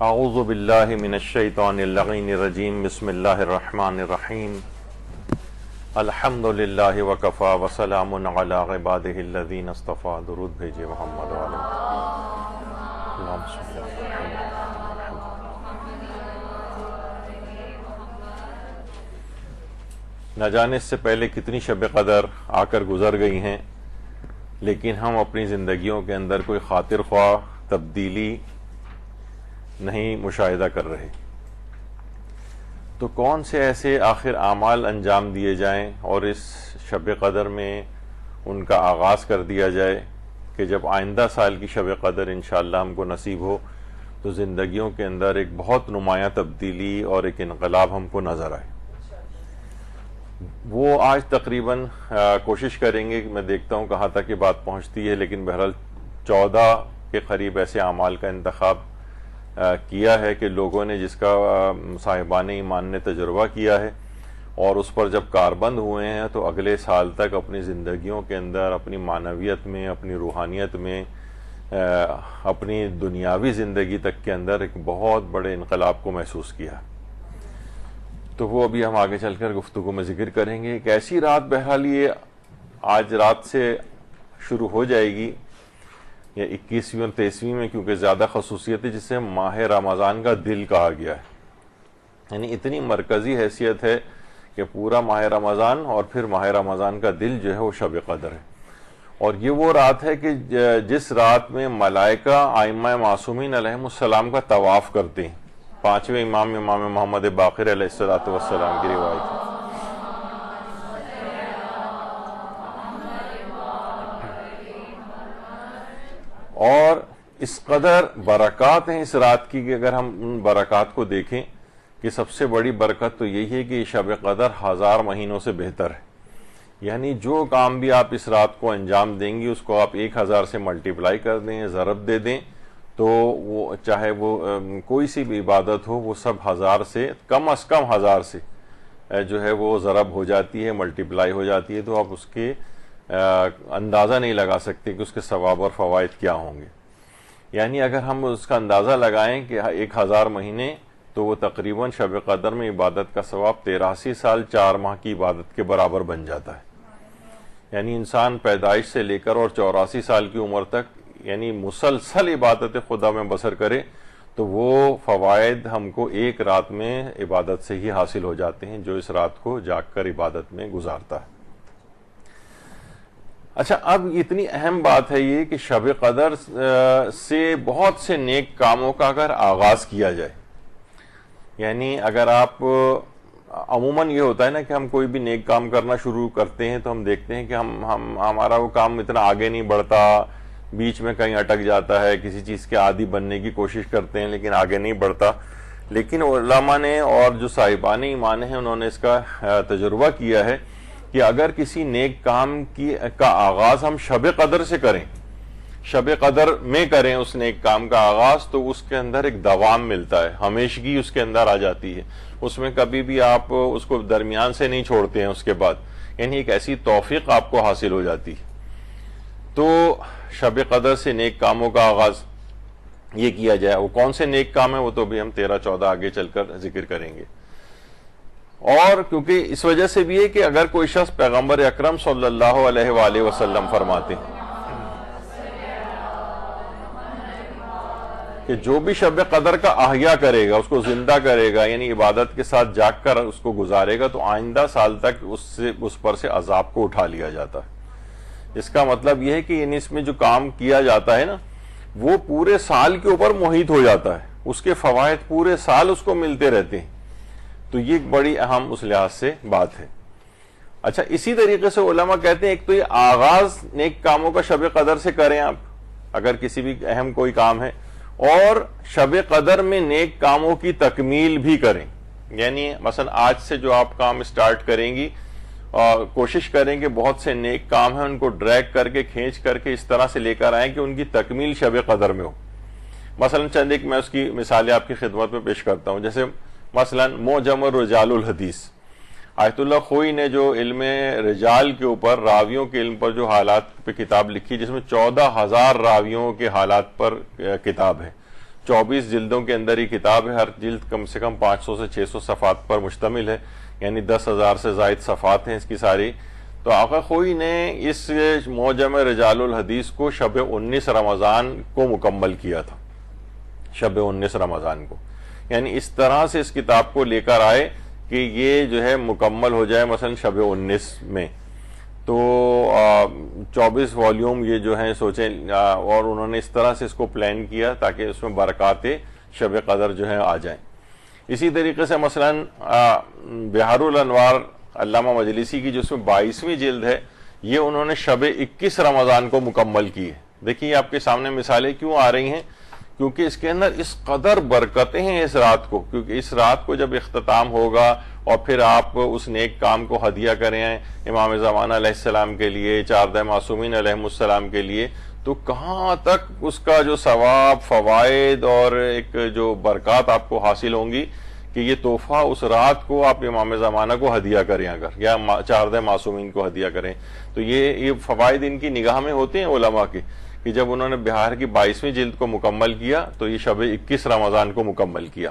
اعوذ باللہ من الشیطان اللعین الرجیم بسم اللہ الرحمن الرحیم الحمد للہ وکفا وسلام علی عبادہ الذین اصطفیٰ. درود بھیجئے محمد علیہ اللہم صلی علی محمد. نہ جانے اس سے پہلے کتنی شب قدر آ کر گزر گئی ہیں، لیکن ہم اپنی زندگیوں کے اندر کوئی خاطر خواہ تبدیلی نہیں مشاہدہ کر رہے. تو کون سے ایسے آخر اعمال انجام دیے جائیں اور اس شب قدر میں ان کا آغاز کر دیا جائے کہ جب آئندہ سال کی شب قدر انشاءاللہ ہم کو نصیب ہو تو زندگیوں کے اندر ایک بہت نمایاں تبدیلی اور ایک انقلاب ہم کو نظر آئے. وہ آج تقریباً کوشش کریں گے کہ میں دیکھتا ہوں کہاں تک یہ بات پہنچتی ہے، لیکن بہرحال 14 کے قریب ایسے اعمال کا انتخاب کیا ہے کہ لوگوں نے جس کا صاحبان ایمان نے تجربہ کیا ہے اور اس پر جب کاربند ہوئے ہیں تو اگلے سال تک اپنی زندگیوں کے اندر اپنی معنویت میں، اپنی روحانیت میں، اپنی دنیاوی زندگی تک کے اندر ایک بہت بڑے انقلاب کو محسوس کیا. تو وہ ابھی ہم آگے چل کر گفتگو میں ذکر کریں گے. ایک ایسی رات بہرحال یہ آج رات سے شروع ہو جائے گی یا 21ویں اور 23ویں میں، کیونکہ زیادہ خصوصیت ہے، جسے ماہ رمضان کا دل کہا گیا ہے. یعنی اتنی مرکزی حیثیت ہے کہ پورا ماہ رمضان اور پھر ماہ رمضان کا دل جو ہے وہ شب قدر ہے. اور یہ وہ رات ہے کہ جس رات میں ملائکہ ائمہ معصومین علیہم السلام کا طواف کرتے ہیں. 5ویں امام محمد باقر علیہ السلام کی روایت ہے. اور اس قدر برکات ہیں اس رات کی کہ اگر ہم ان برکات کو دیکھیں کہ سب سے بڑی برکت تو یہی ہے کہ یہ شب قدر 1000 مہینوں سے بہتر ہے. یعنی جو کام بھی آپ اس رات کو انجام دیں گی اس کو آپ 1000 سے ملٹیپلائی کر دیں، ضرب دے دیں، تو وہ چاہے وہ کوئی سی بھی عبادت ہو وہ سب 1000 سے کم از کم 1000 سے جو ہے وہ ضرب ہو جاتی ہے، ملٹیپلائی ہو جاتی ہے. تو آپ اس کے اندازہ نہیں لگا سکتے کہ اس کے ثواب اور فوائد کیا ہوں گے. یعنی اگر ہم اس کا اندازہ لگائیں کہ 1000 مہینے تو وہ تقریباً شب قدر میں عبادت کا ثواب 83 سال 4 ماہ کی عبادت کے برابر بن جاتا ہے. یعنی انسان پیدائش سے لے کر اور 84 سال کی عمر تک یعنی مسلسل عبادت خدا میں بسر کرے تو وہ فوائد ہم کو ایک رات میں عبادت سے ہی حاصل ہو جاتے ہیں جو اس رات کو جاگ کر عبادت میں گزارتا ہے. اچھا، اب اتنی اہم بات ہے یہ کہ شب قدر سے بہت سے نیک کاموں کا اگر آغاز کیا جائے، یعنی اگر آپ عموماً یہ ہوتا ہے نا کہ ہم کوئی بھی نیک کام کرنا شروع کرتے ہیں تو ہم دیکھتے ہیں کہ ہمارا وہ کام اتنا آگے نہیں بڑھتا، بیچ میں کہیں اٹک جاتا ہے، کسی چیز کے عادی بننے کی کوشش کرتے ہیں لیکن آگے نہیں بڑھتا. لیکن علماء نے اور جو صاحبان ایمان ہیں انہوں نے اس کا تجربہ کیا ہے کہ اگر کسی نیک کام کا آغاز ہم شب قدر سے کریں، شب قدر میں کریں اس نیک کام کا آغاز، تو اس کے اندر ایک دوام ملتا ہے، ہمیشگی اس کے اندر آ جاتی ہے. اس میں کبھی بھی آپ اس کو درمیان سے نہیں چھوڑتے ہیں اس کے بعد. یعنی ایک ایسی توفیق آپ کو حاصل ہو جاتی ہے. تو شب قدر سے نیک کاموں کا آغاز یہ کیا جائے. وہ کون سے نیک کام ہیں وہ تو بھی ہم 13-14 آگے چل کر ذکر کریں گے. اور کیونکہ اس وجہ سے بھی ہے کہ اگر کوئی شخص پیغمبر اکرم صلی اللہ علیہ وآلہ وسلم فرماتے ہیں کہ جو بھی شب قدر کا احیاء کرے گا، اس کو زندہ کرے گا، یعنی عبادت کے ساتھ جاگ کر اس کو گزارے گا، تو آئندہ سال تک اس پر سے عذاب کو اٹھا لیا جاتا ہے. اس کا مطلب یہ ہے کہ یعنی اس میں جو کام کیا جاتا ہے نا وہ پورے سال کے اوپر محیط ہو جاتا ہے، اس کے فوائد پورے سال اس کو ملتے رہتے ہیں. تو یہ ایک بڑی اہم اس لحاظ سے بات ہے. اچھا، اسی طریقے سے علماء کہتے ہیں ایک تو یہ آغاز نیک کاموں کا شب قدر سے کریں آپ اگر کسی بھی اہم کوئی کام ہے، اور شب قدر میں نیک کاموں کی تکمیل بھی کریں. یعنی مثلا آج سے جو آپ کام اسٹارٹ کریں گی اور کوشش کریں کہ بہت سے نیک کام ہیں ان کو ڈریگ کر کے کھینچ کر کے اس طرح سے لے کر آئیں کہ ان کی تکمیل شب قدر میں ہو. مثلا چند ایک میں اس کی مثالیں آپ کی خدمت میں پیش کرتا ہوں. جیسے مثلا معجم الرجال الحدیث، آیت اللہ خوئی نے جو علم رجال کے اوپر، راویوں کے علم پر جو حالات پہ کتاب لکھی، جس میں 14,000 راویوں کے حالات پر کتاب ہے. 24 جلدوں کے اندر یہ کتاب ہے. ہر جلد کم سے کم 500 سے 600 صفحات پر مشتمل ہے، یعنی 10,000 سے زائد صفحات ہیں اس کی ساری. تو آقا خوئی نے اس معجم رجال الحدیث کو شب 19 رمضان کو مکمل کیا تھا، شب 19 رمضان کو. یعنی اس طرح سے اس کتاب کو لے کر آئے کہ یہ جو ہے مکمل ہو جائے مثلا شب 19 میں. تو 24 والیوم یہ جو ہیں سوچیں، اور انہوں نے اس طرح سے اس کو پلان کیا تاکہ اس میں برکات شب قدر جو ہیں آ جائیں. اسی طریقے سے مثلا بہار الانوار علامہ مجلسی کی جو اس میں 22ویں جلد ہے، یہ انہوں نے شب 21 رمضان کو مکمل کی ہے. دیکھیے آپ کے سامنے مثالیں کیوں آ رہی ہیں، کیونکہ اس کے اندر اس قدر برکتیں ہیں اس رات کو. کیونکہ اس رات کو جب اختتام ہوگا اور پھر آپ اس نیک کام کو ہدیہ کریں امام زمانہ علیہ السلام کے لیے، 4 معصومین علیہم السلام کے لیے، تو کہاں تک اس کا جو ثواب، فوائد اور ایک جو برکات آپ کو حاصل ہوں گی کہ یہ تحفہ اس رات کو آپ امام زمانہ کو ہدیہ کریں اگر، یا 4 معصومین کو ہدیہ کریں. تو یہ فوائد ان کی نگاہ میں ہوتے ہیں علماء کے، کہ جب انہوں نے بہار کی 22ویں جلد کو مکمل کیا تو یہ شب 21 رمضان کو مکمل کیا.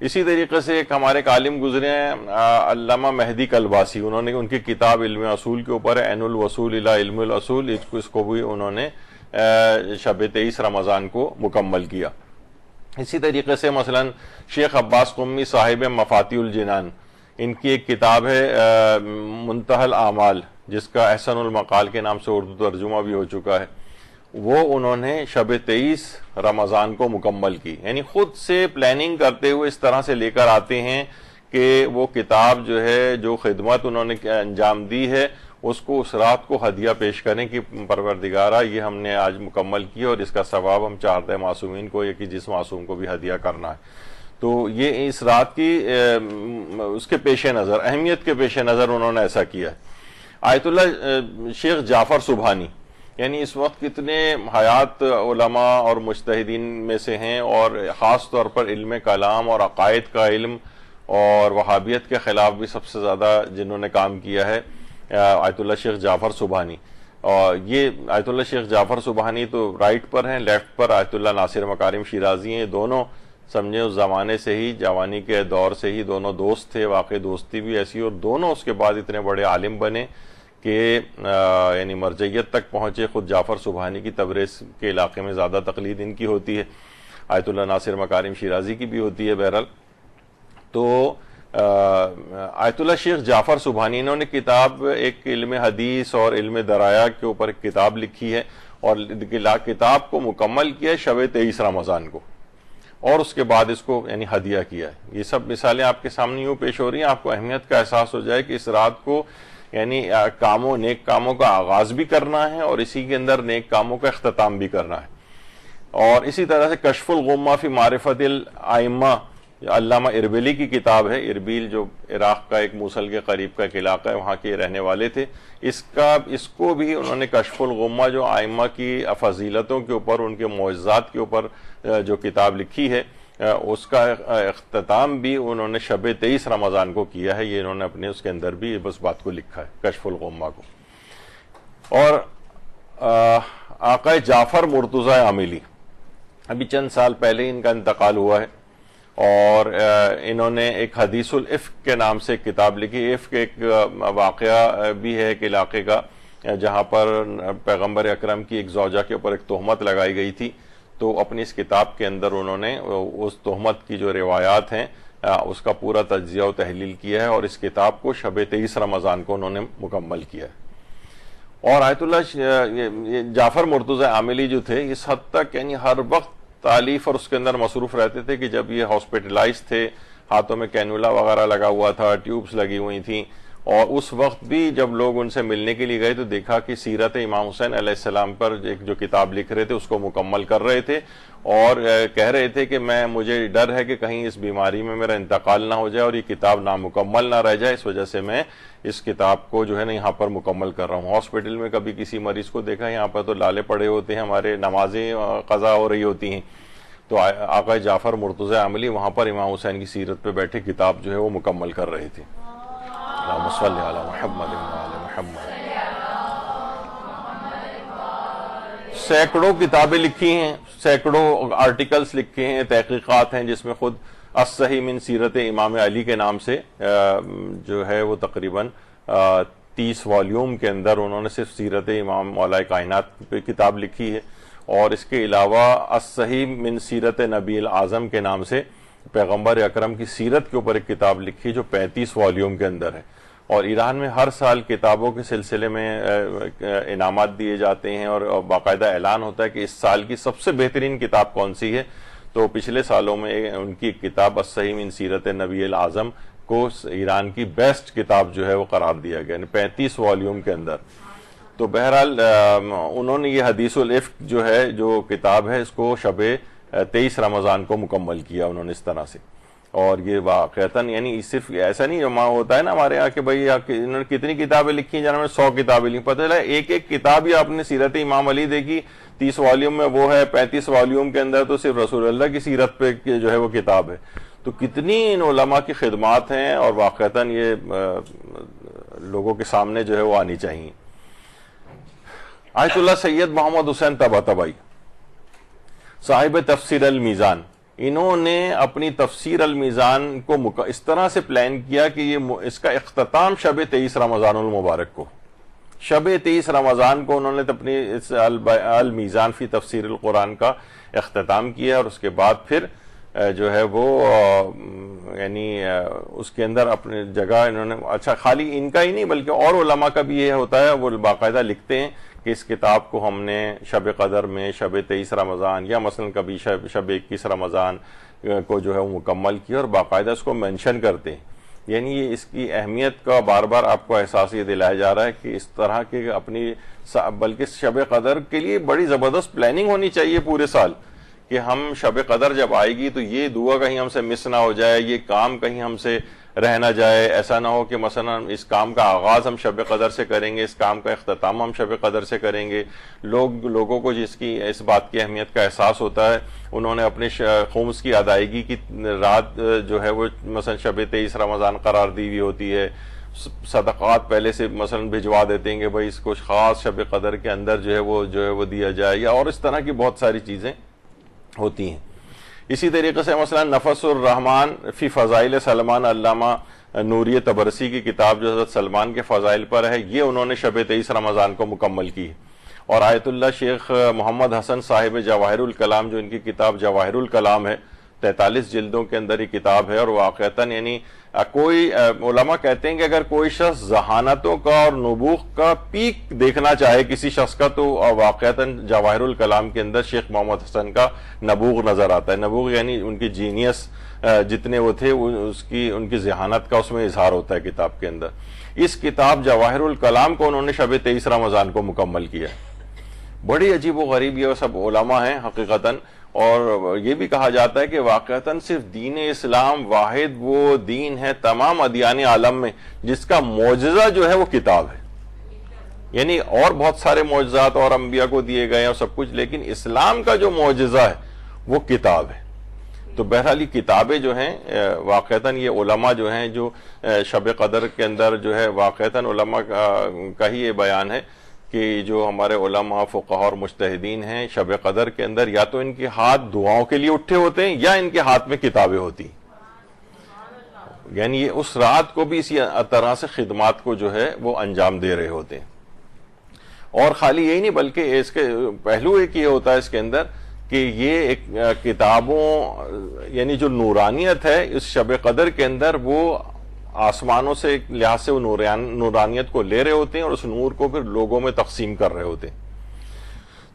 اسی طریقے سے ایک ہمارے عالم گزرے ہیں علامہ مہدی کلباسی، انہوں نے ان کی کتاب علم اصول کے اوپر ہے عین الوصول الی علم الاصول، اس کو بھی انہوں نے شب 23 رمضان کو مکمل کیا. اسی طریقے سے مثلا شیخ عباس قمی صاحب مفاتیح الجنان، ان کی ایک کتاب ہے منتہی الاعمال، جس کا احسن المقال کے نام سے اردو ترجمہ بھی ہو چکا ہے، وہ انہوں نے شب 23 رمضان کو مکمل کی. یعنی خود سے پلاننگ کرتے ہوئے اس طرح سے لے کر آتے ہیں کہ وہ کتاب جو ہے، جو خدمت انہوں نے انجام دی ہے، اس کو اس رات کو ہدیہ پیش کریں کہ پروردگارہ یہ ہم نے آج مکمل کیا اور اس کا ثواب ہم 4 معصومین کو یا کہ جس معصوم کو بھی ہدیہ کرنا ہے. تو یہ اس رات کی اس کے پیش نظر، اہمیت کے پیش نظر انہوں نے ایسا کیا ہے. آیت اللہ شیخ جعفر سبحانی، یعنی اس وقت کتنے حیات علماء اور مجتہدین میں سے ہیں، اور خاص طور پر علم کلام اور عقائد کا علم اور وہابیت کے خلاف بھی سب سے زیادہ جنہوں نے کام کیا ہے آیت اللہ شیخ جعفر سبحانی. اور یہ آیت اللہ شیخ جعفر سبحانی تو رائٹ پر ہیں، لیفٹ پر آیت اللہ ناصر مکارم شیرازی ہیں. دونوں سمجھیں اس زمانے سے ہی، جوانی کے دور سے ہی دونوں دوست تھے، واقع دوستی بھی ایسی، اور دونوں اس کے بعد اتنے بڑے عالم بنے کہ یعنی مرجعیت تک پہنچے. خود جعفر سبحانی کی تبریز کے علاقے میں زیادہ تقلید ان کی ہوتی ہے، آیت اللہ ناصر مکارم شیرازی کی بھی ہوتی ہے. بہرحال تو آیت اللہ شیخ جعفر سبحانی انہوں نے کتاب ایک علم حدیث اور علم درایا کے اوپر ایک کتاب لکھی ہے، اور کتاب کو مکمل کیا ہے شب 23 رمضان کو، اور اس کے بعد اس کو یعنی ہدیہ کیا ہے. یہ سب مثالیں آپ کے سامنے یوں پیش ہو رہی ہیں، آپ کو اہمیت کا احساس ہو جائے کہ اس رات کو یعنی نیک کاموں کا آغاز بھی کرنا ہے اور اسی کے اندر نیک کاموں کا اختتام بھی کرنا ہے. اور اسی طرح سے کشف الغمہ فی معرفت الائمہ، علامہ اربیلی کی کتاب ہے. اربیل جو عراق کا ایک موصل کے قریب کا ایک علاقہ ہے، وہاں کے رہنے والے تھے. اس کو بھی انہوں نے کشف الغمہ جو ائمہ کی فضیلتوں کے اوپر، ان کے معجزات کے اوپر جو کتاب لکھی ہے، اس کا اختتام بھی انہوں نے شب 23 رمضان کو کیا ہے. یہ انہوں نے اپنے اس کے اندر بھی بس بات کو لکھا ہے، کشف الغمہ کو. اور آقا جعفر مرتضی عاملی، ابھی چند سال پہلے ان کا انتقال ہوا ہے، اور انہوں نے ایک حدیث الافک کے نام سے ایک کتاب لکھی. افک ایک واقعہ بھی ہے ایک علاقے کا جہاں پر پیغمبر اکرم کی ایک زوجہ کے اوپر ایک تہمت لگائی گئی تھی. تو اپنی اس کتاب کے اندر انہوں نے اس تہمت کی جو روایات ہیں اس کا پورا تجزیہ و تحلیل کیا ہے، اور اس کتاب کو شب 23 رمضان کو انہوں نے مکمل کیا ہے. اور آیت اللہ جعفر مرتضی عاملی جو تھے، اس حد تک یعنی ہر وقت تالیف اور اس کے اندر مصروف رہتے تھے کہ جب یہ ہاسپٹلائز تھے، ہاتھوں میں کینولا وغیرہ لگا ہوا تھا، ٹیوبز لگی ہوئی تھیں، اور اس وقت بھی جب لوگ ان سے ملنے کے لیے گئے تو دیکھا کہ سیرت امام حسین علیہ السلام پر ایک جو کتاب لکھ رہے تھے اس کو مکمل کر رہے تھے، اور کہہ رہے تھے کہ مجھے ڈر ہے کہ کہیں اس بیماری میں میرا انتقال نہ ہو جائے اور یہ کتاب نامکمل نہ رہ جائے، اس وجہ سے میں اس کتاب کو جو ہے نا یہاں پر مکمل کر رہا ہوں. ہاسپٹل میں کبھی کسی مریض کو دیکھا، یہاں پر تو لالے پڑے ہوتے ہیں، ہمارے نمازیں قضا ہو رہی ہوتی ہیں، تو آقا جعفر مرتضی عاملی وہاں پر امام حسین کی سیرت پہ بیٹھے کتاب جو ہے وہ مکمل کر رہے تھے. اللہم صلی علی محمد وعلی محمد. سینکڑوں کتابیں لکھی ہیں، سینکڑوں آرٹیکلز لکھے ہیں، تحقیقات ہیں، جس میں خود الصحیح من سیرت امام علی کے نام سے جو ہے وہ تقریباً 30 والیوم کے اندر انہوں نے صرف سیرت امام مولا کائنات پہ کتاب لکھی ہے، اور اس کے علاوہ الصحیح من سیرت نبی الاعظم کے نام سے پیغمبر اکرم کی سیرت کے اوپر ایک کتاب لکھی جو 35 والیوم کے اندر ہے. اور ایران میں ہر سال کتابوں کے سلسلے میں انعامات دیے جاتے ہیں، اور باقاعدہ اعلان ہوتا ہے کہ اس سال کی سب سے بہترین کتاب کون سی ہے. تو پچھلے سالوں میں ان کی کتاب الصحیح من سیرت نبی الاعظم کو ایران کی بیسٹ کتاب جو ہے وہ قرار دیا گیا، 35 والیوم کے اندر. تو بہرحال انہوں نے یہ حدیث الافک جو ہے جو کتاب ہے اس کو شب 23 رمضان کو مکمل کیا انہوں نے اس طرح سے. اور یہ واقعتاً یعنی صرف ایسا نہیں جمع ہوتا ہے نا ہمارے یہاں کہ بھائی انہوں نے کتنی کتابیں لکھی ہیں، جنہوں نے 100 کتابیں لکھی، پتہ چلا ایک ایک کتاب ہی آپ نے سیرت امام علی دیکھی 30 والیوم میں وہ ہے، 35 والیوم کے اندر تو صرف رسول اللہ کی سیرت پہ جو ہے وہ کتاب ہے. تو کتنی ان علماء کی خدمات ہیں، اور واقعتاً یہ لوگوں کے سامنے جو ہے وہ آنی چاہیے. آیت اللہ سید محمد حسین طباطبائی صاحب تفسیر المیزان، انہوں نے اپنی تفسیر المیزان کو اس طرح سے پلان کیا کہ یہ اس کا اختتام شب 23 رمضان المبارک کو، شب 23 رمضان کو انہوں نے اپنی اس المیزان فی تفسیر القرآن کا اختتام کیا، اور اس کے بعد پھر جو ہے وہ یعنی اس کے اندر اپنی جگہ انہوں نے اچھا خالی ان کا ہی نہیں بلکہ اور علماء کا بھی یہ ہوتا ہے، وہ باقاعدہ لکھتے ہیں کہ اس کتاب کو ہم نے شب قدر میں شب 23 رمضان یا مثلا کبھی شب 21 رمضان کو جو ہے وہ مکمل کیا، اور باقاعدہ اس کو مینشن کرتے ہیں. یعنی یہ اس کی اہمیت کا بار بار آپ کو احساس یہ دلایا جا رہا ہے کہ اس طرح کے اپنی بلکہ شب قدر کے لیے بڑی زبردست پلاننگ ہونی چاہیے پورے سال، کہ ہم شب قدر جب آئے گی تو یہ دعا کہیں ہم سے مس نہ ہو جائے، یہ کام کہیں ہم سے رہ نہ جائے. ایسا نہ ہو کہ مثلا اس کام کا آغاز ہم شب قدر سے کریں گے، اس کام کا اختتام ہم شب قدر سے کریں گے. لوگوں کو جس کی اس بات کی اہمیت کا احساس ہوتا ہے، انہوں نے اپنے خمس کی ادائیگی کی رات جو ہے وہ مثلا شب 23 رمضان قرار دی ہوئی ہوتی ہے. صدقات پہلے سے مثلا بھجوا دیتے ہیں کہ بھائی اس کو خاص شب قدر کے اندر جو ہے وہ دیا جائے، یا اور اس طرح کی بہت ساری چیزیں ہوتی ہیں. اسی طریقے سے مثلا نفس الرحمان فی فضائل سلمان، علامہ نوری تبرسی کی کتاب جو حضرت سلمان کے فضائل پر ہے، یہ انہوں نے شب 23 رمضان کو مکمل کی. اور آیت اللہ شیخ محمد حسن صاحب جواہر الکلام، جو ان کی کتاب جواہر الکلام ہے، 43 جلدوں کے اندر یہ کتاب ہے. اور واقعتاً یعنی کوئی علماء کہتے ہیں کہ اگر کوئی شخص ذہانتوں کا اور نبوغ کا پیک دیکھنا چاہے کسی شخص کا، تو واقعتاً جواہر الکلام کے اندر شیخ محمد حسن کا نبوغ نظر آتا ہے. نبوغ یعنی ان کی جینیس جتنے وہ تھے ان کی ذہانت کا اس میں اظہار ہوتا ہے کتاب کے اندر. اس کتاب جواہر الکلام کو انہوں نے شب 23 رمضان کو مکمل کیا. بڑی عجیب و غریب یہ سب علماء ہیں حقیقتاً. اور یہ بھی کہا جاتا ہے کہ واقعتاً صرف دین اسلام واحد وہ دین ہے تمام ادیان عالم میں جس کا معجزہ جو ہے وہ کتاب ہے. یعنی اور بہت سارے معجزات اور انبیاء کو دیے گئے ہیں اور سب کچھ، لیکن اسلام کا جو معجزہ ہے وہ کتاب ہے. تو بہرحال کتابیں جو ہیں واقعتاً یہ علماء جو ہیں جو شب قدر کے اندر جو ہے واقعتاً علماء کا ہی یہ بیان ہے کہ جو ہمارے علماء فقہاء اور مجتہدین ہیں شب قدر کے اندر یا تو ان کے ہاتھ دعاؤں کے لیے اٹھے ہوتے ہیں یا ان کے ہاتھ میں کتابیں ہوتی. یعنی یہ اس رات کو بھی اسی طرح سے خدمات کو جو ہے وہ انجام دے رہے ہوتے ہیں. اور خالی یہی نہیں بلکہ اس کے پہلو ایک یہ ہوتا ہے اس کے اندر کہ یہ ایک کتابوں یعنی جو نورانیت ہے اس شب قدر کے اندر وہ آسمانوں سے ایک لحاظ سے وہ نورانیت کو لے رہے ہوتے ہیں اور اس نور کو پھر لوگوں میں تقسیم کر رہے ہوتے ہیں.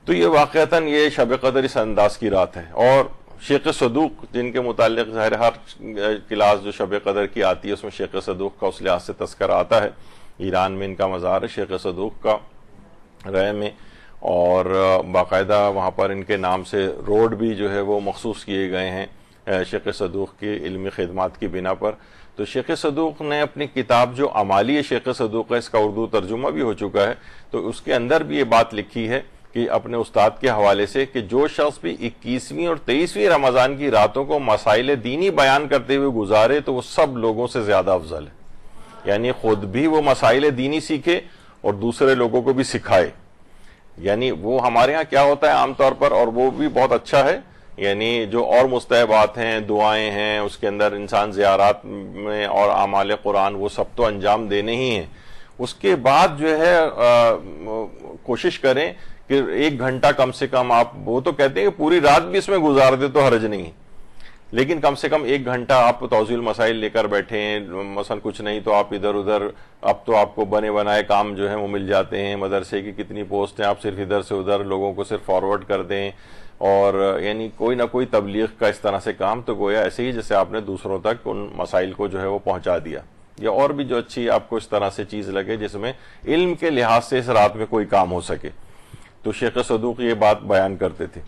تو یہ واقعتاً یہ شب قدر اس انداز کی رات ہے. اور شیخ صدوق جن کے متعلق ظاہر ہر کلاس جو شب قدر کی آتی ہے اس میں شیخ صدوق کا اس لحاظ سے تذکرہ آتا ہے. ایران میں ان کا مزار ہے شیخ صدوق کا رائے میں، اور باقاعدہ وہاں پر ان کے نام سے روڈ بھی جو ہے وہ مخصوص کیے گئے ہیں شیخ صدوق کی علمی خدمات کی بنا پر. تو شیخ صدوق نے اپنی کتاب جو عمالی شیخ صدوق ہے، اس کا اردو ترجمہ بھی ہو چکا ہے، تو اس کے اندر بھی یہ بات لکھی ہے کہ اپنے استاد کے حوالے سے کہ جو شخص بھی 21ویں اور 23ویں رمضان کی راتوں کو مسائل دینی بیان کرتے ہوئے گزارے تو وہ سب لوگوں سے زیادہ افضل ہے. یعنی خود بھی وہ مسائل دینی سیکھے اور دوسرے لوگوں کو بھی سکھائے. یعنی وہ ہمارے ہاں کیا ہوتا ہے عام طور پر، اور وہ بھی بہت اچھا ہے، یعنی جو اور مستحبات ہیں، دعائیں ہیں، اس کے اندر انسان زیارات میں اور اعمال قرآن وہ سب تو انجام دینے ہی ہیں. اس کے بعد جو ہے کوشش کریں کہ 1 گھنٹہ کم سے کم آپ، وہ تو کہتے ہیں کہ پوری رات بھی اس میں گزار دے تو حرج نہیں، لیکن کم سے کم 1 گھنٹہ آپ توضیح المسائل لے کر بیٹھے ہیں. مثلا کچھ نہیں تو آپ ادھر ادھر، اب تو آپ کو بنے بنائے کام جو ہیں وہ مل جاتے ہیں، مدرسے کی کتنی پوسٹ ہیں، آپ صرف ادھر سے ادھر لوگوں کو صرف فارورڈ کر دیں، اور یعنی کوئی نہ کوئی تبلیغ کا اس طرح سے کام، تو گویا ایسے ہی جیسے آپ نے دوسروں تک ان مسائل کو جو ہے وہ پہنچا دیا. یا اور بھی جو اچھی آپ کو اس طرح سے چیز لگے جس میں علم کے لحاظ سے اس رات میں کوئی کام ہو سکے، تو شیخ صدوق یہ بات بیان کرتے تھے.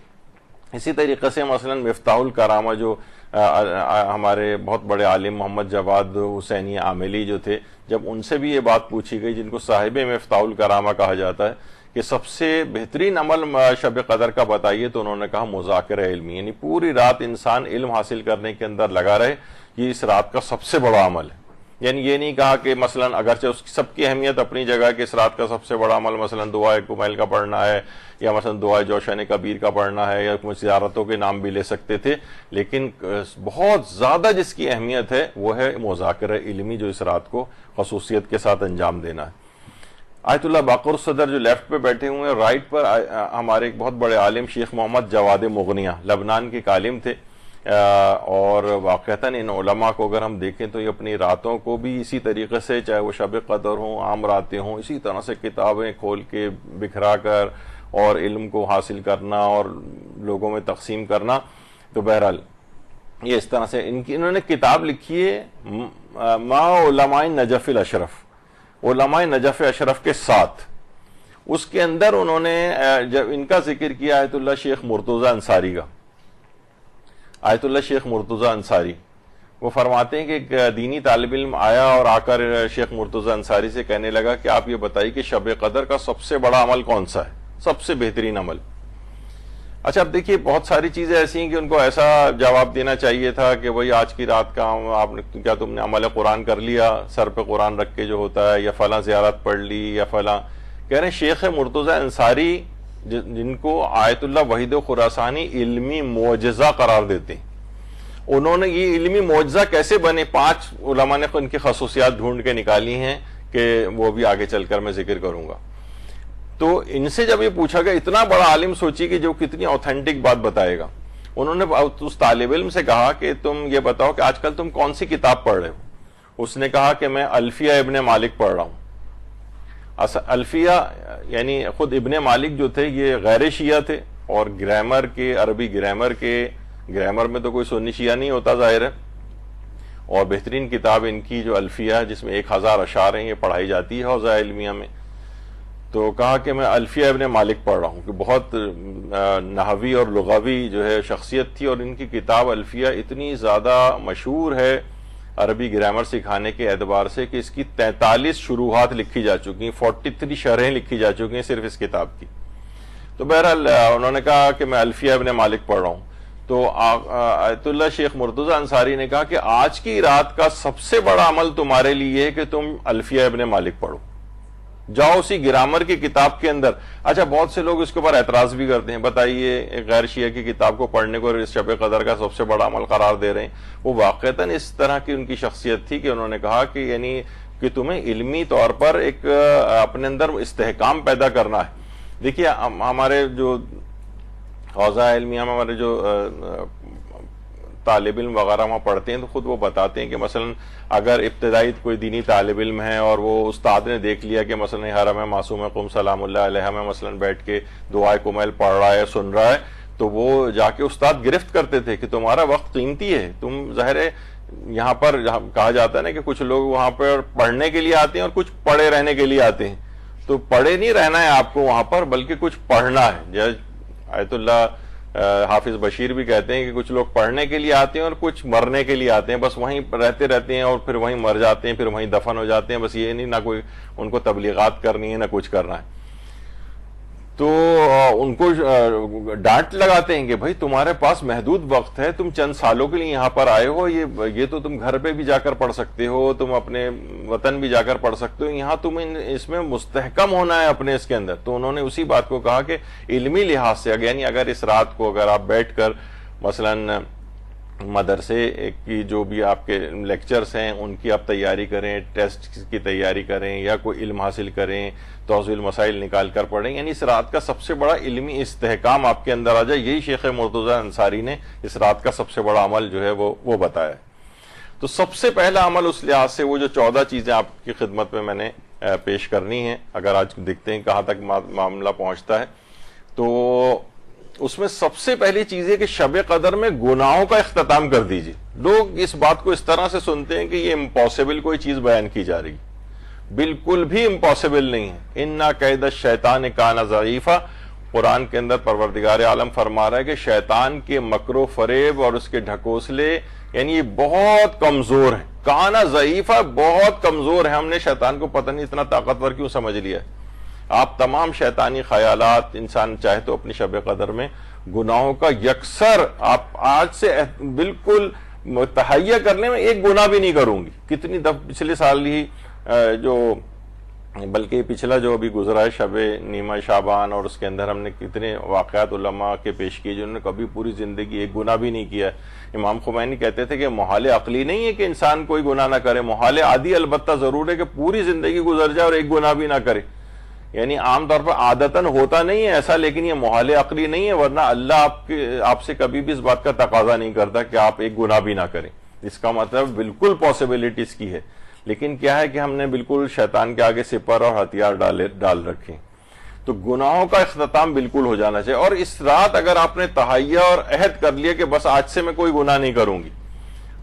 اسی طریقے سے مثلا مفتاح الکرامہ جو ہمارے بہت بڑے عالم محمد جواد حسینی عاملی جو تھے، جب ان سے بھی یہ بات پوچھی گئی، جن کو صاحب مفتاح الکرامہ کہا جاتا ہے، کہ سب سے بہترین عمل شب قدر کا بتائیے، تو انہوں نے کہا مذاکرہ علمی، یعنی پوری رات انسان علم حاصل کرنے کے اندر لگا رہے، یہ اس رات کا سب سے بڑا عمل ہے. یعنی یہ نہیں کہا کہ مثلا اگرچہ اس کی سب کی اہمیت اپنی جگہ کہ اس رات کا سب سے بڑا عمل مثلا دعائے کمیل کا پڑھنا ہے، یا مثلا دعائے جوشن کبیر کا پڑھنا ہے، یا کچھ زیارتوں کے نام بھی لے سکتے تھے، لیکن بہت زیادہ جس کی اہمیت ہے وہ ہے مذاکرہ علمی، جو اس رات کو خصوصیت کے ساتھ انجام دینا ہے. آیت اللہ باقر الصدر جو لیفٹ پہ بیٹھے ہوئے ہیں، رائٹ پر ہمارے ایک بہت بڑے عالم شیخ محمد جواد مغنیہ، لبنان کے عالم تھے، اور واقعتاً ان علماء کو اگر ہم دیکھیں تو یہ اپنی راتوں کو بھی اسی طریقے سے، چاہے وہ شب قدر ہوں، عام راتیں ہوں، اسی طرح سے کتابیں کھول کے بکھرا کر اور علم کو حاصل کرنا اور لوگوں میں تقسیم کرنا. تو بہرحال یہ اس طرح سے انہوں نے کتاب لکھی ہے ما علماء نجف الاشرف، علماء نجف اشرف کے ساتھ. اس کے اندر انہوں نے جب ان کا ذکر کیا آیت اللہ شیخ مرتضی انصاری کا، آیت اللہ شیخ مرتضی انصاری، وہ فرماتے ہیں کہ ایک دینی طالب علم آیا اور آ کر شیخ مرتضی انصاری سے کہنے لگا کہ آپ یہ بتائیے کہ شب قدر کا سب سے بڑا عمل کون سا ہے، سب سے بہترین عمل. اچھا اب دیکھیے بہت ساری چیزیں ایسی ہیں کہ ان کو ایسا جواب دینا چاہیے تھا کہ وہی آج کی رات کا آپ نے کیا تم نے عمل قرآن کر لیا، سر پہ قرآن رکھ کے جو ہوتا ہے، یا فلاں زیارت پڑھ لی، یا فلاں. کہہ رہے ہیں شیخ مرتضی انصاری جن کو آیت اللہ وحید خراسانی علمی معجزہ قرار دیتے ہیں، انہوں نے یہ علمی معجزہ کیسے بنے، 5 علماء نے ان کی خصوصیات ڈھونڈ کے نکالی ہیں کہ وہ بھی آگے چل کر میں ذکر کروں گا. تو ان سے جب یہ پوچھا گیا، اتنا بڑا عالم سوچی کہ جو کتنی اوتھینٹک بات بتائے گا، انہوں نے اس طالب علم سے کہا کہ تم یہ بتاؤ کہ آج کل تم کون سی کتاب پڑھ رہے ہو. اس نے کہا کہ میں الفیہ ابن مالک پڑھ رہا ہوں. الفیہ یعنی خود ابن مالک جو تھے یہ غیر شیعہ تھے، اور گرامر کے، عربی گرامر میں تو کوئی سنی شیعہ نہیں ہوتا ظاہر ہے، اور بہترین کتاب ان کی جو الفیہ ہے جس میں 1000 اشعار ہیں، یہ پڑھائی جاتی ہے حوزہ علمیہ میں. تو کہا کہ میں الفیہ ابن مالک پڑھ رہا ہوں، کہ بہت نحوی اور لغوی جو ہے شخصیت تھی، اور ان کی کتاب الفیہ اتنی زیادہ مشہور ہے عربی گرامر سکھانے کے اعتبار سے کہ اس کی 43 شروحات لکھی جا چکی ہیں، 43 شرحیں لکھی جا چکی ہیں صرف اس کتاب کی. تو بہرحال انہوں نے کہا کہ میں الفیہ ابن مالک پڑھ رہا ہوں. تو آیت اللہ شیخ مرتضی انصاری نے کہا کہ آج کی رات کا سب سے بڑا عمل تمہارے لیے ہے کہ تم الفیہ ابن مالک پڑھو، جاؤ اسی گرامر کی کتاب کے اندر. اچھا بہت سے لوگ اس کے اوپر اعتراض بھی کرتے ہیں، بتائیے ایک غیر شیعہ کی کتاب کو پڑھنے کو اس شب قدر کا سب سے بڑا عمل قرار دے رہے ہیں. وہ واقعتاً اس طرح کی ان کی شخصیت تھی کہ انہوں نے کہا کہ یعنی کہ تمہیں علمی طور پر ایک اپنے اندر استحکام پیدا کرنا ہے. دیکھیے ہمارے جو حوزہ علمیہ میں ہمارے جو طالب علم وغیرہ وہاں پڑھتے ہیں تو خود وہ بتاتے ہیں کہ مثلا اگر ابتدائی کوئی دینی طالب علم ہے اور وہ استاد نے دیکھ لیا کہ مثلا حرم معصوم قم سلام اللہ علیہ میں مثلا بیٹھ کے دعائے کمیل پڑھ رہا ہے، سن رہا ہے، تو وہ جا کے استاد گرفت کرتے تھے کہ تمہارا وقت قیمتی ہے، تم ظاہر ہے یہاں پر کہا جاتا ہے نا کہ کچھ لوگ وہاں پر پڑھنے کے لیے آتے ہیں اور کچھ پڑھے رہنے کے لیے آتے ہیں. تو پڑھے نہیں رہنا ہے آپ کو وہاں پر، بلکہ کچھ پڑھنا ہے. آیت اللہ حافظ بشیر بھی کہتے ہیں کہ کچھ لوگ پڑھنے کے لیے آتے ہیں اور کچھ مرنے کے لیے آتے ہیں، بس وہیں رہتے ہیں اور پھر وہیں مر جاتے ہیں، پھر وہیں دفن ہو جاتے ہیں. بس یہ نہیں، نہ کوئی ان کو تبلیغات کرنی ہے نہ کچھ کرنا ہے. تو ان کو ڈانٹ لگاتے ہیں کہ بھائی تمہارے پاس محدود وقت ہے، تم چند سالوں کے لیے یہاں پر آئے ہو، یہ تو تم گھر پہ بھی جا کر پڑھ سکتے ہو، تم اپنے وطن بھی جا کر پڑھ سکتے ہو، یہاں تم اس میں مستحکم ہونا ہے اپنے اس کے اندر۔ تو انہوں نے اسی بات کو کہا کہ علمی لحاظ سے یعنی اگر اس رات کو اگر آپ بیٹھ کر مثلاً مدرسے کی جو بھی آپ کے لیکچرز ہیں ان کی آپ تیاری کریں، ٹیسٹ کی تیاری کریں، یا کوئی علم حاصل کریں، توضیح المسائل نکال کر پڑھیں، یعنی اس رات کا سب سے بڑا علمی استحکام آپ کے اندر آ جائے، یہی شیخ مرتضی انصاری نے اس رات کا سب سے بڑا عمل جو ہے وہ بتایا ہے۔ تو سب سے پہلا عمل اس لحاظ سے وہ جو 14 چیزیں آپ کی خدمت میں نے پیش کرنی ہیں، اگر آج دیکھتے ہیں کہاں تک معاملہ پہنچتا ہے، تو اس میں سب سے پہلی چیز ہے کہ شب قدر میں گناہوں کا اختتام کر دیجیے۔ لوگ اس بات کو اس طرح سے سنتے ہیں کہ یہ امپاسبل کوئی چیز بیان کی جا رہی، بالکل بھی امپاسبل نہیں ہے۔ اِنَّ کَیْدَ الشَّیطَانِ کَانَ ضَعِیفًا، قرآن کے اندر پروردگار عالم فرما رہا ہے کہ شیطان کے مکر و فریب اور اس کے ڈھکوسلے یعنی یہ بہت کمزور ہیں۔ کانا ضعیفہ، بہت کمزور ہے، ہم نے شیطان کو پتہ نہیں اتنا طاقتور کیوں سمجھ لیا ہے۔ آپ تمام شیطانی خیالات، انسان چاہے تو اپنی شب قدر میں گناہوں کا یکسر آپ آج سے بالکل تہیہ کرنے میں ایک گناہ بھی نہیں کروں گی۔ کتنی پچھلے سال ہی بلکہ پچھلا جو ابھی گزرا ہے شب نیمہ شعبان، اور اس کے اندر ہم نے کتنے واقعات علماء کے پیش کیے جنہوں نے کبھی پوری زندگی ایک گناہ بھی نہیں کیا ہے۔ امام خمینی کہتے تھے کہ محال عقلی نہیں ہے کہ انسان کوئی گناہ نہ کرے، محال عادی البتہ ضرور ہے کہ پوری زندگی گزر جائے اور ایک گناہ بھی نہ کرے، یعنی عام طور پر عادتاً ہوتا نہیں ہے ایسا، لیکن یہ محال عقلی نہیں ہے، ورنہ اللہ آپ سے کبھی بھی اس بات کا تقاضا نہیں کرتا کہ آپ ایک گناہ بھی نہ کریں۔ اس کا مطلب بالکل پاسبلٹی اس کی ہے، لیکن کیا ہے کہ ہم نے بالکل شیطان کے آگے سپر اور ہتھیار ڈال رکھے۔ تو گناہوں کا اختتام بالکل ہو جانا چاہیے، اور اس رات اگر آپ نے تہیہ اور عہد کر لیا کہ بس آج سے میں کوئی گناہ نہیں کروں گی،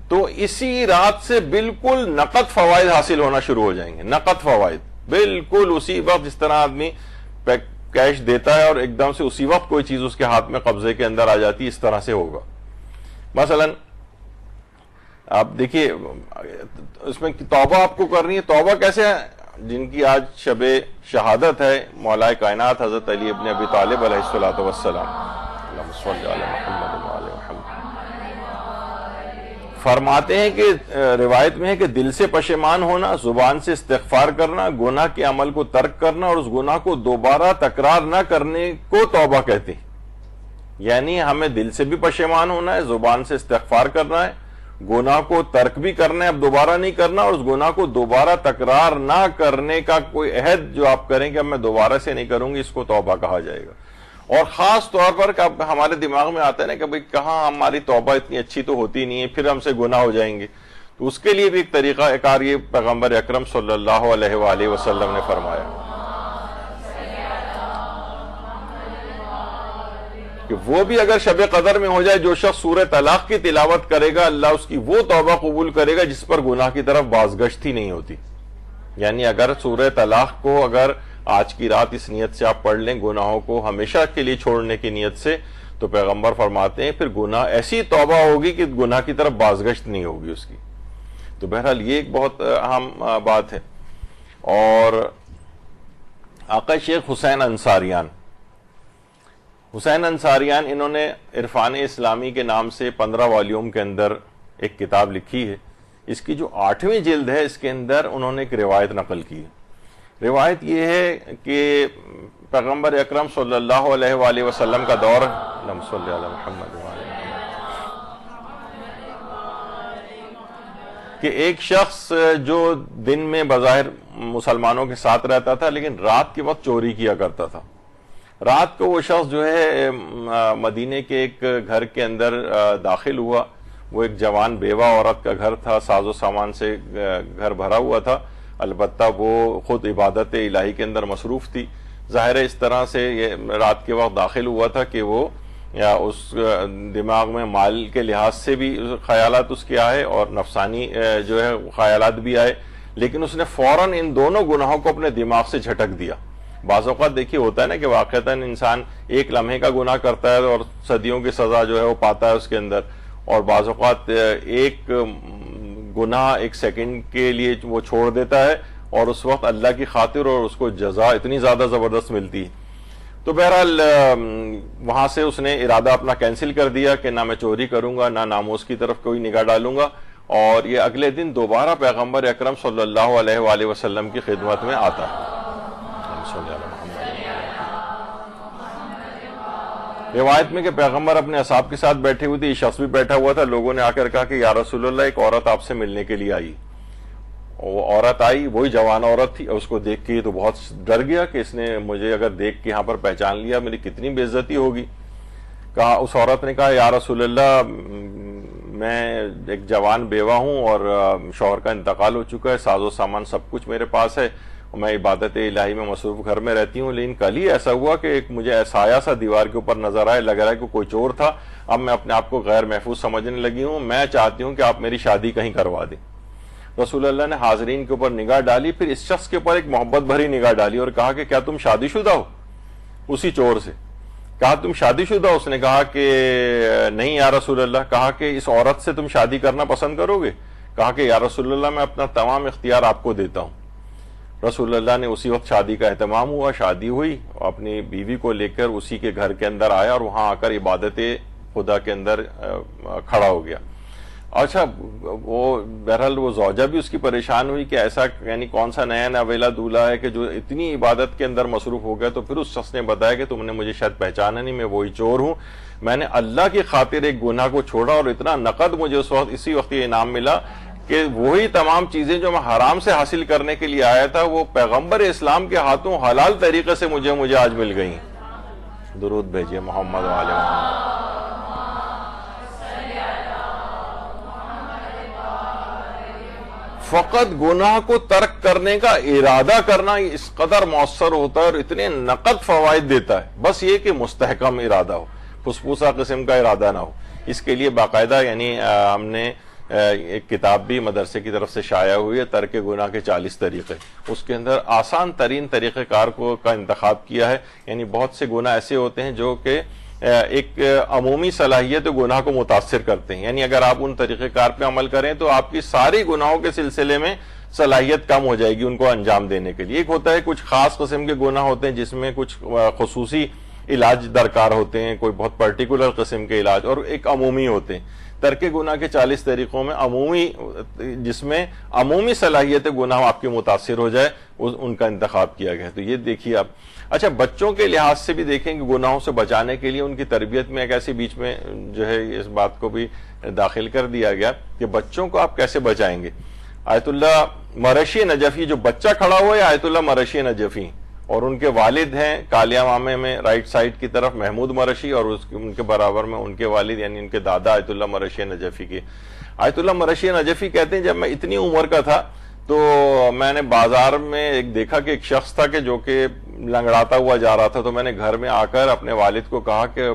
تو اسی رات سے بالکل نقد فوائد حاصل ہونا شروع ہو جائیں گے۔ نقد فوائد بالکل اسی وقت، جس طرح آدمی کیش دیتا ہے اور ایک دم سے اسی وقت کوئی چیز اس کے ہاتھ میں قبضے کے اندر آ جاتی ہے، اس طرح سے ہوگا۔ مثلا آپ دیکھیے اس میں توبہ آپ کو کرنی ہے۔ توبہ کیسے ہے؟ جن کی آج شب شہادت ہے، مولا کائنات حضرت علی ابن ابی طالب علیہ الصلوۃ والسلام، اللہم صل علی محمد وعلی محمد، فرماتے ہیں کہ روایت میں ہے کہ دل سے پشیمان ہونا، زبان سے استغفار کرنا، گناہ کے عمل کو ترک کرنا اور اس گناہ کو دوبارہ تکرار نہ کرنے کو توبہ کہتے ہیں۔ یعنی ہمیں دل سے بھی پشیمان ہونا ہے، زبان سے استغفار کرنا ہے، گناہ کو ترک بھی کرنا ہے، اب دوبارہ نہیں کرنا، اور اس گناہ کو دوبارہ تکرار نہ کرنے کا کوئی عہد جو آپ کریں کہ اب میں دوبارہ سے نہیں کروں گی، اس کو توبہ کہا جائے گا۔ اور خاص طور پر ہمارے دماغ میں آتا ہے نا کہ بھئی کہاں ہماری توبہ اتنی اچھی تو ہوتی نہیں ہے، پھر ہم سے گناہ ہو جائیں گے، تو اس کے لیے بھی ایک طریقہ کار یہ پیغمبر اکرم صلی اللہ علیہ وآلہ وسلم نے فرمایا کہ وہ بھی اگر شب قدر میں ہو جائے، جو شخص سورہ طلاق کی تلاوت کرے گا اللہ اس کی وہ توبہ قبول کرے گا جس پر گناہ کی طرف بازگشت ہی نہیں ہوتی۔ یعنی اگر سورہ طلاق کو اگر آج کی رات اس نیت سے آپ پڑھ لیں گناہوں کو ہمیشہ کے لیے چھوڑنے کی نیت سے، تو پیغمبر فرماتے ہیں پھر گناہ ایسی توبہ ہوگی کہ گناہ کی طرف بازگشت نہیں ہوگی اس کی۔ تو بہرحال یہ ایک بہت اہم بات ہے۔ اور آقا شیخ حسین انصاریان انہوں نے عرفان اسلامی کے نام سے 15 والیوم کے اندر ایک کتاب لکھی ہے۔ اس کی جو 8ویں جلد ہے اس کے اندر انہوں نے ایک روایت نقل کی ہے۔ روایت یہ ہے کہ پیغمبر اکرم صلی اللہ علیہ وآلہ وسلم کا دور، اللہم صلی علی محمد وعلی کہ ایک شخص جو دن میں بظاہر مسلمانوں کے ساتھ رہتا تھا لیکن رات کے وقت چوری کیا کرتا تھا۔ رات کو وہ شخص جو ہے مدینے کے ایک گھر کے اندر داخل ہوا۔ وہ ایک جوان بیوہ عورت کا گھر تھا، ساز و سامان سے گھر بھرا ہوا تھا، البتہ وہ خود عبادت الہی کے اندر مصروف تھی۔ ظاہر ہے اس طرح سے یہ رات کے وقت داخل ہوا تھا کہ وہ اس دماغ میں مال کے لحاظ سے بھی خیالات اس کے آئے اور نفسانی جو ہے خیالات بھی آئے، لیکن اس نے فوراً ان دونوں گناہوں کو اپنے دماغ سے جھٹک دیا۔ بعض اوقات دیکھیے ہوتا ہے نا کہ واقعتاً انسان ایک لمحے کا گناہ کرتا ہے اور صدیوں کی سزا جو ہے وہ پاتا ہے اس کے اندر، اور بعض اوقات ایک گناہ ایک سیکنڈ کے لیے وہ چھوڑ دیتا ہے اور اس وقت اللہ کی خاطر اور اس کو جزا اتنی زیادہ زبردست ملتی ہے۔ تو بہرحال وہاں سے اس نے ارادہ اپنا کینسل کر دیا کہ نہ میں چوری کروں گا، نہ ناموس کی طرف کوئی نگاہ ڈالوں گا، اور یہ اگلے دن دوبارہ پیغمبر اکرم صلی اللہ علیہ وآلہ وسلم کی خدمت میں آتا ہے۔ روایت میں کہ پیغمبر اپنے اصحاب کے ساتھ بیٹھے ہوئے تھے، یہ شخص بھی بیٹھا ہوا تھا، لوگوں نے آ کر کہا کہ یا رسول اللہ ایک عورت آپ سے ملنے کے لیے آئی۔ وہ عورت آئی، وہی جوان عورت تھی، اور اس کو دیکھ کے تو بہت ڈر گیا کہ اس نے مجھے اگر دیکھ کے یہاں پر پہچان لیا میری کتنی بے عزتی ہوگی۔ کہا، اس عورت نے کہا یا رسول اللہ میں ایک جوان بیوہ ہوں اور شوہر کا انتقال ہو چکا ہے، ساز و سامان سب کچھ میرے پاس ہے، میں عبادت الہی میں مصروف گھر میں رہتی ہوں، لیکن کل ہی ایسا ہوا کہ ایک مجھے سایہ سا دیوار کے اوپر نظر آئے، لگ رہا ہے کہ کوئی چور تھا، اب میں اپنے آپ کو غیر محفوظ سمجھنے لگی ہوں، میں چاہتی ہوں کہ آپ میری شادی کہیں کروا دیں۔ رسول اللہ نے حاضرین کے اوپر نگاہ ڈالی، پھر اس شخص کے اوپر ایک محبت بھری نگاہ ڈالی اور کہا کہ کیا تم شادی شدہ ہو؟ اسی چور سے کہا تم شادی شدہ ہو؟ اس نے کہا کہ نہیں یا رسول اللہ۔ کہا کہ اس عورت سے تم شادی کرنا پسند کرو گے؟ کہا کہ یا رسول اللہ میں اپنا تمام اختیار آپ کو دیتا ہوں۔ رسول اللہ نے اسی وقت شادی کا اہتمام ہوا، شادی ہوئی، اپنی بیوی کو لے کر اسی کے گھر کے اندر آیا اور وہاں آ کر عبادت خدا کے اندر کھڑا ہو گیا۔ اچھا، وہ بہرحال وہ زوجہ بھی اس کی پریشان ہوئی کہ ایسا یعنی کون سا نیا نویلا دولہا ہے کہ جو اتنی عبادت کے اندر مصروف ہو گیا۔ تو پھر اس شخص نے بتایا کہ تم نے مجھے شاید پہچانا نہیں، میں وہی چور ہوں، میں نے اللہ کی خاطر ایک گناہ کو چھوڑا اور اتنا نقد مجھے اس وقت اسی وقت یہ انعام ملا کہ وہی تمام چیزیں جو میں حرام سے حاصل کرنے کے لیے آیا تھا وہ پیغمبر اسلام کے ہاتھوں حلال طریقے سے مجھے آج مل گئی۔ درود بھیجیے محمد و آل محمد۔ فقط گناہ کو ترک کرنے کا ارادہ کرنا اس قدر مؤثر ہوتا ہے اور اتنے نقد فوائد دیتا ہے، بس یہ کہ مستحکم ارادہ ہو، پھسپھوسا قسم کا ارادہ نہ ہو۔ اس کے لیے باقاعدہ یعنی ہم نے ایک کتاب بھی مدرسے کی طرف سے شائع ہوئی ہے، ترک گناہ کے 40 طریقے، اس کے اندر آسان ترین طریقہ کار کا انتخاب کیا ہے۔ یعنی بہت سے گناہ ایسے ہوتے ہیں جو کہ ایک عمومی صلاحیت گناہ کو متاثر کرتے ہیں، یعنی اگر آپ ان طریقہ کار پہ عمل کریں تو آپ کی ساری گناہوں کے سلسلے میں صلاحیت کم ہو جائے گی ان کو انجام دینے کے لیے۔ ایک ہوتا ہے کچھ خاص قسم کے گناہ ہوتے ہیں جس میں کچھ خصوصی علاج درکار ہوتے ہیں، کوئی بہت پرٹیکولر قسم کے علاج، اور ایک عمومی ہوتے ہیں۔ ترک گناہ کے 40 طریقوں میں عمومی، جس میں عمومی صلاحیت گناہ آپ کے متاثر ہو جائے، ان کا انتخاب کیا گیا ہے۔ تو یہ دیکھیے آپ۔ اچھا، بچوں کے لحاظ سے بھی دیکھیں کہ گناہوں سے بچانے کے لیے ان کی تربیت میں ایک ایسی بیچ میں جو ہے اس بات کو بھی داخل کر دیا گیا کہ بچوں کو آپ کیسے بچائیں گے۔ آیت اللہ مرشی نجفی جو بچہ کھڑا ہوا ہے آیت اللہ مرشی نجفی، اور ان کے والد ہیں کالیہ مامے میں رائٹ سائڈ کی طرف محمود مرشی، اور ان کے برابر میں ان کے والد یعنی ان کے دادا آیت اللہ مرشی نجفی کے۔ آیت اللہ مرشی نجفی کہتے ہیں جب میں اتنی عمر کا تھا تو میں نے بازار میں ایک دیکھا کہ ایک شخص تھا کہ جو کہ لنگڑاتا ہوا جا رہا تھا، تو میں نے گھر میں آ کر اپنے والد کو کہا کہ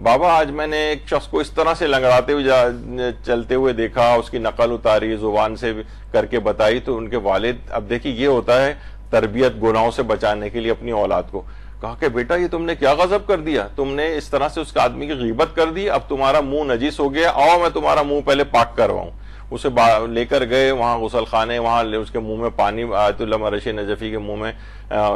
بابا آج میں نے ایک شخص کو اس طرح سے لنگڑاتے ہوئے چلتے ہوئے دیکھا، اس کی نقل اتاری، زبان سے کر کے بتائی۔ تو ان کے والد، اب دیکھیے یہ ہوتا ہے تربیت گناہوں سے بچانے کے لیے اپنی اولاد کو، کہا کہ بیٹا یہ تم نے کیا غضب کر دیا، تم نے اس طرح سے اس آدمی کی غیبت کر دی، اب تمہارا منہ نجس ہو گیا، آؤ میں تمہارا منہ پہلے پاک کرواؤں۔ اسے لے کر گئے وہاں غسل خانے، وہاں اس کے منہ میں پانی، آیت اللہ مرشی نجفی کے منہ میں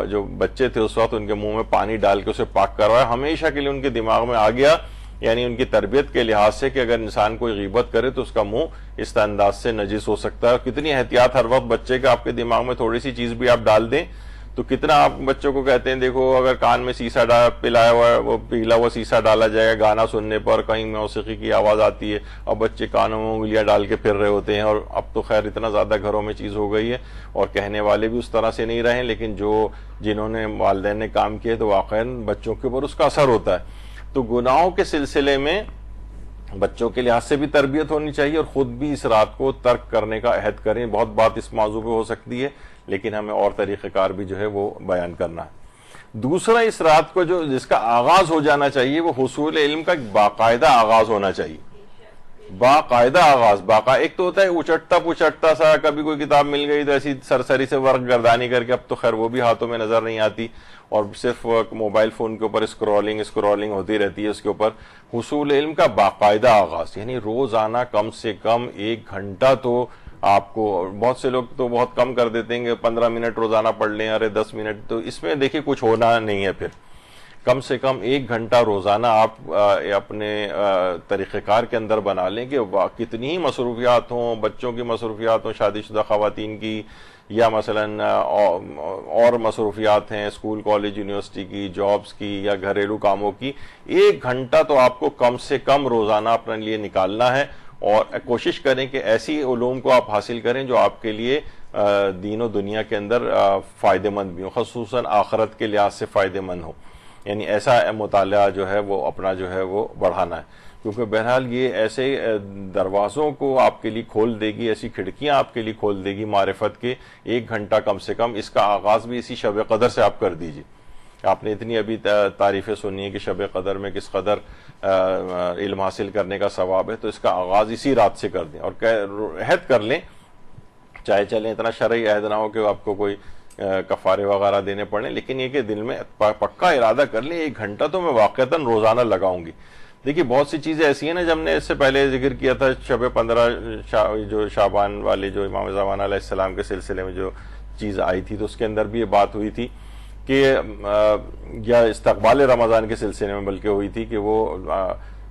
جو بچے تھے اس وقت ان کے منہ میں پانی ڈال کے اسے پاک کروایا۔ ہمیشہ کے لیے ان کے دماغ میں آ گیا، یعنی ان کی تربیت کے لحاظ سے، کہ اگر انسان کوئی غیبت کرے تو اس کا منہ اس انداز سے نجس ہو سکتا ہے۔ کتنی احتیاط ہر وقت بچے کا آپ کے دماغ میں تھوڑی سی چیز بھی آپ ڈال دیں تو کتنا آپ بچوں کو کہتے ہیں دیکھو اگر کان میں سیسا پلایا ہوا ہے، وہ پیلا ہوا سیسا ڈالا جائے گا، گانا سننے پر کہیں موسیقی کی آواز آتی ہے اور بچے کانوں میں انگلیاں ڈال کے پھر رہے ہوتے ہیں۔ اور اب تو خیر اتنا زیادہ گھروں میں چیز ہو گئی ہے اور کہنے والے بھی اس طرح سے نہیں رہے، لیکن جنہوں نے والدین نے کام کیے تو واقعاً بچوں کے اوپر اس کا اثر ہوتا ہے۔ تو گناہوں کے سلسلے میں بچوں کے لحاظ سے بھی تربیت ہونی چاہیے اور خود بھی اس رات کو ترک کرنے کا عہد کریں۔ بہت بات اس موضوع پہ ہو سکتی ہے لیکن ہمیں اور طریقہ کار بھی جو ہے وہ بیان کرنا ہے۔ دوسرا، اس رات کو جس کا آغاز ہو جانا چاہیے وہ حصول علم کا باقاعدہ آغاز ہونا چاہیے۔ باقاعدہ آغاز، ایک تو ہوتا ہے اچٹتا پچٹتا سا، کبھی کوئی کتاب مل گئی تو ایسی سرسری سے ورق گردانی کر کے، اب تو خیر وہ بھی ہاتھوں میں نظر نہیں آتی اور صرف موبائل فون کے اوپر اسکرولنگ ہوتی رہتی ہے اس کے اوپر۔ حصول علم کا باقاعدہ آغاز، یعنی روزانہ کم سے کم 1 گھنٹہ تو آپ کو، بہت سے لوگ تو بہت کم کر دیتے ہیں کہ 15 منٹ روزانہ پڑھ لیں، ارے 10 منٹ، تو اس میں دیکھیں کچھ ہونا نہیں ہے۔ پھر کم سے کم 1 گھنٹہ روزانہ آپ اپنے طریقہ کار کے اندر بنا لیں کہ کتنی ہی مصروفیات ہوں، بچوں کی مصروفیات ہوں، شادی شدہ خواتین کی، یا مثلا اور مصروفیات ہیں اسکول کالج یونیورسٹی کی، جابز کی یا گھریلو کاموں کی، 1 گھنٹہ تو آپ کو کم سے کم روزانہ اپنے لیے نکالنا ہے، اور کوشش کریں کہ ایسی علوم کو آپ حاصل کریں جو آپ کے لیے دین و دنیا کے اندر فائدہ مند بھی ہو، خصوصاً آخرت کے لحاظ سے فائدہ مند ہو. یعنی ایسا مطالعہ جو ہے وہ اپنا جو ہے وہ بڑھانا ہے، کیونکہ بہرحال یہ ایسے دروازوں کو آپ کے لیے کھول دے گی، ایسی کھڑکیاں آپ کے لیے کھول دے گی معرفت کے. 1 گھنٹہ کم سے کم اس کا آغاز بھی اسی شب قدر سے آپ کر دیجیے. آپ نے اتنی ابھی تعریفیں سنی ہیں کہ شب قدر میں کس قدر علم حاصل کرنے کا ثواب ہے، تو اس کا آغاز اسی رات سے کر دیں، اور عہد کر لیں، چاہے چلیں اتنا شرعی عہد نہ ہو کہ آپ کو کوئی کفارے وغیرہ دینے پڑیں، لیکن یہ کہ دل میں پکا ارادہ کر لیں 1 گھنٹہ تو میں واقعتاً روزانہ لگاؤں گی. دیکھیے بہت سی چیزیں ایسی ہیں نا، جب ہم نے اس سے پہلے ذکر کیا تھا شب 15 جو شعبان والے جو امام زمان علیہ السلام کے سلسلے میں جو چیز آئی تھی، تو اس کے اندر بھی یہ بات ہوئی تھی کہ یا استقبال رمضان کے سلسلے میں بلکہ ہوئی تھی کہ وہ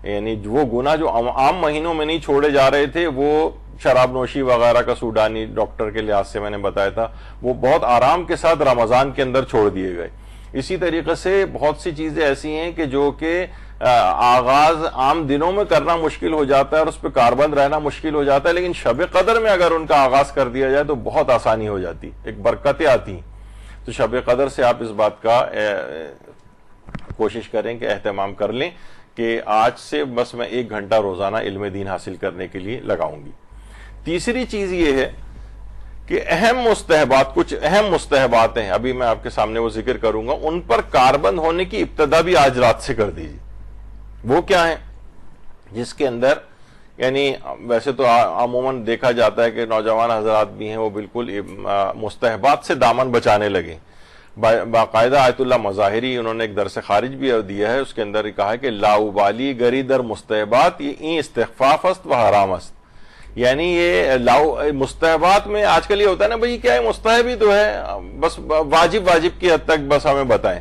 یعنی وہ گناہ جو عام مہینوں میں نہیں چھوڑے جا رہے تھے، وہ شراب نوشی وغیرہ کا سوڈانی ڈاکٹر کے لحاظ سے میں نے بتایا تھا، وہ بہت آرام کے ساتھ رمضان کے اندر چھوڑ دیے گئے. اسی طریقے سے بہت سی چیزیں ایسی ہیں کہ جو کہ آغاز عام دنوں میں کرنا مشکل ہو جاتا ہے اور اس پہ کاربند رہنا مشکل ہو جاتا ہے، لیکن شب قدر میں اگر ان کا آغاز کر دیا جائے تو بہت آسانی ہو جاتی، ایک برکتیں آتی ہیں. تو شب قدر سے آپ اس بات کا کوشش کریں کہ اہتمام کر لیں کہ آج سے بس میں 1 گھنٹہ روزانہ علم دین حاصل کرنے کے لیے لگاؤں گی. تیسری چیز یہ ہے کہ کچھ اہم مستحبات ہیں، ابھی میں آپ کے سامنے وہ ذکر کروں گا، ان پر کاربند ہونے کی ابتدا بھی آج رات سے کر دیجیے. وہ کیا ہیں؟ جس کے اندر یعنی ویسے تو عموماً دیکھا جاتا ہے کہ نوجوان حضرات بھی ہیں وہ بالکل مستحبات سے دامن بچانے لگے. باقاعدہ آیت اللہ مظاہری انہوں نے ایک درس خارج بھی دیا ہے، اس کے اندر کہا ہے کہ لا ابالی گری در مستحبات یہ این استخفاف است و حرام است. یعنی یہ مستحبات میں آج کل یہ ہوتا ہے نا، بھئی کیا ہے مستحب ہی تو ہے، بس واجب کی حد تک بس ہمیں بتائیں.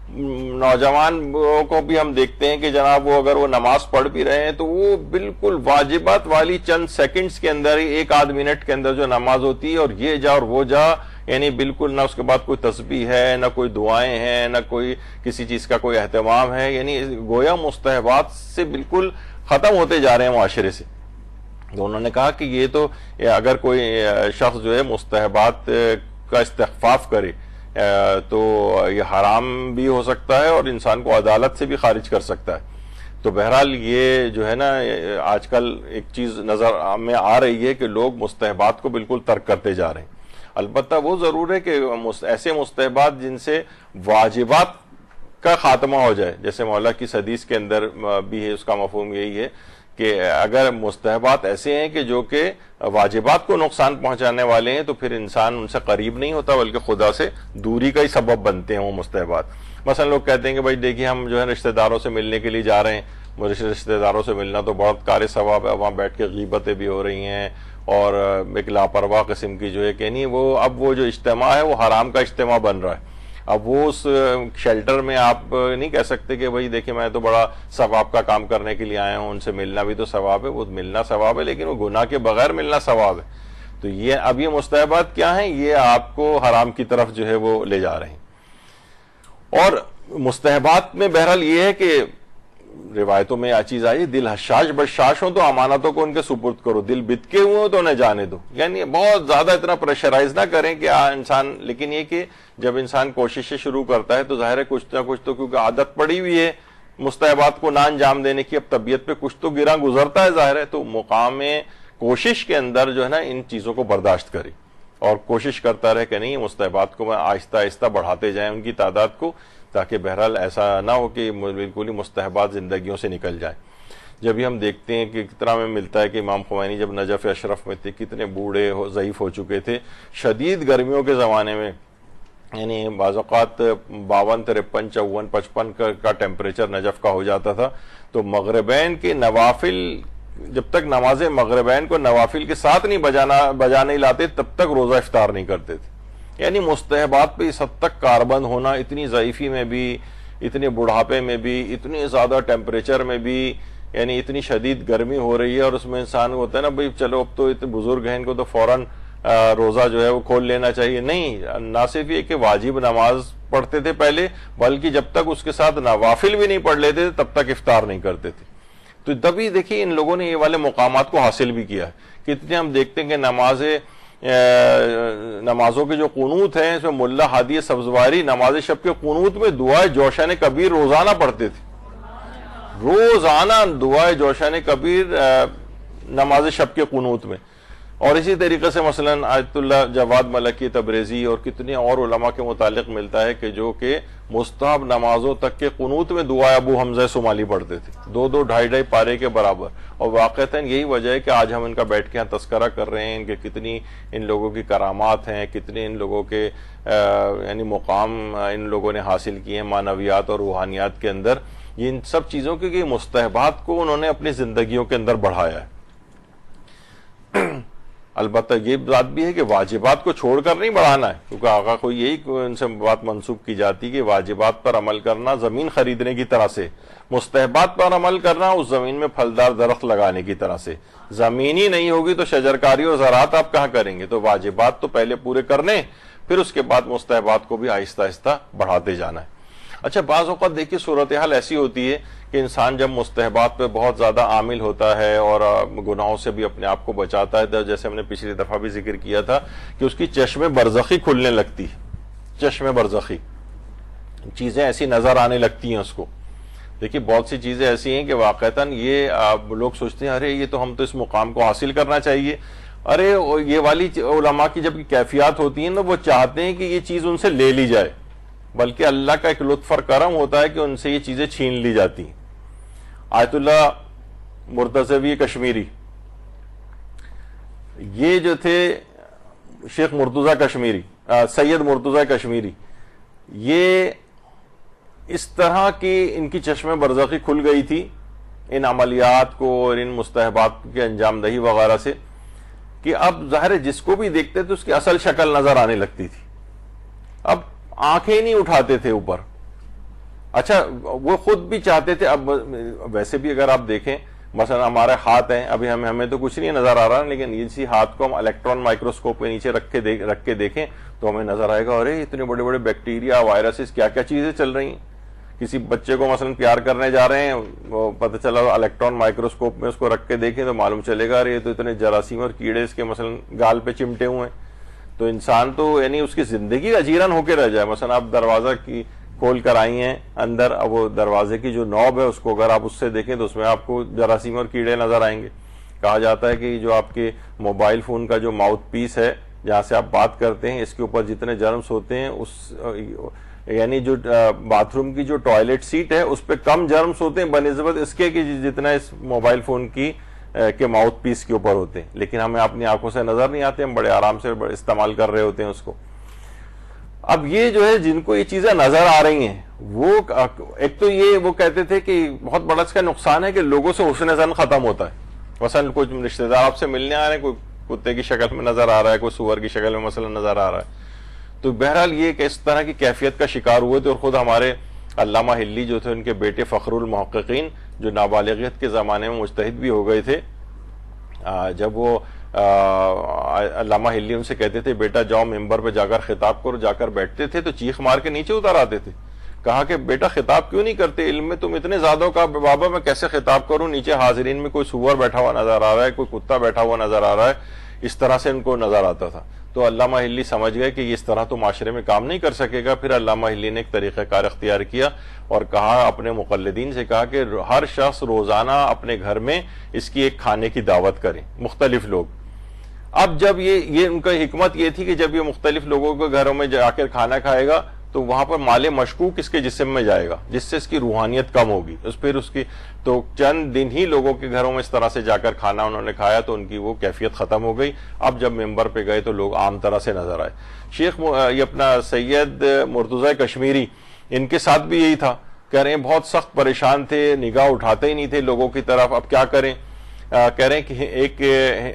نوجوان کو بھی ہم دیکھتے ہیں کہ جناب وہ اگر وہ نماز پڑھ بھی رہے ہیں تو وہ بالکل واجبات والی چند سیکنڈز کے اندر ہی 1 آدھ منٹ کے اندر جو نماز ہوتی ہے، اور یہ جا اور وہ جا، یعنی بالکل نہ اس کے بعد کوئی تسبیح ہے، نہ کوئی دعائیں ہیں، نہ کوئی کسی چیز کا کوئی اہتمام ہے. یعنی گویا مستحبات سے بالکل ختم ہوتے جا رہے ہیں معاشرے سے. تو انہوں نے کہا کہ یہ تو اگر کوئی شخص جو ہے مستحبات کا استخفاف کرے تو یہ حرام بھی ہو سکتا ہے اور انسان کو عدالت سے بھی خارج کر سکتا ہے. تو بہرحال یہ جو ہے نا آج کل ایک چیز نظر میں آ رہی ہے کہ لوگ مستحبات کو بالکل ترک کرتے جا رہے ہیں. البتہ وہ ضرور ہے کہ ایسے مستحبات جن سے واجبات کا خاتمہ ہو جائے، جیسے مولا کی حدیث کے اندر بھی ہے، اس کا مفہوم یہی ہے کہ اگر مستحبات ایسے ہیں کہ جو کہ واجبات کو نقصان پہنچانے والے ہیں تو پھر انسان ان سے قریب نہیں ہوتا بلکہ خدا سے دوری کا ہی سبب بنتے ہیں وہ مستحبات. مثلا لوگ کہتے ہیں کہ بھائی دیکھیے ہم جو ہے رشتہ داروں سے ملنے کے لیے جا رہے ہیں، مجھے رشتہ داروں سے ملنا تو بہت کار ثواب ہے، وہاں بیٹھ کے غیبتیں بھی ہو رہی ہیں اور ایک لاپرواہ قسم کی جو ہے کہ نہیں وہ جو اجتماع ہے وہ حرام کا اجتماع بن رہا ہے. اب وہ اس شیلٹر میں آپ نہیں کہہ سکتے کہ بھائی دیکھیں میں تو بڑا ثواب کا کام کرنے کے لیے آیا ہوں، ان سے ملنا بھی تو ثواب ہے، وہ ملنا ثواب ہے لیکن وہ گناہ کے بغیر ملنا ثواب ہے. تو یہ مستحبات کیا ہیں؟ یہ آپ کو حرام کی طرف جو ہے وہ لے جا رہے ہیں. اور مستحبات میں بہرحال یہ ہے کہ روایتوں میں یہ چیز آئی، دل حشاش بشاش ہوں تو امانتوں کو ان کے سپرد کرو، دل بتکے ہوئے ہوں تو انہیں جانے دو. یعنی بہت زیادہ اتنا پریشرائز نہ کریں کہ انسان، لیکن یہ کہ جب انسان کوششیں شروع کرتا ہے تو ظاہر ہے کچھ نہ کچھ تو کیونکہ عادت پڑی ہوئی ہے مستحبات کو نہ انجام دینے کی، اب طبیعت پہ کچھ تو گراں گزرتا ہے ظاہر ہے، تو مقام کوشش کے اندر جو ہے نا ان چیزوں کو برداشت کرے اور کوشش کرتا رہے کہ نہیں مستحبات کو میں آہستہ آہستہ بڑھاتے جائیں ان کی تعداد کو، تاکہ بہرحال ایسا نہ ہو کہ بالکل ہی مستحبات زندگیوں سے نکل جائیں. جب ہی ہم دیکھتے ہیں کہ کتنا میں ملتا ہے کہ امام خمینی جب نجف اشرف میں تھے کتنے بوڑھے ضعیف ہو چکے تھے، شدید گرمیوں کے زمانے میں، یعنی بعض اوقات 52 53 54 55 کا ٹیمپریچر نجف کا ہو جاتا تھا. تو مغربین کے نوافل، جب تک نماز مغربین کو نوافل کے ساتھ نہیں بجانے لاتے تب تک روزہ افطار نہیں کرتے تھے. یعنی مستحبات پہ اس حد تک کاربند ہونا اتنی ضعیفی میں بھی، اتنے بڑھاپے میں بھی، اتنی زیادہ ٹیمپریچر میں بھی، یعنی اتنی شدید گرمی ہو رہی ہے، اور اس میں انسان کو ہوتا ہے نا بھئی چلو اب تو اتنے بزرگ ہیں ان کو تو فوراً روزہ جو ہے وہ کھول لینا چاہیے. نہیں، نہ صرف یہ کہ واجب نماز پڑھتے تھے پہلے، بلکہ جب تک اس کے ساتھ نوافل بھی نہیں پڑھ لیتے تھے تب تک افطار نہیں کرتے تھے. تو تبھی دیکھیے ان لوگوں نے یہ والے مقامات کو حاصل بھی کیا ہے. کتنے ہم دیکھتے ہیں کہ نمازوں کے جو قنوت ہیں، اس میں ملا ہادی سبزواری نماز شب کے قنوت میں دعائے جوشن کبیر روزانہ پڑھتے تھے. روزانہ دعائے جوشن کبیر نماز شب کے قنوت میں. اور اسی طریقے سے مثلا آیت اللہ جواد ملکی تبریزی اور کتنے اور علماء کے متعلق ملتا ہے کہ جو کہ مستحب نمازوں تک کے قنوت میں دعائے ابو حمزہ سمالی پڑھتے تھے، 2-2 ڈھائی پارے کے برابر. اور واقعتاً یہی وجہ ہے کہ آج ہم ان کا بیٹھ کے یہاں تذکرہ کر رہے ہیں کہ کتنی ان لوگوں کی کرامات ہیں، کتنے ان لوگوں کے یعنی مقام ان لوگوں نے حاصل کیے ہیں معنویات اور روحانیات کے اندر. یہ ان سب چیزوں کے مستحبات کو انہوں نے اپنی زندگیوں کے اندر بڑھایا ہے. البتہ یہ بات بھی ہے کہ واجبات کو چھوڑ کر نہیں بڑھانا ہے، کیونکہ آقا کو یہی ان سے بات منسوب کی جاتی کہ واجبات پر عمل کرنا زمین خریدنے کی طرح سے، مستحبات پر عمل کرنا اس زمین میں پھلدار درخت لگانے کی طرح سے. زمین ہی نہیں ہوگی تو شجرکاری اور زراعت آپ کہاں کریں گے؟ تو واجبات تو پہلے پورے کرنے، پھر اس کے بعد مستحبات کو بھی آہستہ آہستہ بڑھاتے جانا ہے. اچھا، بعض اوقات دیکھیے صورتحال ایسی ہوتی ہے کہ انسان جب مستحبات پہ بہت زیادہ عامل ہوتا ہے اور گناہوں سے بھی اپنے آپ کو بچاتا ہے، تو جیسے ہم نے پچھلی دفعہ بھی ذکر کیا تھا کہ اس کی چشم برزخی کھلنے لگتی ہے. چشم برزخی چیزیں ایسی نظر آنے لگتی ہیں اس کو. دیکھیے بہت سی چیزیں ایسی ہیں کہ واقعتاً یہ لوگ سوچتے ہیں ارے یہ تو ہم تو اس مقام کو حاصل کرنا چاہیے. ارے یہ والی علماء کی جب کیفیات ہوتی ہیں نا، وہ چاہتے ہیں کہ یہ چیز ان سے لے لی جائے، بلکہ اللہ کا ایک لطف اور کرم ہوتا ہے کہ ان سے یہ چیزیں چھین لی جاتی ہیں. آیت اللہ مرتضوی کشمیری، یہ جو تھے شیخ مرتضی کشمیری، سید مرتضی کشمیری، یہ اس طرح کی ان کی چشم برزخی کھل گئی تھی ان عملیات کو اور ان مستحبات کے انجام دہی وغیرہ سے، کہ اب ظاہر ہے جس کو بھی دیکھتے تھے اس کی اصل شکل نظر آنے لگتی تھی. اب آنکھیں نہیں اٹھاتے تھے اوپر. اچھا، وہ خود بھی چاہتے تھے. اب ویسے بھی اگر آپ دیکھیں مثلا ہمارے ہاتھ ہیں، ابھی ہمیں تو کچھ نہیں نظر آ رہا، لیکن اسی ہاتھ کو ہم الیکٹران مائکروسکوپ کے نیچے رکھ کے دیکھیں تو ہمیں نظر آئے گا ارے اتنے بڑے بڑے بیکٹیریا، وائرسز، کیا کیا چیزیں چل رہی ہیں. کسی بچے کو مثلا پیار کرنے جا رہے ہیں، وہ پتہ چلا الیکٹران مائکروسکوپ میں اس کو رکھ کے دیکھیں تو معلوم چلے گا ارے یہ تو اتنے جراثیم اور کیڑے اس کے مثلا گال پہ چمٹے ہوئے ہیں. تو انسان تو یعنی اس کی زندگی اجیرن ہو کے رہ جائے. مثلا آپ دروازہ کی کھول کر آئی ہیں اندر، اب وہ دروازے کی جو نوب ہے اس کو اگر آپ اس سے دیکھیں تو اس میں آپ کو جراثیم اور کیڑے نظر آئیں گے. کہا جاتا ہے کہ جو آپ کے موبائل فون کا جو ماؤتھ پیس ہے جہاں سے آپ بات کرتے ہیں، اس کے اوپر جتنے جرمز ہوتے ہیں اس یعنی جو باتھ روم کی جو ٹوائلٹ سیٹ ہے اس پہ کم جرمز ہوتے ہیں بنسبت اس کے کہ جتنا اس موبائل فون کی کے ماؤتھ پیس کے اوپر ہوتے ہیں. لیکن ہمیں اپنی آنکھوں سے نظر نہیں آتے، ہم بڑے آرام سے استعمال کر رہے ہوتے ہیں اس کو. اب یہ جو ہے جن کو یہ چیزیں نظر آ رہی ہیں، وہ ایک تو یہ وہ کہتے تھے کہ بہت بڑا اس کا نقصان ہے کہ لوگوں سے حسن ظن ختم ہوتا ہے. مثلا کوئی رشتہ دار آپ سے ملنے آ رہے ہیں، کوئی کتے کی شکل میں نظر آ رہا ہے، کوئی سور کی شکل میں مثلا نظر آ رہا ہے. تو بہرحال یہ کہ اس طرح کی کیفیت کا شکار ہوئے تھے. اور خود ہمارے علامہ ہلی جو تھے، ان کے بیٹے فخر المحققین جو نابالغیت کے زمانے میں مجتہد بھی ہو گئے تھے، جب وہ علامہ ہلی ان سے کہتے تھے بیٹا جاؤ ممبر پہ جا کر خطاب کرو، جا کر بیٹھتے تھے تو چیخ مار کے نیچے اتر آتے تھے. کہا کہ بیٹا خطاب کیوں نہیں کرتے؟ علم میں تم اتنے زیادہ ہو. کہا بابا میں کیسے خطاب کروں؟ نیچے حاضرین میں کوئی سور بیٹھا ہوا نظر آ رہا ہے، کوئی کتا بیٹھا ہوا نظر آ رہا ہے. اس طرح سے ان کو نظر آتا تھا. تو علامہ ہلی سمجھ گئے کہ اس طرح تو معاشرے میں کام نہیں کر سکے گا. پھر علامہ ہلی نے ایک طریقہ کار اختیار کیا اور کہا، اپنے مقلدین سے کہا کہ ہر شخص روزانہ اپنے گھر میں اس کی ایک کھانے کی دعوت کریں، مختلف لوگ. اب جب یہ ان کا حکمت یہ تھی کہ جب یہ مختلف لوگوں کے گھروں میں جا کر کھانا کھائے گا تو وہاں پر مال مشکوک اس کے جسم میں جائے گا، جس سے اس کی روحانیت کم ہوگی. پھر اس کی تو چند دن ہی لوگوں کے گھروں میں اس طرح سے جا کر کھانا انہوں نے کھایا تو ان کی وہ کیفیت ختم ہو گئی. اب جب ممبر پہ گئے تو لوگ عام طرح سے نظر آئے. شیخ یہ اپنا سید مرتضی کشمیری، ان کے ساتھ بھی یہی تھا. کہہ رہے ہیں بہت سخت پریشان تھے، نگاہ اٹھاتے ہی نہیں تھے لوگوں کی طرف. اب کیا کریں؟ کہہ رہے ہیں کہ ایک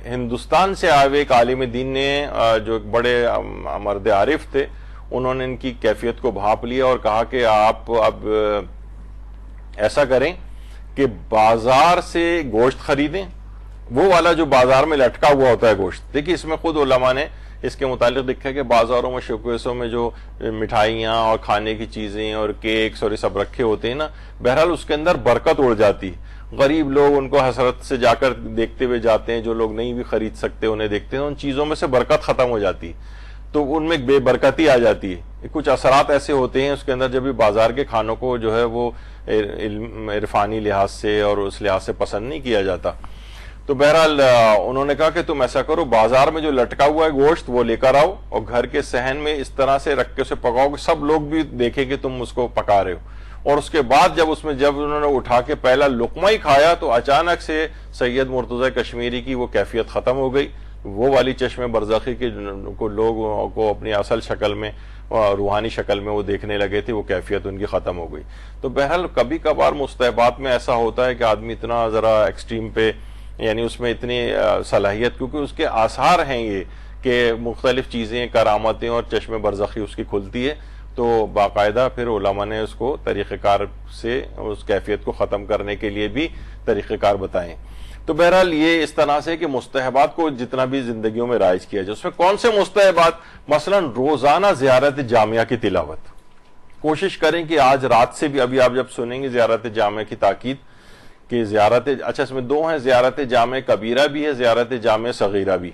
ہندوستان سے آئے ہوئے ایک عالم دین نے جو ایک بڑے مرد عارف تھے، انہوں نے ان کی کیفیت کو بھاپ لیا اور کہا کہ آپ اب ایسا کریں کہ بازار سے گوشت خریدیں، وہ والا جو بازار میں لٹکا ہوا ہوتا ہے گوشت. دیکھیے اس میں خود علماء نے اس کے متعلق لکھا ہے کہ بازاروں میں شوکیسوں میں جو مٹھائیاں اور کھانے کی چیزیں اور کیکس اور یہ سب رکھے ہوتے ہیں نا، بہرحال اس کے اندر برکت اڑ جاتی ہے. غریب لوگ ان کو حسرت سے جا کر دیکھتے ہوئے جاتے ہیں، جو لوگ نہیں بھی خرید سکتے انہیں دیکھتے ہیں، ان چیزوں میں سے برکت ختم ہو جاتی ہے، تو ان میں بے برکتی آ جاتی ہے. کچھ اثرات ایسے ہوتے ہیں اس کے اندر جب بھی بازار کے کھانوں کو جو ہے وہ عرفانی لحاظ سے اور اس لحاظ سے پسند نہیں کیا جاتا. تو بہرحال انہوں نے کہا کہ تم ایسا کرو، بازار میں جو لٹکا ہوا ہے گوشت وہ لے کر آؤ اور گھر کے صحن میں اس طرح سے رکھ کے اسے پکاؤ کہ سب لوگ بھی دیکھیں کہ تم اس کو پکا رہے ہو. اور اس کے بعد جب انہوں نے اٹھا کے پہلا لقمہ ہی کھایا تو اچانک سے سید مرتضی کشمیری کی وہ کیفیت ختم ہو گئی. وہ والی چشم برزخی کے کو لوگوں کو اپنی اصل شکل میں، روحانی شکل میں وہ دیکھنے لگے تھے، وہ کیفیت ان کی ختم ہو گئی. تو بہرحال کبھی کبھار مستحبات میں ایسا ہوتا ہے کہ آدمی اتنا ذرا ایکسٹریم پہ، یعنی اس میں اتنی صلاحیت، کیونکہ اس کے آثار ہیں یہ کہ مختلف چیزیں، کرامتیں اور چشم برزخی اس کی کھلتی ہے، تو باقاعدہ پھر علماء نے اس کو طریقہ کار سے اس کیفیت کو ختم کرنے کے لیے بھی طریقہ کار بتائیں. تو بہرحال یہ اس طرح سے کہ مستحبات کو جتنا بھی زندگیوں میں رائج کیا جائے. اس میں کون سے مستحبات؟ مثلا روزانہ زیارت جامعہ کی تلاوت. کوشش کریں کہ آج رات سے بھی، ابھی آپ جب سنیں گے زیارت جامعہ کی تاکید کہ اچھا اس میں دو ہیں، زیارت جامعہ کبیرہ بھی ہے، زیارت جامعہ صغیرہ بھی.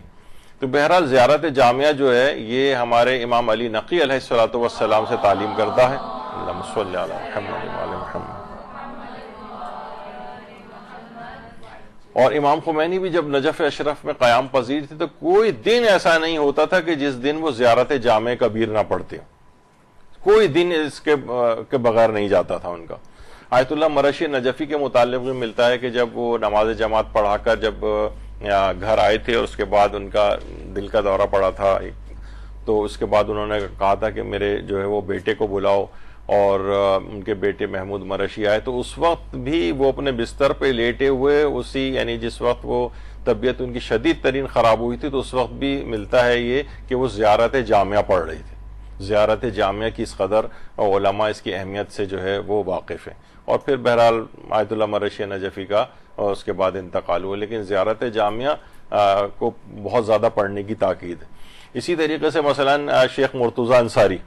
تو بہرحال زیارت جامعہ جو ہے یہ ہمارے امام علی نقی علیہ الصلوۃ والسلام سے تعلیم کردہ ہے. اللہم صلی علی محمد وعلی محمد. اور امام خمینی بھی جب نجف اشرف میں قیام پذیر تھے تو کوئی دن ایسا نہیں ہوتا تھا کہ جس دن وہ زیارت جامع کبیر نہ پڑھتے، کوئی دن اس کے بغیر نہیں جاتا تھا ان کا. آیت اللہ مرشی نجفی کے متعلق بھی ملتا ہے کہ جب وہ نماز جماعت پڑھا کر جب گھر آئے تھے اور اس کے بعد ان کا دل کا دورہ پڑا تھا، تو اس کے بعد انہوں نے کہا تھا کہ میرے جو ہے وہ بیٹے کو بلاؤ، اور ان کے بیٹے محمود مرشی آئے. تو اس وقت بھی وہ اپنے بستر پہ لیٹے ہوئے یعنی جس وقت وہ طبیعت ان کی شدید ترین خراب ہوئی تھی، تو اس وقت بھی ملتا ہے یہ کہ وہ زیارت جامعہ پڑھ رہے تھے. زیارت جامعہ کی اس قدر علماء اس کی اہمیت سے جو ہے وہ واقف ہیں. اور پھر بہرحال آیت اللہ مرشی نجفی کا اور اس کے بعد انتقال ہوا، لیکن زیارت جامعہ کو بہت زیادہ پڑھنے کی تاکید ہے. اسی طریقے سے مثلا شیخ مرتضی انصاری،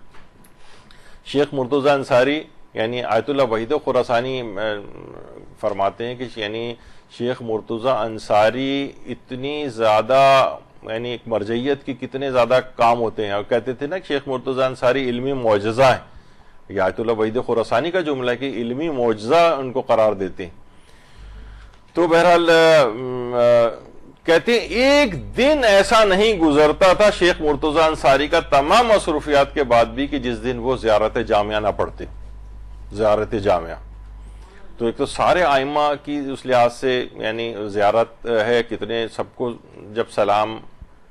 شیخ مرتضی انصاری یعنی آیت اللہ وحید خراسانی فرماتے ہیں کہ یعنی شیخ مرتضی انصاری اتنی زیادہ، یعنی ایک مرجعیت کی کتنے زیادہ کام ہوتے ہیں. اور کہتے تھے نا کہ شیخ مرتضی انصاری علمی معجزہ ہیں. یہ آیت اللہ وحید خراسانی کا جملہ ہے کہ علمی معجزہ ان کو قرار دیتے ہیں. تو بہرحال کہتے ہیں ایک دن ایسا نہیں گزرتا تھا شیخ مرتضی انصاری کا تمام مصروفیات کے بعد بھی کہ جس دن وہ زیارت جامعہ نہ پڑھتے. زیارت جامعہ تو ایک تو سارے آئمہ کی اس لحاظ سے یعنی زیارت ہے، کتنے سب کو جب سلام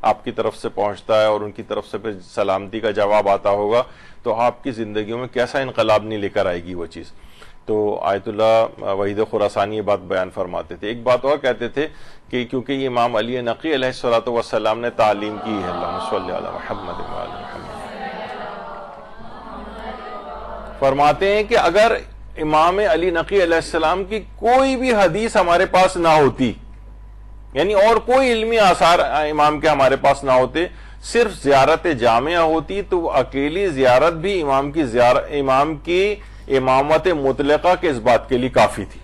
آپ کی طرف سے پہنچتا ہے اور ان کی طرف سے پھر سلامتی کا جواب آتا ہوگا تو آپ کی زندگیوں میں کیسا انقلاب نہیں لے کر آئے گی وہ چیز. تو آیت اللہ وحید خراسانی یہ بات بیان فرماتے تھے. ایک بات اور کہتے تھے کہ کیونکہ یہ امام علی نقی علیہ الصلوۃ والسلام نے تعلیم کی ہے، اللہم صلی علی محمد وعلی محمد، فرماتے ہیں کہ اگر امام علی نقی علیہ السلام کی کوئی بھی حدیث ہمارے پاس نہ ہوتی، یعنی اور کوئی علمی آثار امام کے ہمارے پاس نہ ہوتے، صرف زیارت جامعہ ہوتی، تو وہ اکیلی زیارت بھی امام کی امامت مطلقہ کے اس بات کے لیے کافی تھی.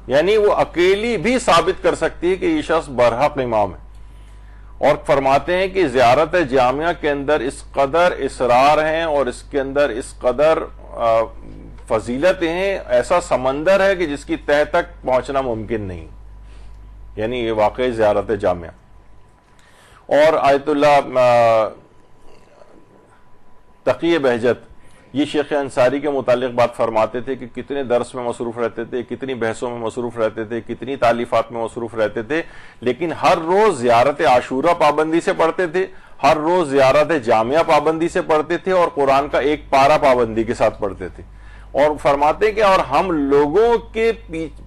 یعنی وہ اکیلی بھی ثابت کر سکتی ہے کہ یہ شخص برحق امام ہے. اور فرماتے ہیں کہ زیارت جامعہ کے اندر اس قدر اسرار ہیں اور اس کے اندر اس قدر فضیلتیں ہیں، ایسا سمندر ہے کہ جس کی تہ تک پہنچنا ممکن نہیں. یعنی یہ واقعی زیارت جامعہ. اور آیت اللہ تقی بہجت یہ شیخ انصاری کے متعلق بات فرماتے تھے کہ کتنے درس میں مصروف رہتے تھے، کتنی بحثوں میں مصروف رہتے تھے، کتنی تالیفات میں مصروف رہتے تھے، لیکن ہر روز زیارت عاشورہ پابندی سے پڑھتے تھے، ہر روز زیارت جامعہ پابندی سے پڑھتے تھے، اور قرآن کا ایک پارہ پابندی کے ساتھ پڑھتے تھے. اور فرماتے ہیں کہ اور ہم لوگوں کے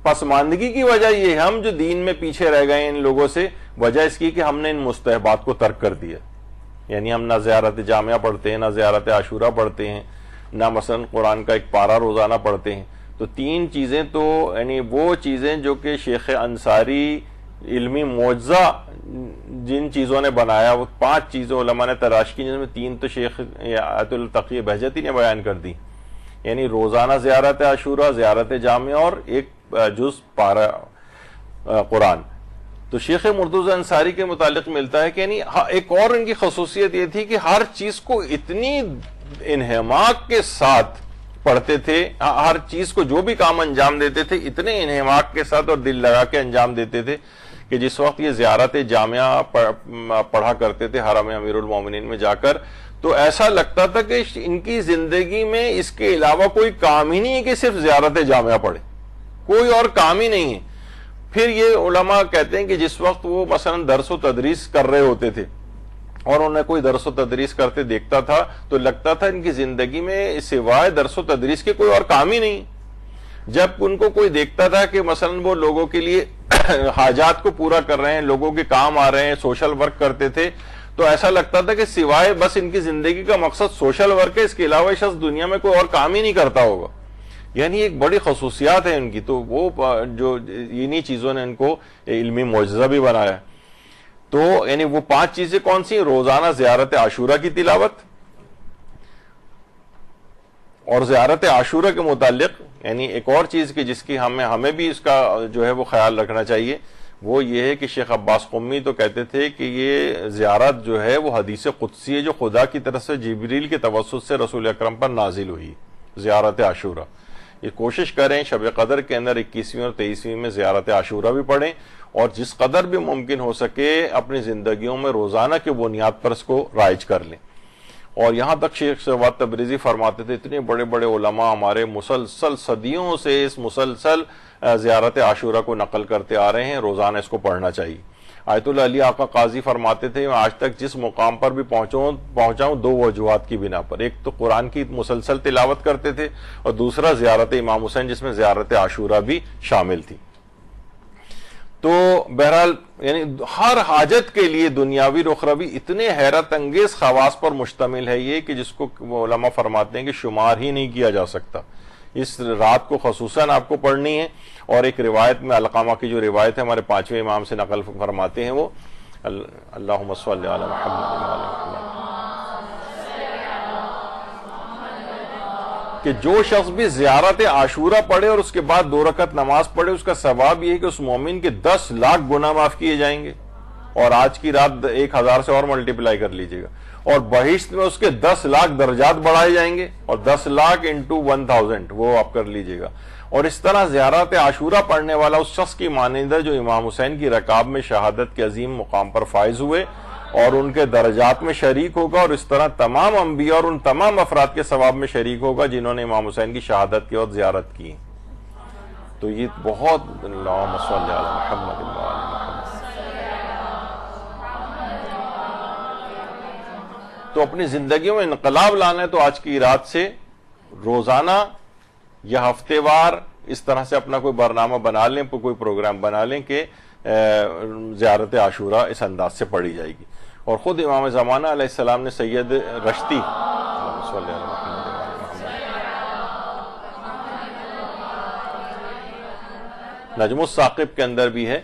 پسماندگی کی وجہ یہ، ہم جو دین میں پیچھے رہ گئے ان لوگوں سے، وجہ اس کی کہ ہم نے ان مستحبات کو ترک کر دیا. یعنی ہم نہ زیارت جامعہ پڑھتے ہیں، نہ زیارت عاشورہ پڑھتے ہیں، نہ مثلا قرآن کا ایک پارہ روزانہ پڑھتے ہیں. تو تین چیزیں تو یعنی وہ چیزیں جو کہ شیخ انصاری علمی معجزہ جن چیزوں نے بنایا، وہ 5 چیزیں علماء نے تلاش کی، جن میں 3 تو شیخ آیت التقی بہجتی نے بیان کر دی. یعنی روزانہ زیارت عاشورہ، زیارت جامعہ اور ایک جز پارہ قرآن. تو شیخ مرتضی انصاری کے متعلق ملتا ہے کہ یعنی ایک اور ان کی خصوصیت یہ تھی کہ ہر چیز کو اتنی انہماک کے ساتھ پڑھتے تھے، ہر چیز کو جو بھی کام انجام دیتے تھے اتنے انہماک کے ساتھ اور دل لگا کے انجام دیتے تھے کہ جس وقت یہ زیارت جامعہ پڑھا کرتے تھے حرم امیر المومنین میں جا کر، تو ایسا لگتا تھا کہ ان کی زندگی میں اس کے علاوہ کوئی کام ہی نہیں ہے کہ صرف زیارت جامعہ پڑھے، کوئی اور کام ہی نہیں ہے. پھر یہ علماء کہتے ہیں کہ جس وقت وہ مثلا درس و تدریس کر رہے ہوتے تھے اور انہیں کوئی درس و تدریس کرتے دیکھتا تھا تو لگتا تھا ان کی زندگی میں سوائے درس و تدریس کے کوئی اور کام ہی نہیں. جب ان کو کوئی دیکھتا تھا کہ مثلا وہ لوگوں کے لیے حاجات کو پورا کر رہے ہیں، لوگوں کے کام آ رہے ہیں، سوشل ورک کرتے تھے، تو ایسا لگتا تھا کہ سوائے بس ان کی زندگی کا مقصد سوشل ورک ہے، اس کے علاوہ شخص دنیا میں کوئی اور کام ہی نہیں کرتا ہوگا. یعنی ایک بڑی خصوصیات ہے ان کی. تو وہ جو انہی چیزوں نے ان کو علمی معجزہ بھی بنایا. تو یعنی وہ 5 چیزیں کون سی؟ روزانہ زیارت عاشورہ کی تلاوت، اور زیارت عاشورہ کے متعلق یعنی ایک اور چیز کی جس کی ہمیں بھی اس کا جو ہے وہ خیال رکھنا چاہیے، وہ یہ ہے کہ شیخ عباس قمی تو کہتے تھے کہ یہ زیارت جو ہے وہ حدیث قدسی ہے جو خدا کی طرف سے جبریل کے توسط سے رسول اکرم پر نازل ہوئی. زیارت عاشورہ یہ کوشش کریں شب قدر کے اندر 21ویں اور 23ویں میں زیارت عاشورہ بھی پڑھیں، اور جس قدر بھی ممکن ہو سکے اپنی زندگیوں میں روزانہ کی بنیاد پر اس کو رائج کر لیں. اور یہاں تک شیخ سواد تبریزی فرماتے تھے اتنے بڑے بڑے علماء ہمارے مسلسل صدیوں سے اس مسلسل زیارت عاشورہ کو نقل کرتے آ رہے ہیں، روزانہ اس کو پڑھنا چاہیے. آیت اللہ علی آقا قاضی فرماتے تھے میں آج تک جس مقام پر بھی پہنچا ہوں 2 وجوہات کی بنا پر، ایک تو قرآن کی مسلسل تلاوت کرتے تھے، اور دوسرا زیارت امام حسین جس میں زیارت عاشورہ بھی شامل تھی. تو بہرحال یعنی ہر حاجت کے لیے دنیاوی اخروی اتنے حیرت انگیز خواص پر مشتمل ہے یہ کہ جس کو علماء فرماتے ہیں کہ شمار ہی نہیں کیا جا سکتا. اس رات کو خصوصاً آپ کو پڑھنی ہے. اور ایک روایت میں علقمہ کی جو روایت ہے ہمارے 5ویں امام سے نقل فرماتے ہیں، وہ اللہم صلی علی محمد وعلی محمد، کہ جو شخص بھی زیارت عاشورہ پڑھے اور اس کے بعد 2 رکعت نماز پڑھے، اس کا ثواب یہ ہے کہ اس مومن کے 10 لاکھ گناہ معاف کیے جائیں گے. اور آج کی رات 1000 سے اور ملٹیپلائی کر لیجئے گا، اور بہشت میں اس کے 10 لاکھ درجات بڑھائے جائیں گے، اور 10 لاکھ انٹو 1000 وہ آپ کر لیجئے گا. اور اس طرح زیارت عاشورہ پڑھنے والا اس شخص کی مانند ہے جو امام حسین کی رکاب میں شہادت کے عظیم مقام پر فائز ہوئے اور ان کے درجات میں شریک ہوگا، اور اس طرح تمام انبیاء اور ان تمام افراد کے ثواب میں شریک ہوگا جنہوں نے امام حسین کی شہادت کی اور زیارت کی. تو یہ بہت اللہم صلی علی محمد وعلی محمد. تو اپنی زندگیوں میں انقلاب لانا ہے تو آج کی رات سے روزانہ یا ہفتے وار اس طرح سے اپنا کوئی برنامہ بنا لیں، کوئی پروگرام بنا لیں کہ زیارت عاشورہ اس انداز سے پڑھی جائے گی. اور خود امام زمانہ علیہ السلام نے سید رشتی نجم الثاقب کے اندر بھی ہے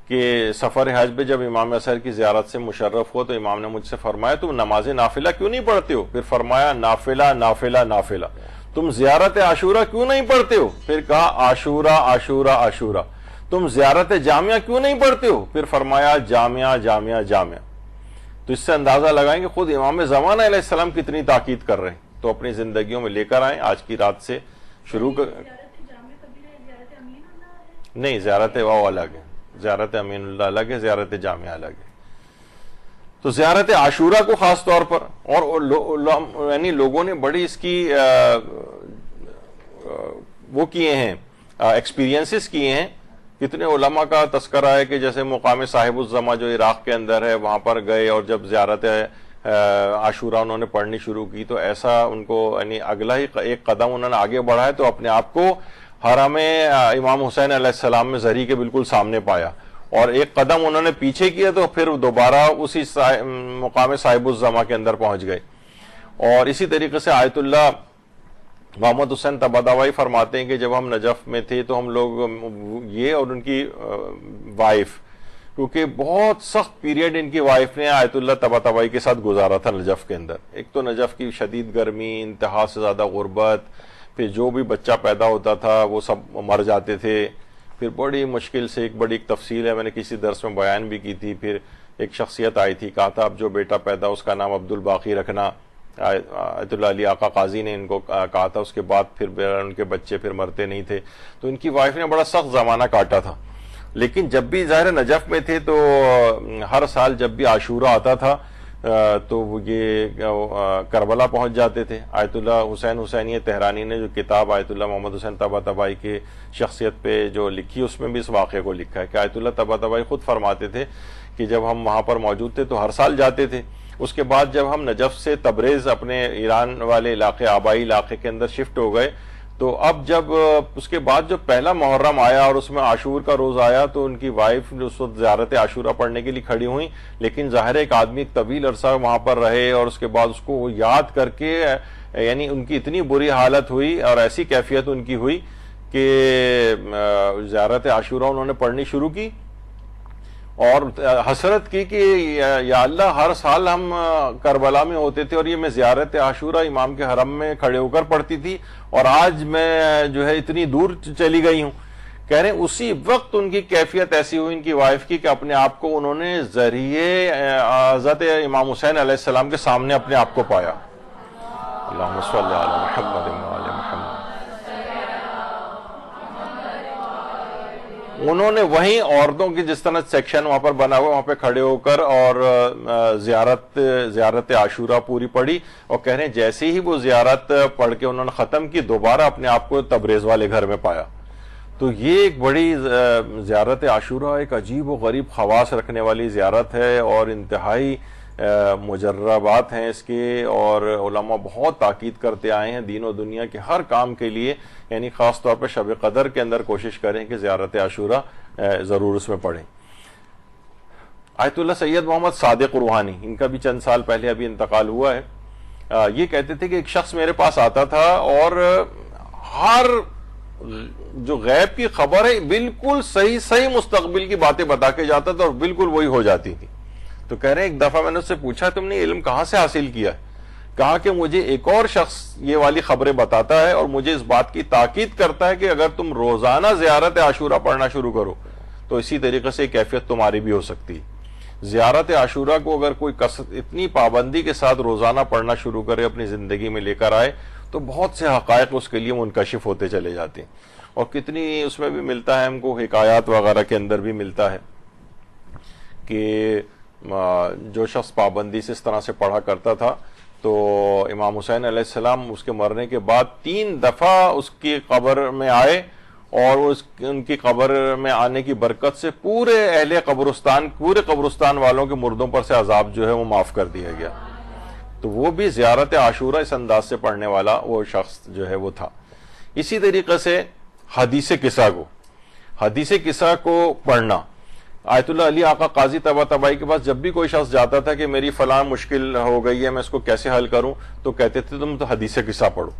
کہ سفر حج پہ جب امام اثر کی زیارت سے مشرف ہو تو امام نے مجھ سے فرمایا تم نماز نافلہ کیوں نہیں پڑھتے ہو؟ پھر فرمایا نافلہ نافلہ نافلہ. تم زیارت عاشورہ کیوں نہیں پڑھتے ہو؟ پھر کہا عاشورہ عاشورہ عاشورہ. تم زیارت جامعہ کیوں نہیں پڑھتے ہو؟ پھر فرمایا جامعہ جامعہ جامعہ. تو اس سے اندازہ لگائیں کہ خود امام زمانہ علیہ السلام کتنی تاکید کر رہے ہیں. تو اپنی زندگیوں میں لے کر آئیں. آج کی رات سے شروع نہیں، زیارت واو الگ ہے، زیارت امین اللہ الگ ہے، زیارت جامعہ الگ ہے. تو زیارت عاشورہ کو خاص طور پر، اور یعنی لوگوں نے بڑی اس کی وہ کیے ہیں ایکسپیرینسز کیے ہیں. کتنے علماء کا تذکرہ ہے کہ جیسے مقام صاحب الزماں جو عراق کے اندر ہے وہاں پر گئے اور جب زیارت عاشورہ انہوں نے پڑھنی شروع کی تو ایسا ان کو یعنی اگلا ہی ایک قدم انہوں نے آگے بڑھایا تو اپنے آپ کو حرم امام حسین علیہ السلام میں زری کے بالکل سامنے پایا. اور ایک قدم انہوں نے پیچھے کیا تو پھر دوبارہ اسی مقام صاحب الزما کے اندر پہنچ گئے. اور اسی طریقے سے آیت اللہ محمد حسین طباطبائی فرماتے ہیں کہ جب ہم نجف میں تھے تو ہم لوگ یہ اور ان کی وائف، کیونکہ بہت سخت پیریڈ ان کی وائف نے آیت اللہ طباطبائی کے ساتھ گزارا تھا نجف کے اندر. ایک تو نجف کی شدید گرمی، انتہا سے زیادہ غربت، پھر جو بھی بچہ پیدا ہوتا تھا وہ سب مر جاتے تھے. پھر بڑی مشکل سے ایک تفصیل ہے، میں نے کسی درس میں بیان بھی کی تھی. پھر ایک شخصیت آئی تھی، کہا تھا اب جو بیٹا پیدا اس کا نام عبد الباقی رکھنا. آیت اللہ علی آقا قاضی نے ان کو کہا تھا. اس کے بعد پھر ان کے بچے پھر مرتے نہیں تھے، تو ان کی وائف نے بڑا سخت زمانہ کاٹا تھا. لیکن جب بھی ظاہر نجف میں تھے تو ہر سال جب بھی عاشورہ آتا تھا تو وہ یہ کربلا پہنچ جاتے تھے. آیت اللہ حسین حسینی تہرانی نے جو کتاب آیت اللہ محمد حسین طباطبائی کی شخصیت پہ جو لکھی، اس میں بھی اس واقعے کو لکھا ہے کہ آیت اللہ طباطبائی خود فرماتے تھے کہ جب ہم وہاں پر موجود تھے تو ہر سال جاتے تھے. اس کے بعد جب ہم نجف سے تبریز اپنے ایران والے علاقے، آبائی علاقے کے اندر شفٹ ہو گئے، تو اب جب اس کے بعد جو پہلا محرم آیا اور اس میں عاشور کا روز آیا تو ان کی وائف اس وقت زیارت عاشورہ پڑھنے کے لیے کھڑی ہوئیں. لیکن ظاہر ایک آدمی ایک طویل عرصہ وہاں پر رہے اور اس کے بعد اس کو یاد کر کے یعنی ان کی اتنی بری حالت ہوئی اور ایسی کیفیت ان کی ہوئی کہ زیارت عاشورہ انہوں نے پڑھنی شروع کی اور حسرت کی کہ یا اللہ ہر سال ہم کربلا میں ہوتے تھے اور یہ میں زیارت عاشورہ امام کے حرم میں کھڑے ہو کر پڑھتی تھی اور آج میں جو ہے اتنی دور چلی گئی ہوں. کہہ رہے ہیں اسی وقت ان کی کیفیت ایسی ہوئی ان کی وائف کی کہ اپنے آپ کو انہوں نے ذریعے حضرت امام حسین علیہ السلام کے سامنے اپنے آپ کو پایا. اللہم صلی علی محمد و علی محمد. انہوں نے وہیں عورتوں کی جس طرح سیکشن وہاں پر بنا ہوا وہاں پہ کھڑے ہو کر اور زیارت عاشورہ پوری پڑھی اور کہہ رہے ہیں جیسے ہی وہ زیارت پڑھ کے انہوں نے ختم کی دوبارہ اپنے آپ کو تبریز والے گھر میں پایا. تو یہ ایک بڑی زیارت عاشورہ ایک عجیب و غریب خواص رکھنے والی زیارت ہے اور انتہائی مجربات ہیں اس کے، اور علماء بہت تاکید کرتے آئے ہیں دین و دنیا کے ہر کام کے لیے، یعنی خاص طور پہ شب قدر کے اندر کوشش کریں کہ زیارت عاشورہ ضرور اس میں پڑھیں. آیت اللہ سید محمد صادق روحانی، ان کا بھی چند سال پہلے ابھی انتقال ہوا ہے. یہ کہتے تھے کہ ایک شخص میرے پاس آتا تھا اور ہر جو غیب کی خبر ہے بالکل صحیح مستقبل کی باتیں بتا کے جاتا تھا اور بالکل وہی ہو جاتی تھی. تو کہہ رہے ہیں ایک دفعہ میں نے اس سے پوچھا تم نے علم کہاں سے حاصل کیا ہے؟ کہا کہ مجھے ایک اور شخص یہ والی خبریں بتاتا ہے اور مجھے اس بات کی تاکید کرتا ہے کہ اگر تم روزانہ زیارت عاشورہ پڑھنا شروع کرو تو اسی طریقے سے کیفیت تمہاری بھی ہو سکتی ہے. زیارت عاشورہ کو اگر کوئی اتنی پابندی کے ساتھ روزانہ پڑھنا شروع کرے، اپنی زندگی میں لے کر آئے، تو بہت سے حقائق اس کے لیے منکشف ہوتے چلے جاتے ہیں. اور کتنی اس میں بھی ملتا ہے ہم کو، حکایات وغیرہ کے اندر بھی ملتا ہے کہ جو شخص پابندی سے اس طرح سے پڑھا کرتا تھا تو امام حسین علیہ السلام اس کے مرنے کے بعد 3 دفعہ اس کی قبر میں آئے اور ان کی قبر میں آنے کی برکت سے پورے اہل قبرستان، پورے قبرستان والوں کے مردوں پر سے عذاب جو ہے وہ معاف کر دیا گیا. تو وہ بھی زیارت عاشورہ اس انداز سے پڑھنے والا وہ شخص جو ہے وہ تھا. اسی طریقے سے حدیث قصہ کو پڑھنا. آیت اللہ علی آقا قاضی طباطبائی کے پاس جب بھی کوئی شخص جاتا تھا کہ میری فلاں مشکل ہو گئی ہے میں اس کو کیسے حل کروں، تو کہتے تھے تم تو حدیث قصہ پڑھو.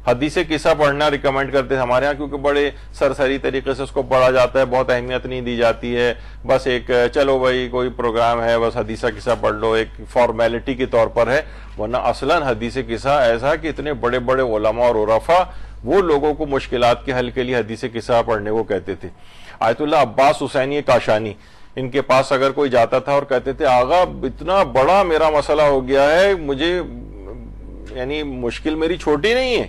حدیث قصہ پڑھنا ریکمینڈ کرتے ہیں ہمارے ہاں، کیونکہ بڑے سرسری طریقے سے اس کو پڑھا جاتا ہے، بہت اہمیت نہیں دی جاتی ہے. بس ایک چلو بھائی کوئی پروگرام ہے بس حدیث قصہ پڑھ لو، ایک فارمیلٹی کے طور پر ہے. ورنہ اصلاً حدیث قصہ ایسا کہ اتنے بڑے بڑے علماء اور عرفاء وہ لوگوں کو مشکلات کے حل کے لیے حدیث قصہ پڑھنے کو کہتے تھے. آیت اللہ عباس حسینی کاشانی، ان کے پاس اگر کوئی جاتا تھا اور کہتے تھے آغا اتنا بڑا میرا مسئلہ ہو گیا ہے، مجھے یعنی مشکل میری چھوٹی نہیں ہے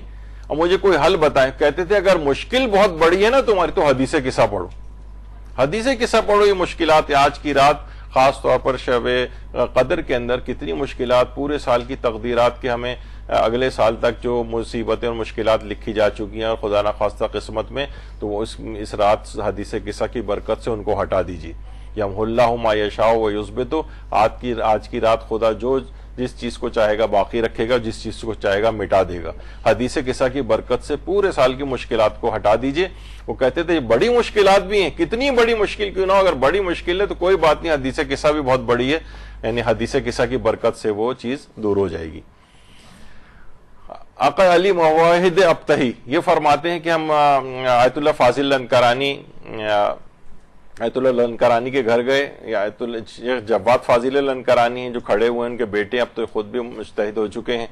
اور مجھے کوئی حل بتائیں. کہتے تھے اگر مشکل بہت بڑی ہے نا تمہاری تو حدیث قصہ پڑھو، حدیث قصہ پڑھو. یہ مشکلات آج کی رات خاص طور پر شب قدر کے اندر کتنی مشکلات، پورے سال کی تقدیرات کے ہمیں اگلے سال تک جو مصیبتیں اور مشکلات لکھی جا چکی ہیں اور خدا نخواستہ قسمت میں، تو وہ اس رات حدیث قصہ کی برکت سے ان کو ہٹا دیجیے. یمحو اللہ ما یشاء و یثبت. آج کی رات خدا جو جس چیز کو چاہے گا باقی رکھے گا، جس چیز کو چاہے گا مٹا دے گا۔ حدیث قصہ کی برکت سے پورے سال کی مشکلات کو ہٹا دیجئے۔ وہ کہتے تھے بڑی مشکلات بھی ہیں، کتنی بڑی مشکل کیوں نہ ہو، اگر بڑی مشکل ہے تو کوئی بات نہیں، حدیث قصہ بھی بہت بڑی ہے، یعنی حدیث قصہ کی برکت سے وہ چیز دور ہو جائے گی۔ آقا علی مواحد ابتہی یہ فرماتے ہیں کہ ہم آیت اللہ فاضل لنکرانی کے گھر گئے، یا آیت اللہ جواد فاضل لنکرانی ہیں جو کھڑے ہوئے ہیں، ان کے بیٹے اب تو خود بھی مجتہد ہو چکے ہیں،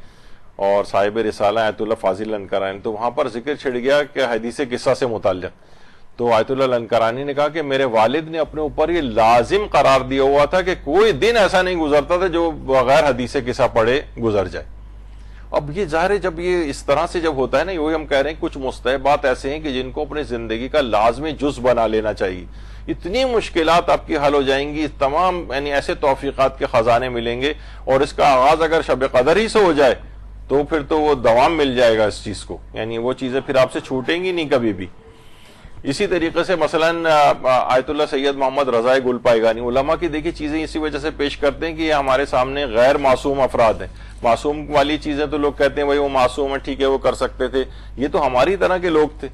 اور صاحب رسالہ آیت اللہ فاضل لنکرانی، تو وہاں پر ذکر چھڑ گیا کہ حدیث قصہ سے متعلق، تو آیت اللہ لنکرانی نے کہا کہ میرے والد نے اپنے اوپر یہ لازم قرار دیا ہوا تھا کہ کوئی دن ایسا نہیں گزرتا تھا جو بغیر حدیث قصہ پڑھے گزر جائے۔ اب یہ ظاہر ہے جب یہ اس طرح سے جب ہوتا ہے نا، وہی ہم کہہ رہے ہیں کچھ مستحبات ایسے ہیں کہ جن کو اپنی زندگی کا لازمی جز بنا لینا چاہیے، اتنی مشکلات آپ کی حل ہو جائیں گی، تمام یعنی ایسے توفیقات کے خزانے ملیں گے، اور اس کا آغاز اگر شب قدر ہی سے ہو جائے تو پھر تو وہ دوام مل جائے گا اس چیز کو، یعنی وہ چیزیں پھر آپ سے چھوٹیں گی نہیں کبھی بھی۔ اسی طریقے سے مثلا آیت اللہ سید محمد رضا گل پائیگانی علماء کی دیکھی چیزیں اسی وجہ سے پیش کرتے ہیں کہ یہ ہمارے سامنے غیر معصوم افراد ہیں۔ معصوم والی چیزیں تو لوگ کہتے ہیں بھائی وہ معصوم ہے، ٹھیک ہے وہ کر سکتے تھے، یہ تو ہماری طرح کے لوگ تھے۔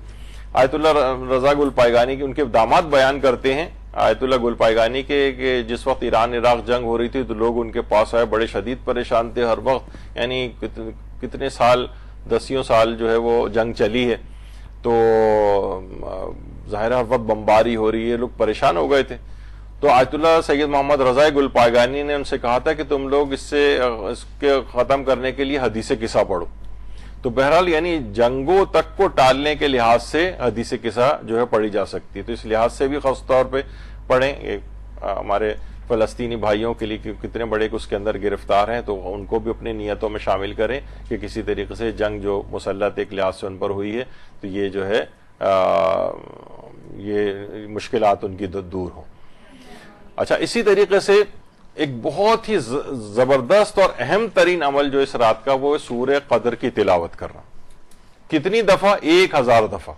آیت اللہ رضا گل پائیگانی کی ان کے داماد بیان کرتے ہیں آیت اللہ گل پائیگانی کے کہ جس وقت ایران عراق جنگ ہو رہی تھی تو لوگ ان کے پاس آئے، بڑے شدید پریشان تھے ہر وقت، یعنی کتنے سال، دسیوں سال جو ہے وہ جنگ چلی ہے، تو ظاہر ہر وقت بمباری ہو رہی ہے، لوگ پریشان ہو گئے تھے۔ تو آیت اللہ سید محمد رضا گل پائیگانی نے ان سے کہا تھا کہ تم لوگ اس کے ختم کرنے کے لیے حدیث قصہ پڑھو۔ تو بہرحال یعنی جنگوں تک کو ٹالنے کے لحاظ سے حدیث قصہ جو ہے پڑھی جا سکتی ہے، تو اس لحاظ سے بھی خاص طور پہ پڑھیں۔ ہمارے فلسطینی بھائیوں کے لیے کتنے بڑے اس کے اندر گرفتار ہیں، تو ان کو بھی اپنی نیتوں میں شامل کریں کہ کسی طریقے سے جنگ جو مسلط ایک لحاظ سے ان پر ہوئی ہے تو یہ جو ہے یہ مشکلات ان کی دور ہوں۔ اچھا، اسی طریقے سے ایک بہت ہی زبردست اور اہم ترین عمل جو اس رات کا وہ سورہ قدر کی تلاوت کرنا۔ کتنی دفعہ؟ 1000 دفعہ۔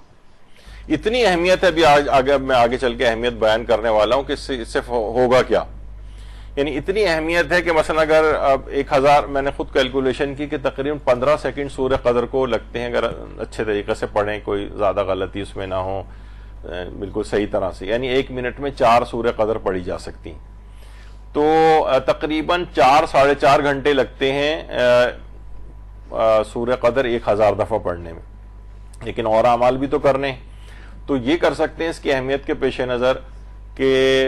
اتنی اہمیت ہے، ابھی میں آگے چل کے اہمیت بیان کرنے والا ہوں کہ اس سے ہوگا کیا، یعنی اتنی اہمیت ہے کہ مثلا اگر 1000 میں نے خود کیلکولیشن کی کہ تقریباً 15 سیکنڈ سورہ قدر کو لگتے ہیں اگر اچھے طریقے سے پڑھیں، کوئی زیادہ غلطی اس میں نہ ہو، بالکل صحیح طرح سے، یعنی 1 منٹ میں 4 سورہ قدر پڑھی جا سکتی ہیں، تو تقریباً 4-4.5 گھنٹے لگتے ہیں سورہ قدر 1000 دفعہ پڑھنے میں، لیکن اور اعمال بھی تو کرنے ہیں۔ تو یہ کر سکتے ہیں اس کی اہمیت کے پیش نظر کہ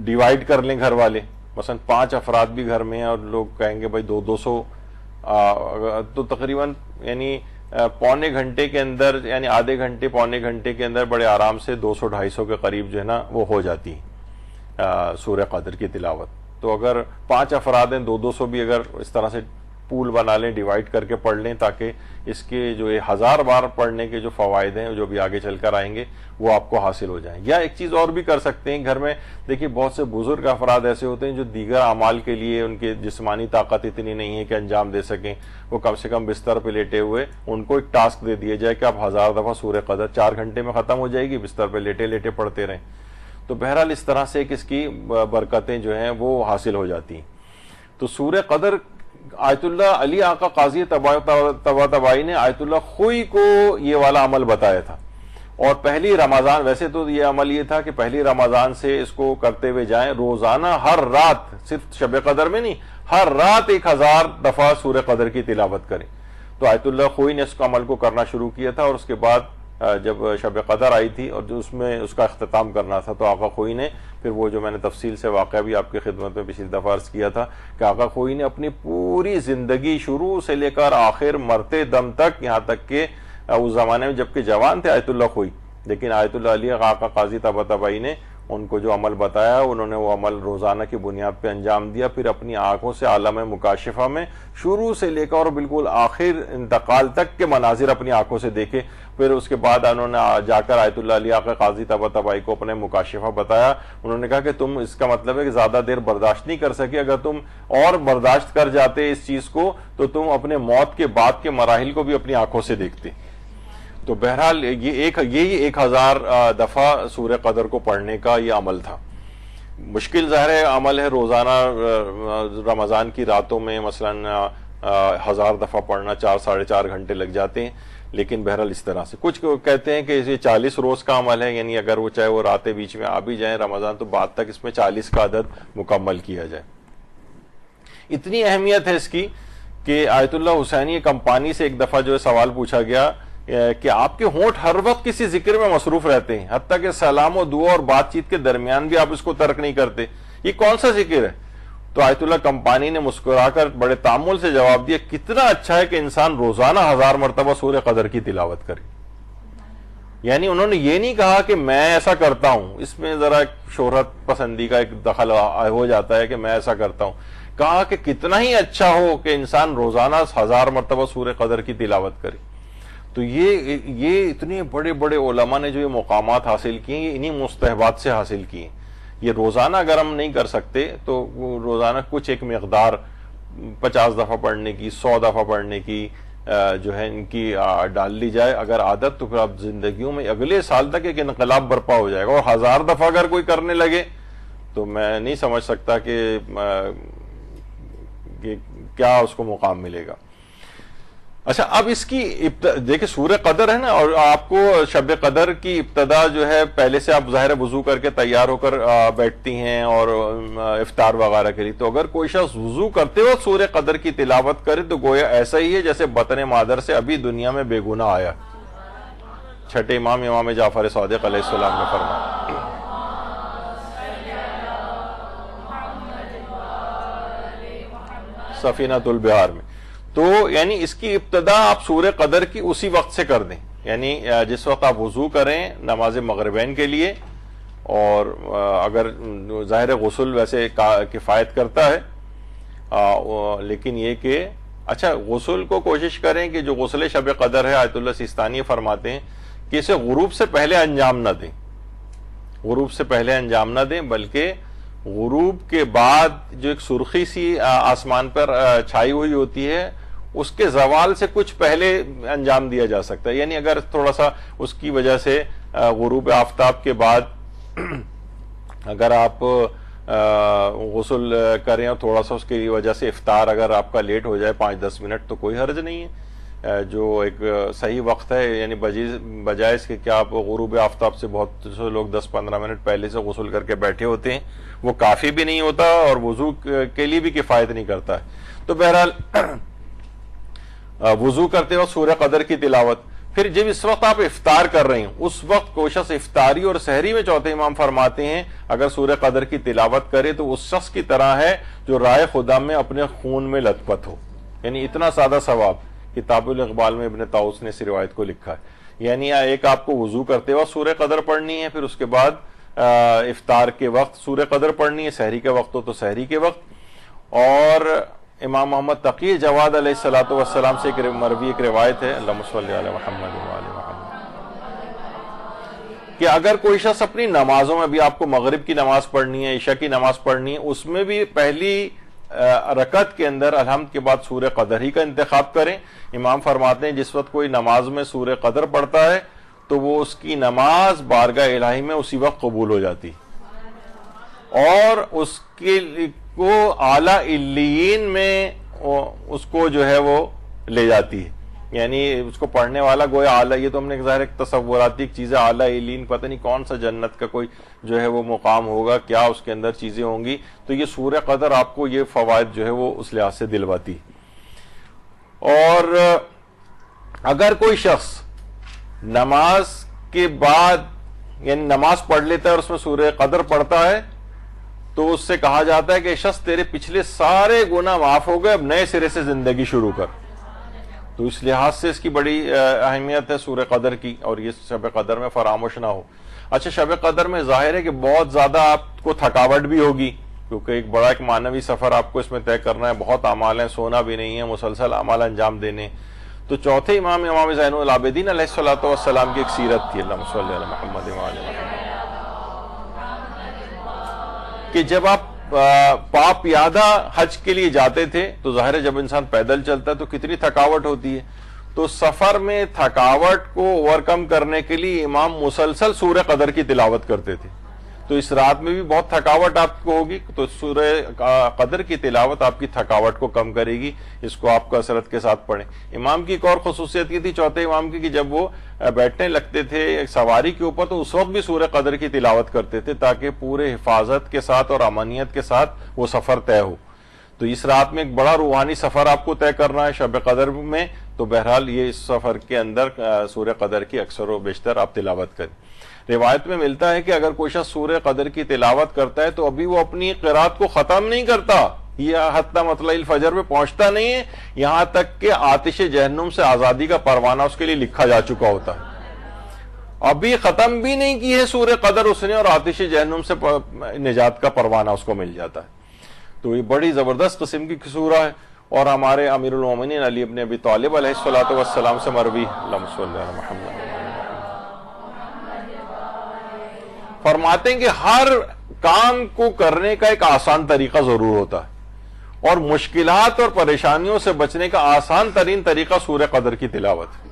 ڈیوائیڈ کر لیں گھر والے، مثلا 5 افراد بھی گھر میں ہیں اور لوگ کہیں گے بھائی 200 تو تقریباً یعنی پونے گھنٹے کے اندر، یعنی آدھے گھنٹے پونے گھنٹے کے اندر بڑے آرام سے 200-250 کے قریب جو ہے نا وہ ہو جاتی ہے سورہ قدر کی تلاوت۔ تو اگر 5 افراد ہیں، 200 بھی اگر اس طرح سے پول بنا لیں، ڈیوائیڈ کر کے پڑھ لیں، تاکہ اس کے جو 1000 بار پڑھنے کے جو فوائد ہیں جو بھی آگے چل کر آئیں گے وہ آپ کو حاصل ہو جائیں۔ یا ایک چیز اور بھی کر سکتے ہیں گھر میں، دیکھیے بہت سے بزرگ افراد ایسے ہوتے ہیں جو دیگر اعمال کے لیے ان کی جسمانی طاقت اتنی نہیں ہے کہ انجام دے سکیں، وہ کم سے کم بستر پہ لیٹے ہوئے ان کو ایک ٹاسک دے دیا جائے کہ آپ 1000 دفعہ سورہ قدر 4 گھنٹے میں ختم ہو جائے گی، بستر پہ لیٹے لیٹے پڑھتے رہیں۔ تو بہرحال اس طرح سے اس کی برکتیں جو ہیں وہ حاصل ہو جاتی ہیں۔ تو سورہ قدر آیت اللہ علی آقا قاضی طباطبائی نے آیت اللہ خوئی کو یہ والا عمل بتایا تھا، اور پہلی رمضان، ویسے تو یہ عمل یہ تھا کہ پہلی رمضان سے اس کو کرتے ہوئے جائیں، روزانہ ہر رات، صرف شب قدر میں نہیں، ہر رات 1000 دفعہ سورہ قدر کی تلاوت کریں۔ تو آیت اللہ خوئی نے اس کو عمل کو کرنا شروع کیا تھا، اور اس کے بعد جب شب قدر آئی تھی اور جو اس میں اس کا اختتام کرنا تھا تو آقا خوئی نے پھر وہ جو میں نے تفصیل سے واقعہ بھی آپ کی خدمت میں پچھلی دفعہ عرض کیا تھا کہ آقا خوئی نے اپنی پوری زندگی شروع سے لے کر آخر مرتے دم تک، یہاں تک کہ اس زمانے میں جبکہ جوان تھے آیت اللہ خوئی، لیکن آیت اللہ علی آقا قاضی طباطبائی نے ان کو جو عمل بتایا انہوں نے وہ عمل روزانہ کی بنیاد پہ انجام دیا، پھر اپنی آنکھوں سے عالم مکاشفہ میں شروع سے لے کر اور بالکل آخر انتقال تک کے مناظر اپنی آنکھوں سے دیکھے، پھر اس کے بعد انہوں نے جا کر آیت اللہ علی آقا قاضی طباطبائی کو اپنے مکاشفہ بتایا۔ انہوں نے کہا کہ تم، اس کا مطلب ہے کہ زیادہ دیر برداشت نہیں کر سکے، اگر تم اور برداشت کر جاتے اس چیز کو تو تم اپنے موت کے بعد کے مراحل کو بھی اپنی آنکھوں سے دیکھتے۔ تو بہرحال یہی 1000 دفعہ سورہ قدر کو پڑھنے کا یہ عمل تھا۔ مشکل ظاہر عمل ہے روزانہ رمضان کی راتوں میں مثلاً 1000 دفعہ پڑھنا، 4-4.5 گھنٹے لگ جاتے ہیں، لیکن بہرحال اس طرح سے کچھ کہتے ہیں کہ یہ 40 روز کا عمل ہے، یعنی اگر وہ چاہے وہ راتیں بیچ میں آ بھی جائیں رمضان تو بعد تک اس میں 40 کا عدد مکمل کیا جائے۔ اتنی اہمیت ہے اس کی کہ آیت اللہ حسینی کمپانی سے ایک دفعہ جو ہے سوال پوچھا گیا کہ آپ کے ہونٹ ہر وقت کسی ذکر میں مصروف رہتے ہیں، حتیٰ کہ سلام و دعا اور بات چیت کے درمیان بھی آپ اس کو ترک نہیں کرتے، یہ کون سا ذکر ہے؟ تو آیت اللہ کمپانی نے مسکرا کر بڑے تامل سے جواب دیا، کتنا اچھا ہے کہ انسان روزانہ 1000 مرتبہ سورہ قدر کی تلاوت کرے۔ یعنی انہوں نے یہ نہیں کہا کہ میں ایسا کرتا ہوں، اس میں ذرا شہرت پسندی کا ایک دخل ہو جاتا ہے کہ میں ایسا کرتا ہوں، کہا کہ کتنا ہی اچھا ہو کہ انسان روزانہ 1000 مرتبہ سورہ قدر کی تلاوت کرے۔ تو یہ اتنے بڑے بڑے علماء نے جو یہ مقامات حاصل کیے ہیں، یہ انہی مستحبات سے حاصل کیے ہیں۔ یہ روزانہ اگر ہم نہیں کر سکتے تو روزانہ کچھ ایک مقدار 50 دفعہ پڑھنے کی، 100 دفعہ پڑھنے کی جو ہے ان کی ڈال لی جائے اگر عادت، تو پھر آپ زندگیوں میں اگلے سال تک ایک انقلاب برپا ہو جائے گا۔ اور 1000 دفعہ اگر کوئی کرنے لگے تو میں نہیں سمجھ سکتا کہ کیا اس کو مقام ملے گا۔ اچھا، اب اس کی دیکھیں سورہ قدر ہے نا، اور آپ کو شب قدر کی ابتدا جو ہے پہلے سے آپ ظاہر وضو کر کے تیار ہو کر بیٹھتی ہیں اور افطار وغیرہ کے لیے، تو اگر کوئی شخص وضو کرتے ہو سورہ قدر کی تلاوت کرے تو گویا ایسا ہی ہے جیسے بطن مادر سے ابھی دنیا میں بے گناہ آیا۔ چھٹے امام جعفر صادق علیہ السلام نے فرمایا۔ سفینۃ البحار میں تو یعنی اس کی ابتدا آپ سورہ قدر کی اسی وقت سے کر دیں، یعنی جس وقت آپ وضو کریں نماز مغربین کے لیے، اور اگر ظاہر غسل ویسے کفایت کرتا ہے، لیکن یہ کہ اچھا غسل کو کوشش کریں کہ جو غسل شب قدر ہے آیت اللہ سیستانی فرماتے ہیں کہ اسے غروب سے پہلے انجام نہ دیں، غروب سے پہلے انجام نہ دیں، بلکہ غروب کے بعد جو ایک سرخی سی آسمان پر چھائی ہوئی ہوتی ہے اس کے زوال سے کچھ پہلے انجام دیا جا سکتا ہے۔ یعنی اگر تھوڑا سا اس کی وجہ سے غروب آفتاب کے بعد اگر آپ غسل کریں اور تھوڑا سا اس کی وجہ سے افطار اگر آپ کا لیٹ ہو جائے 5-10 منٹ تو کوئی حرج نہیں ہے، جو ایک صحیح وقت ہے، یعنی بجائے اس کے کیا آپ غروب آفتاب سے بہت سے لوگ 10-15 منٹ پہلے سے غسل کر کے بیٹھے ہوتے ہیں، وہ کافی بھی نہیں ہوتا اور وضو کے لیے بھی کفایت نہیں کرتا ہے۔ تو بہرحال وضو کرتے وقت سورہ قدر کی تلاوت، پھر جب اس وقت آپ افطار کر رہے ہیں اس وقت کوئی شخص افطاری اور سحری میں چوتھے امام فرماتے ہیں اگر سورہ قدر کی تلاوت کرے تو اس شخص کی طرح ہے جو رائے خدا میں اپنے خون میں لت پت ہو، یعنی اتنا سادہ ثواب۔ کتاب الاقبال میں ابن طاؤس نے اس روایت کو لکھا ہے، یعنی ایک آپ کو وضو کرتے وقت سورہ قدر پڑھنی ہے، پھر اس کے بعد افطار کے وقت سورہ قدر پڑھنی ہے، سحری کے وقت ہو تو سحری کے وقت۔ اور امام محمد تقی جواد علیہ الصلوۃ والسلام سے مروی ایک روایت ہے، اللہم صلی علی محمد وعلی محمد، کہ اگر کوئی شخص اپنی نمازوں میں بھی آپ کو مغرب کی نماز پڑھنی ہے، عشاء کی نماز پڑھنی ہے، اس میں بھی پہلی رکعت کے اندر الحمد کے بعد سورہ قدر ہی کا انتخاب کریں۔ امام فرماتے ہیں جس وقت کوئی نماز میں سورہ قدر پڑھتا ہے تو وہ اس کی نماز بارگاہ الہی میں اسی وقت قبول ہو جاتی اور اس کے کو اعلیٰ علیین میں اس کو جو ہے وہ لے جاتی ہے، یعنی اس کو پڑھنے والا گویا اعلیٰ، یہ تو ہم نے ظاہر ایک تصوراتی چیز ہے، اعلیٰ علیین پتہ نہیں کون سا جنت کا کوئی جو ہے وہ مقام ہوگا، کیا اس کے اندر چیزیں ہوں گی، تو یہ سورہ قدر آپ کو یہ فوائد جو ہے وہ اس لحاظ سے دلواتی۔ اور اگر کوئی شخص نماز کے بعد یعنی نماز پڑھ لیتا ہے اور اس میں سورہ قدر پڑھتا ہے تو اس سے کہا جاتا ہے کہ شخص تیرے پچھلے سارے گناہ معاف ہو گئے، اب نئے سرے سے زندگی شروع کر۔ تو اس لحاظ سے اس کی بڑی اہمیت ہے سورہ قدر کی، اور یہ شب قدر میں فراموش نہ ہو۔ اچھا، شب قدر میں ظاہر ہے کہ بہت زیادہ آپ کو تھکاوٹ بھی ہوگی، کیونکہ ایک بڑا ایک معنوی سفر آپ کو اس میں طے کرنا ہے، بہت اعمال ہیں، سونا بھی نہیں ہے، مسلسل اعمال انجام دینے۔ تو چوتھے امام زین العابدین علیہ الصلوۃ والسلام کی ایک سیرت تھی، اللہم صلی علی محمد وعلی محمد، کہ جب آپ پاپ پیادہ حج کے لیے جاتے تھے تو ظاہر ہے جب انسان پیدل چلتا ہے تو کتنی تھکاوٹ ہوتی ہے، تو سفر میں تھکاوٹ کو اوور کم کرنے کے لیے امام مسلسل سورہ قدر کی تلاوت کرتے تھے۔ تو تو اس رات میں بھی بہت تھکاوٹ آپ کو ہوگی، تو سورہ قدر کی تلاوت آپ کی تھکاوٹ کو کم کرے گی، اس کو آپ کثرت کے ساتھ پڑھیں۔ امام کی ایک اور خصوصیت یہ تھی چوتھے امام کی کہ جب وہ بیٹھنے لگتے تھے ایک سواری کے اوپر تو اس وقت بھی سورہ قدر کی تلاوت کرتے تھے تاکہ پورے حفاظت کے ساتھ اور امانیت کے ساتھ وہ سفر طے ہو۔ تو اس رات میں ایک بڑا روحانی سفر آپ کو طے کرنا ہے شب قدر میں، تو بہرحال یہ اس سفر کے اندر سورہ قدر کی اکثر و بیشتر آپ تلاوت کریں۔ روایت میں ملتا ہے کہ اگر کوئی شخص سورہ قدر کی تلاوت کرتا ہے تو ابھی وہ اپنی قرات کو ختم نہیں کرتا، یہ حتی مطلع الفجر میں پہنچتا نہیں ہے، یہاں تک کہ آتش جہنم سے آزادی کا پروانہ اس کے لیے لکھا جا چکا ہوتا ہے۔ ابھی ختم بھی نہیں کی ہے سورہ قدر اس نے اور آتش جہنم سے نجات کا پروانہ اس کو مل جاتا ہے۔ تو یہ بڑی زبردست قسم کی سورہ ہے، اور ہمارے امیر المومنین علی ابن ابی طالب علیہ الصلوۃ والسلام سے مروی، اللہم صلی علی محمد، فرماتے ہیں کہ ہر کام کو کرنے کا ایک آسان طریقہ ضرور ہوتا ہے، اور مشکلات اور پریشانیوں سے بچنے کا آسان ترین طریقہ سورہ قدر کی تلاوت ہے۔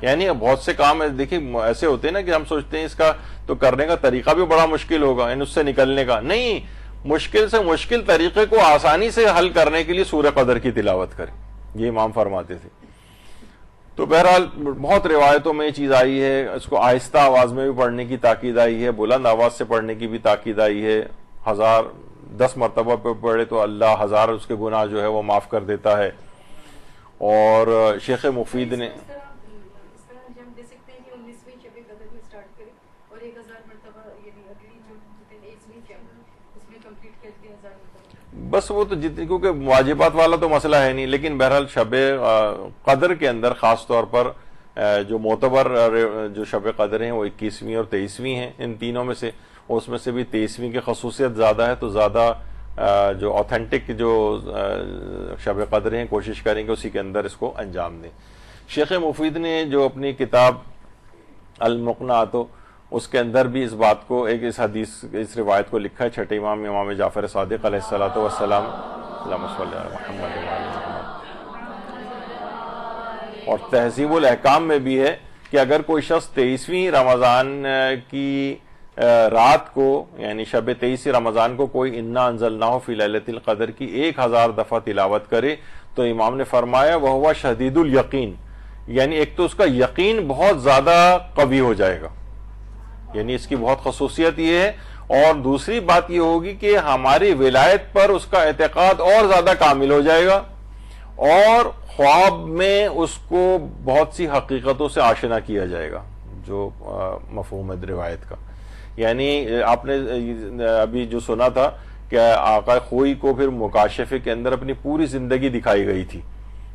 یعنی بہت سے کام دیکھیں ایسے ہوتے ہیں نا کہ ہم سوچتے ہیں اس کا تو کرنے کا طریقہ بھی بڑا مشکل ہوگا، یعنی اس سے نکلنے کا نہیں، مشکل سے مشکل طریقے کو آسانی سے حل کرنے کے لیے سورہ قدر کی تلاوت کریں، یہ امام فرماتے تھے۔ تو بہرحال بہت روایتوں میں یہ چیز آئی ہے، اس کو آہستہ آواز میں بھی پڑھنے کی تاکید آئی ہے، بلند آواز سے پڑھنے کی بھی تاکید آئی ہے۔ 1000 مرتبہ پہ پڑھے تو اللہ 1000 اس کے گناہ جو ہے وہ معاف کر دیتا ہے۔ اور شیخ مفید نے بس وہ تو جتنی، کیونکہ واجبات والا تو مسئلہ ہے نہیں، لیکن بہرحال شب قدر کے اندر خاص طور پر جو معتبر جو شب قدر ہیں وہ 21ویں اور 23ویں ہیں، ان تینوں میں سے، اس میں سے بھی 23ویں کی خصوصیت زیادہ ہے، تو زیادہ جو آتھینٹک جو شب قدر ہیں کوشش کریں کہ اسی کے اندر اس کو انجام دیں۔ شیخ مفید نے جو اپنی کتاب المقنعۃ اس کے اندر بھی اس بات کو اس حدیث اس روایت کو لکھا ہے، چھٹے امام جعفر صادق علیہ الصلوۃ والسلام، اللہم صلی علی محمد وعلی محمد۔ اور تہذیب الاحکام میں بھی ہے کہ اگر کوئی شخص 23ویں رمضان کی رات کو، یعنی شب 23 رمضان کو کوئی انا انزلناہ فی لیلۃ القدر کی 1000 دفعہ تلاوت کرے تو امام نے فرمایا وہو شدید الیقین، یعنی ایک تو اس کا یقین بہت زیادہ قوی ہو جائے گا، یعنی اس کی بہت خصوصیت یہ ہے، اور دوسری بات یہ ہوگی کہ ہماری ولایت پر اس کا اعتقاد اور زیادہ کامل ہو جائے گا، اور خواب میں اس کو بہت سی حقیقتوں سے آشنا کیا جائے گا، جو مفہوم ہے روایت کا۔ یعنی آپ نے ابھی جو سنا تھا کہ آقا خوئی کو پھر مکاشفے کے اندر اپنی پوری زندگی دکھائی گئی تھی،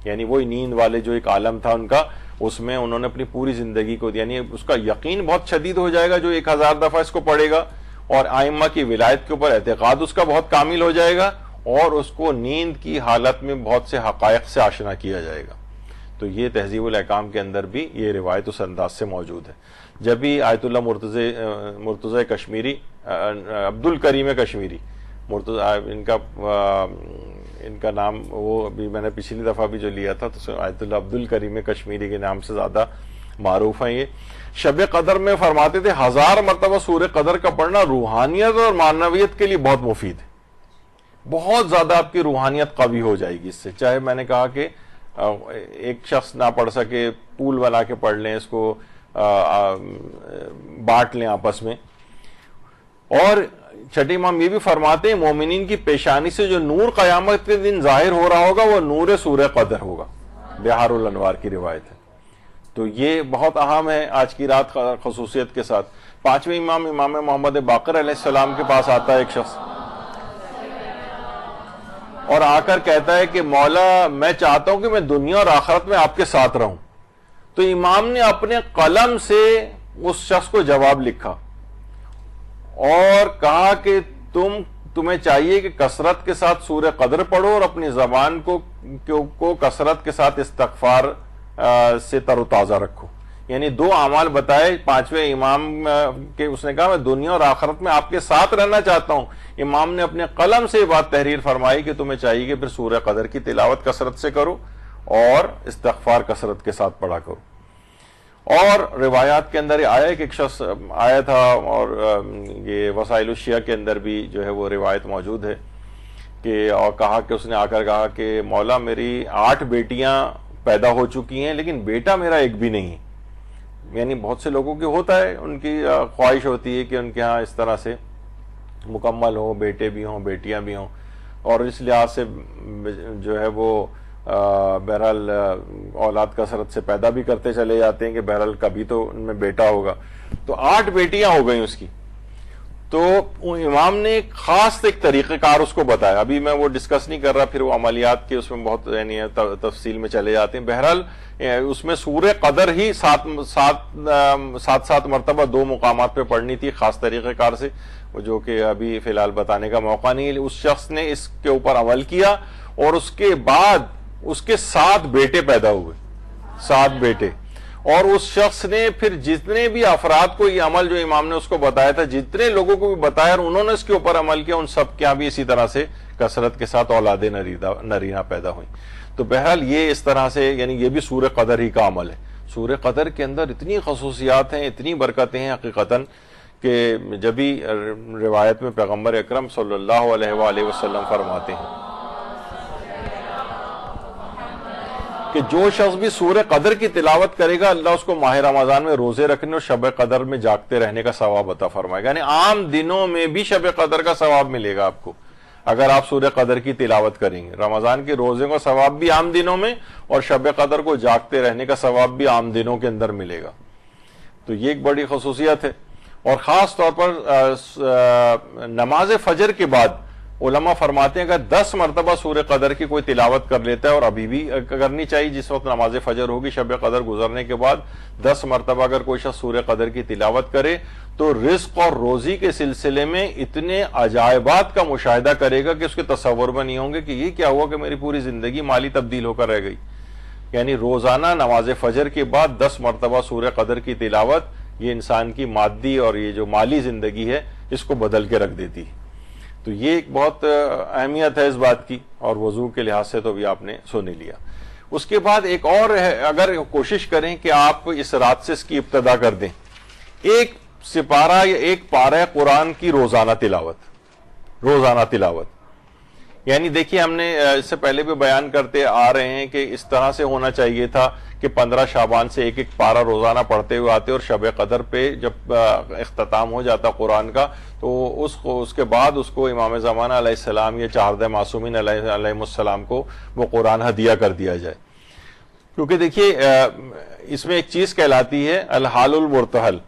یعنی وہی نیند والے جو ایک عالم تھا ان کا، اس میں انہوں نے اپنی پوری زندگی کو، یعنی اس کا یقین بہت شدید ہو جائے گا جو 1000 دفعہ اس کو پڑھے گا، اور آئمہ کی ولایت کے اوپر اعتقاد اس کا بہت کامل ہو جائے گا، اور اس کو نیند کی حالت میں بہت سے حقائق سے آشنا کیا جائے گا۔ تو یہ تہذیب الاحکام کے اندر بھی یہ روایت اس انداز سے موجود ہے۔ جب بھی آیت اللہ مرتضی کشمیری، عبد الکریم کشمیری، ان کا نام وہ ابھی میں نے پچھلی دفعہ بھی جو لیا تھا تو آیت اللہ عبد الکریم کشمیری کے نام سے زیادہ معروف ہیں۔ یہ شب قدر میں فرماتے تھے 1000 مرتبہ سورہ قدر کا پڑھنا روحانیت اور معنویت کے لیے بہت مفید ہے، بہت زیادہ آپ کی روحانیت قوی ہو جائے گی اس سے۔ چاہے میں نے کہا کہ ایک شخص نہ پڑھ سکے، پول بنا کے پڑھ لیں، اس کو بانٹ لیں آپس میں۔ اور چھٹے امام یہ بھی فرماتے ہیں مومنین کی پیشانی سے جو نور قیامت کے دن ظاہر ہو رہا ہوگا وہ نور سورہ قدر ہوگا، بہار الانوار کی روایت ہے۔ تو یہ بہت اہم ہے آج کی رات خصوصیت کے ساتھ۔ 5ویں امام محمد باقر علیہ السلام کے پاس آتا ہے ایک شخص اور آ کر کہتا ہے کہ مولا میں چاہتا ہوں کہ میں دنیا اور آخرت میں آپ کے ساتھ رہوں۔ تو امام نے اپنے قلم سے اس شخص کو جواب لکھا اور کہا کہ تمہیں چاہیے کہ کثرت کے ساتھ سورہ قدر پڑھو اور اپنی زبان کو کثرت کے ساتھ استغفار سے تر و تازہ رکھو۔ یعنی 2 اعمال بتائے 5ویں امام کے، اس نے کہا میں دنیا اور آخرت میں آپ کے ساتھ رہنا چاہتا ہوں۔ امام نے اپنے قلم سے یہ بات تحریر فرمائی کہ تمہیں چاہیے کہ پھر سورہ قدر کی تلاوت کثرت سے کرو اور استغفار کثرت کے ساتھ پڑھا کرو۔ اور روایات کے اندر آیا کہ ایک شخص آیا تھا، اور یہ وسائل الشیعہ کے اندر بھی جو ہے وہ روایت موجود ہے کہ، اور کہا کہ اس نے آ کر کہا کہ مولا میری 8 بیٹیاں پیدا ہو چکی ہیں لیکن بیٹا میرا ایک بھی نہیں. یعنی بہت سے لوگوں کی ہوتا ہے، ان کی خواہش ہوتی ہے کہ ان کے ہاں اس طرح سے مکمل ہو، بیٹے بھی ہوں بیٹیاں بھی ہوں، اور اس لحاظ سے جو ہے وہ بہرحال اولاد کثرت سے پیدا بھی کرتے چلے جاتے ہیں کہ بہرحال کبھی تو ان میں بیٹا ہوگا. تو 8 بیٹیاں ہو گئیں اس کی. تو امام نے ایک خاص ایک طریقہ کار اس کو بتایا. ابھی میں وہ ڈسکس نہیں کر رہا، پھر وہ عملیات کے اس میں بہت یعنی تفصیل میں چلے جاتے ہیں. بہرحال اس میں سورہ قدر ہی 7 مرتبہ 2 مقامات پہ پڑھنی تھی خاص طریقہ کار سے، جو کہ ابھی فی الحال بتانے کا موقع نہیں ہے. اس شخص نے اس کے اوپر عمل کیا اور اس کے بعد اس کے 7 بیٹے پیدا ہوئے، 7 بیٹے. اور اس شخص نے پھر جتنے بھی افراد کو یہ عمل جو امام نے اس کو بتایا تھا، جتنے لوگوں کو بھی بتایا اور انہوں نے اس کے اوپر عمل کیا، ان سب کے یہاں بھی اسی طرح سے کثرت کے ساتھ اولاد نرینہ پیدا ہوئیں. تو بہرحال یہ اس طرح سے یعنی یہ بھی سورہ قدر ہی کا عمل ہے. سورہ قدر کے اندر اتنی خصوصیات ہیں، اتنی برکتیں ہیں حقیقتاً، کہ جب بھی روایت میں پیغمبر اکرم صلی اللہ علیہ وآلہ وسلم فرماتے ہیں کہ جو شخص بھی سورہ قدر کی تلاوت کرے گا، اللہ اس کو ماہ رمضان میں روزے رکھنے اور شب قدر میں جاگتے رہنے کا ثواب عطا فرمائے گا. یعنی عام دنوں میں بھی شب قدر کا ثواب ملے گا آپ کو اگر آپ سورہ قدر کی تلاوت کریں گے. رمضان کے روزے کا ثواب بھی عام دنوں میں اور شب قدر کو جاگتے رہنے کا ثواب بھی عام دنوں کے اندر ملے گا. تو یہ ایک بڑی خصوصیت ہے. اور خاص طور پر نماز فجر کے بعد علماء فرماتے ہیں اگر 10 مرتبہ سورہ قدر کی کوئی تلاوت کر لیتا ہے، اور ابھی بھی کرنی چاہیے جس وقت نماز فجر ہوگی، شب قدر گزرنے کے بعد 10 مرتبہ اگر کوئی شخص سورہ قدر کی تلاوت کرے تو رزق اور روزی کے سلسلے میں اتنے عجائبات کا مشاہدہ کرے گا کہ اس کے تصور میں نہیں ہوں گے کہ یہ کیا ہوا کہ میری پوری زندگی مالی تبدیل ہو کر رہ گئی. یعنی روزانہ نماز فجر کے بعد 10 مرتبہ سورہ قدر کی تلاوت یہ انسان کی مادی اور یہ جو مالی زندگی ہے اس کو بدل کے رکھ دیتی ہے. تو یہ ایک بہت اہمیت ہے اس بات کی، اور وضو کے لحاظ سے تو بھی آپ نے سن لیا. اس کے بعد ایک اور ہے، اگر کوشش کریں کہ آپ اس رات سے اس کی ابتدا کر دیں، ایک سپارہ یا ایک پارہ قرآن کی روزانہ تلاوت. یعنی دیکھیے ہم نے اس سے پہلے بھی بیان کرتے آ رہے ہیں کہ اس طرح سے ہونا چاہیے تھا کہ 15 شعبان سے ایک پارہ روزانہ پڑھتے ہوئے آتے، اور شب قدر پہ جب اختتام ہو جاتا قرآن کا تو اس کے بعد اس کو امام زمانہ علیہ السلام یا 4 معصومین علیہ السلام کو وہ قرآن ہدیہ کر دیا جائے. کیونکہ دیکھیے اس میں ایک چیز کہلاتی ہے الحال المرتحل.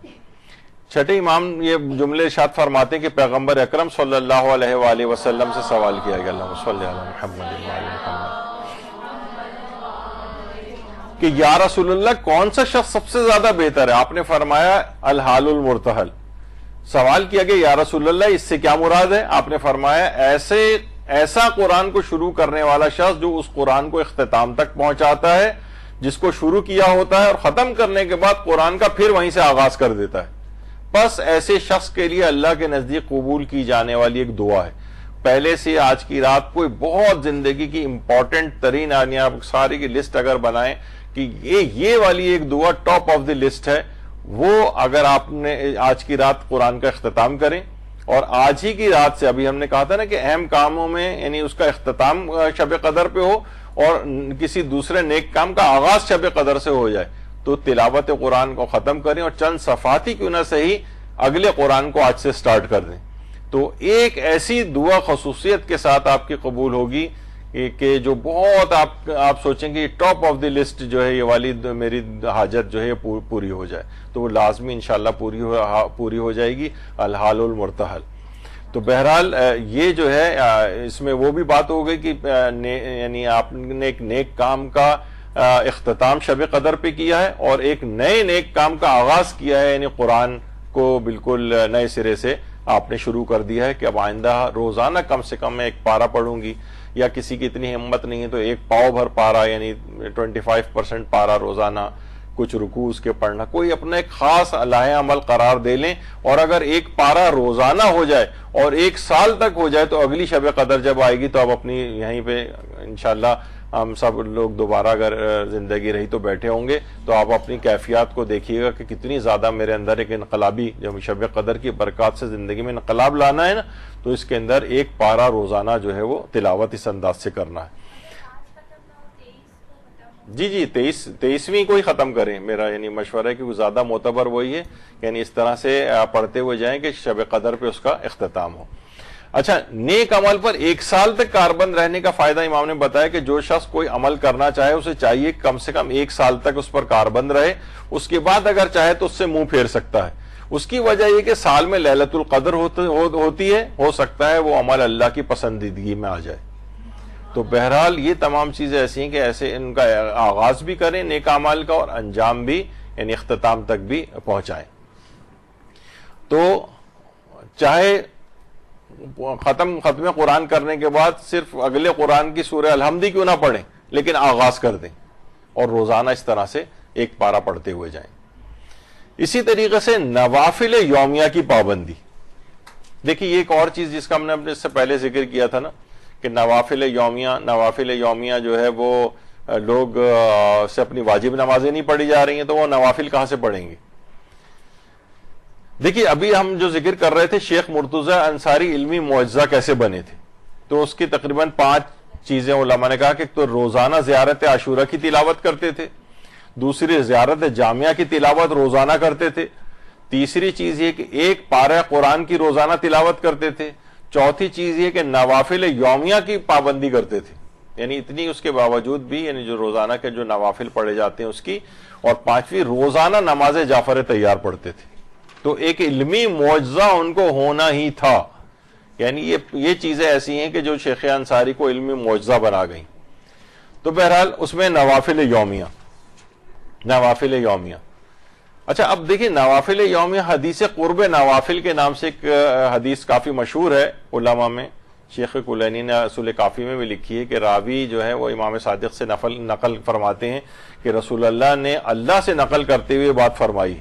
چھٹے امام یہ جملے ارشاد فرماتے ہیں کہ پیغمبر اکرم صلی اللہ علیہ وآلہ وسلم سے سوال کیا گیا، اللہم صلی علی محمد وعلی محمد، کہ یا رسول اللہ کون سا شخص سب سے زیادہ بہتر ہے؟ آپ نے فرمایا الحال المرتحل. سوال کیا گیا یا رسول اللہ اس سے کیا مراد ہے؟ آپ نے فرمایا ایسا قرآن کو شروع کرنے والا شخص جو اس قرآن کو اختتام تک پہنچاتا ہے، جس کو شروع کیا ہوتا ہے اور ختم کرنے کے بعد قرآن کا پھر وہیں سے آغاز کر دیتا ہے. بس ایسے شخص کے لیے اللہ کے نزدیک قبول کی جانے والی ایک دعا ہے. پہلے سے آج کی رات کوئی بہت زندگی کی امپورٹنٹ ترین، یعنی آپ ساری کی لسٹ اگر بنائیں کہ یہ والی ایک دعا ٹاپ آف دی لسٹ ہے، وہ اگر آپ نے آج کی رات قرآن کا اختتام کریں، اور آج ہی کی رات سے، ابھی ہم نے کہا تھا نا کہ اہم کاموں میں یعنی اس کا اختتام شب قدر پہ ہو اور کسی دوسرے نیک کام کا آغاز شب قدر سے ہو جائے، تو تلاوت قرآن کو ختم کریں اور چند صفحات ہی کیوں نہ صحیح اگلے قرآن کو آج سے سٹارٹ کر دیں. تو ایک ایسی دعا خصوصیت کے ساتھ آپ کی قبول ہوگی کہ جو بہت آپ سوچیں گے ٹاپ آف دی لسٹ جو ہے یہ والی میری حاجت جو ہے پوری ہو جائے، تو وہ لازمی انشاءاللہ پوری ہو جائے گی. الحال المرتحل. تو بہرحال یہ جو ہے اس میں وہ بھی بات ہو گئی کہ یعنی آپ نے ایک نیک کام کا اختتام شب قدر پہ کیا ہے اور ایک نئے نیک کام کا آغاز کیا ہے، یعنی قرآن کو بالکل نئے سرے سے آپ نے شروع کر دیا ہے کہ اب آئندہ روزانہ کم سے کم میں ایک پارہ پڑھوں گی، یا کسی کی اتنی ہمت نہیں ہے تو ایک پاؤ بھر پارہ یعنی 25% پارہ روزانہ، کچھ رکوع اس کے پڑھنا، کوئی اپنا ایک خاص لائحہ عمل قرار دے لیں. اور اگر ایک پارہ روزانہ ہو جائے اور 1 سال تک ہو جائے تو اگلی شب قدر جب آئے گی تو آپ اپنی یہیں پہ انشاءاللہ ہم سب لوگ دوبارہ اگر زندگی رہی تو بیٹھے ہوں گے تو آپ اپنی کیفیات کو دیکھیے گا کہ کتنی زیادہ میرے اندر ایک انقلابی، جو شب قدر کی برکات سے زندگی میں انقلاب لانا ہے نا، تو اس کے اندر ایک پارہ روزانہ جو ہے وہ تلاوت اس انداز سے کرنا ہے۔ جی 23ویں کو ہی ختم کریں، میرا یعنی مشورہ ہے کہ زیادہ معتبر وہی ہے، یعنی اس طرح سے پڑھتے ہوئے جائیں کہ شب قدر پہ اس کا اختتام ہو۔ اچھا، نیک عمل پر 1 سال تک کاربند رہنے کا فائدہ امام نے بتایا کہ جو شخص کوئی عمل کرنا چاہے اسے چاہیے کم سے کم 1 سال تک اس پر کاربند رہے، اس کے بعد اگر چاہے تو اس سے منہ پھیر سکتا ہے۔ اس کی وجہ یہ کہ سال میں لیلۃ القدر ہوتی ہے، ہو سکتا ہے وہ عمل اللہ کی پسندیدگی میں آ جائے۔ تو بہرحال یہ تمام چیزیں ایسی ہیں کہ ایسے ان کا آغاز بھی کریں نیک اعمال کا، اور انجام بھی یعنی اختتام تک بھی پہنچائیں۔ تو چاہے ختم قرآن کرنے کے بعد صرف اگلے قرآن کی سورہ الحمد کیوں نہ پڑھیں، لیکن آغاز کر دیں اور روزانہ اس طرح سے ایک پارہ پڑھتے ہوئے جائیں۔ اسی طریقے سے نوافل یومیہ کی پابندی، دیکھیے یہ ایک اور چیز جس کا ہم نے اس سے پہلے ذکر کیا تھا نا کہ نوافل یومیہ جو ہے وہ لوگ سے اپنی واجب نمازیں نہیں پڑھی جا رہی ہیں، تو وہ نوافل کہاں سے پڑھیں گے؟ دیکھیے ابھی ہم جو ذکر کر رہے تھے شیخ مرتضی انصاری علمی معجزہ کیسے بنے تھے، تو اس کی تقریباً 5 چیزیں علماء نے کہا کہ تو روزانہ زیارت عاشورہ کی تلاوت کرتے تھے، دوسری زیارت جامعہ کی تلاوت روزانہ کرتے تھے، تیسری چیز یہ کہ ایک پارہ قرآن کی روزانہ تلاوت کرتے تھے، چوتھی چیز یہ کہ نوافل یومیہ کی پابندی کرتے تھے، یعنی اتنی اس کے باوجود بھی یعنی جو روزانہ کے جو نوافل پڑھے جاتے ہیں اس کی، اور پانچویں روزانہ نماز جعفر تیار پڑھتے تھے۔ تو ایک علمی معجزہ ان کو ہونا ہی تھا، یعنی یہ چیزیں ایسی ہیں کہ جو شیخ انصاری کو علمی معجزہ بنا گئیں۔ تو بہرحال اس میں نوافل یومیہ۔ اچھا اب دیکھیں نوافل یومیہ، حدیث قرب نوافل کے نام سے ایک حدیث کافی مشہور ہے علماء میں، شیخ کلینی نے اصول کافی میں بھی لکھی ہے کہ راوی جو ہے وہ امام صادق سے نقل فرماتے ہیں کہ رسول اللہ نے اللہ سے نقل کرتے ہوئے بات فرمائی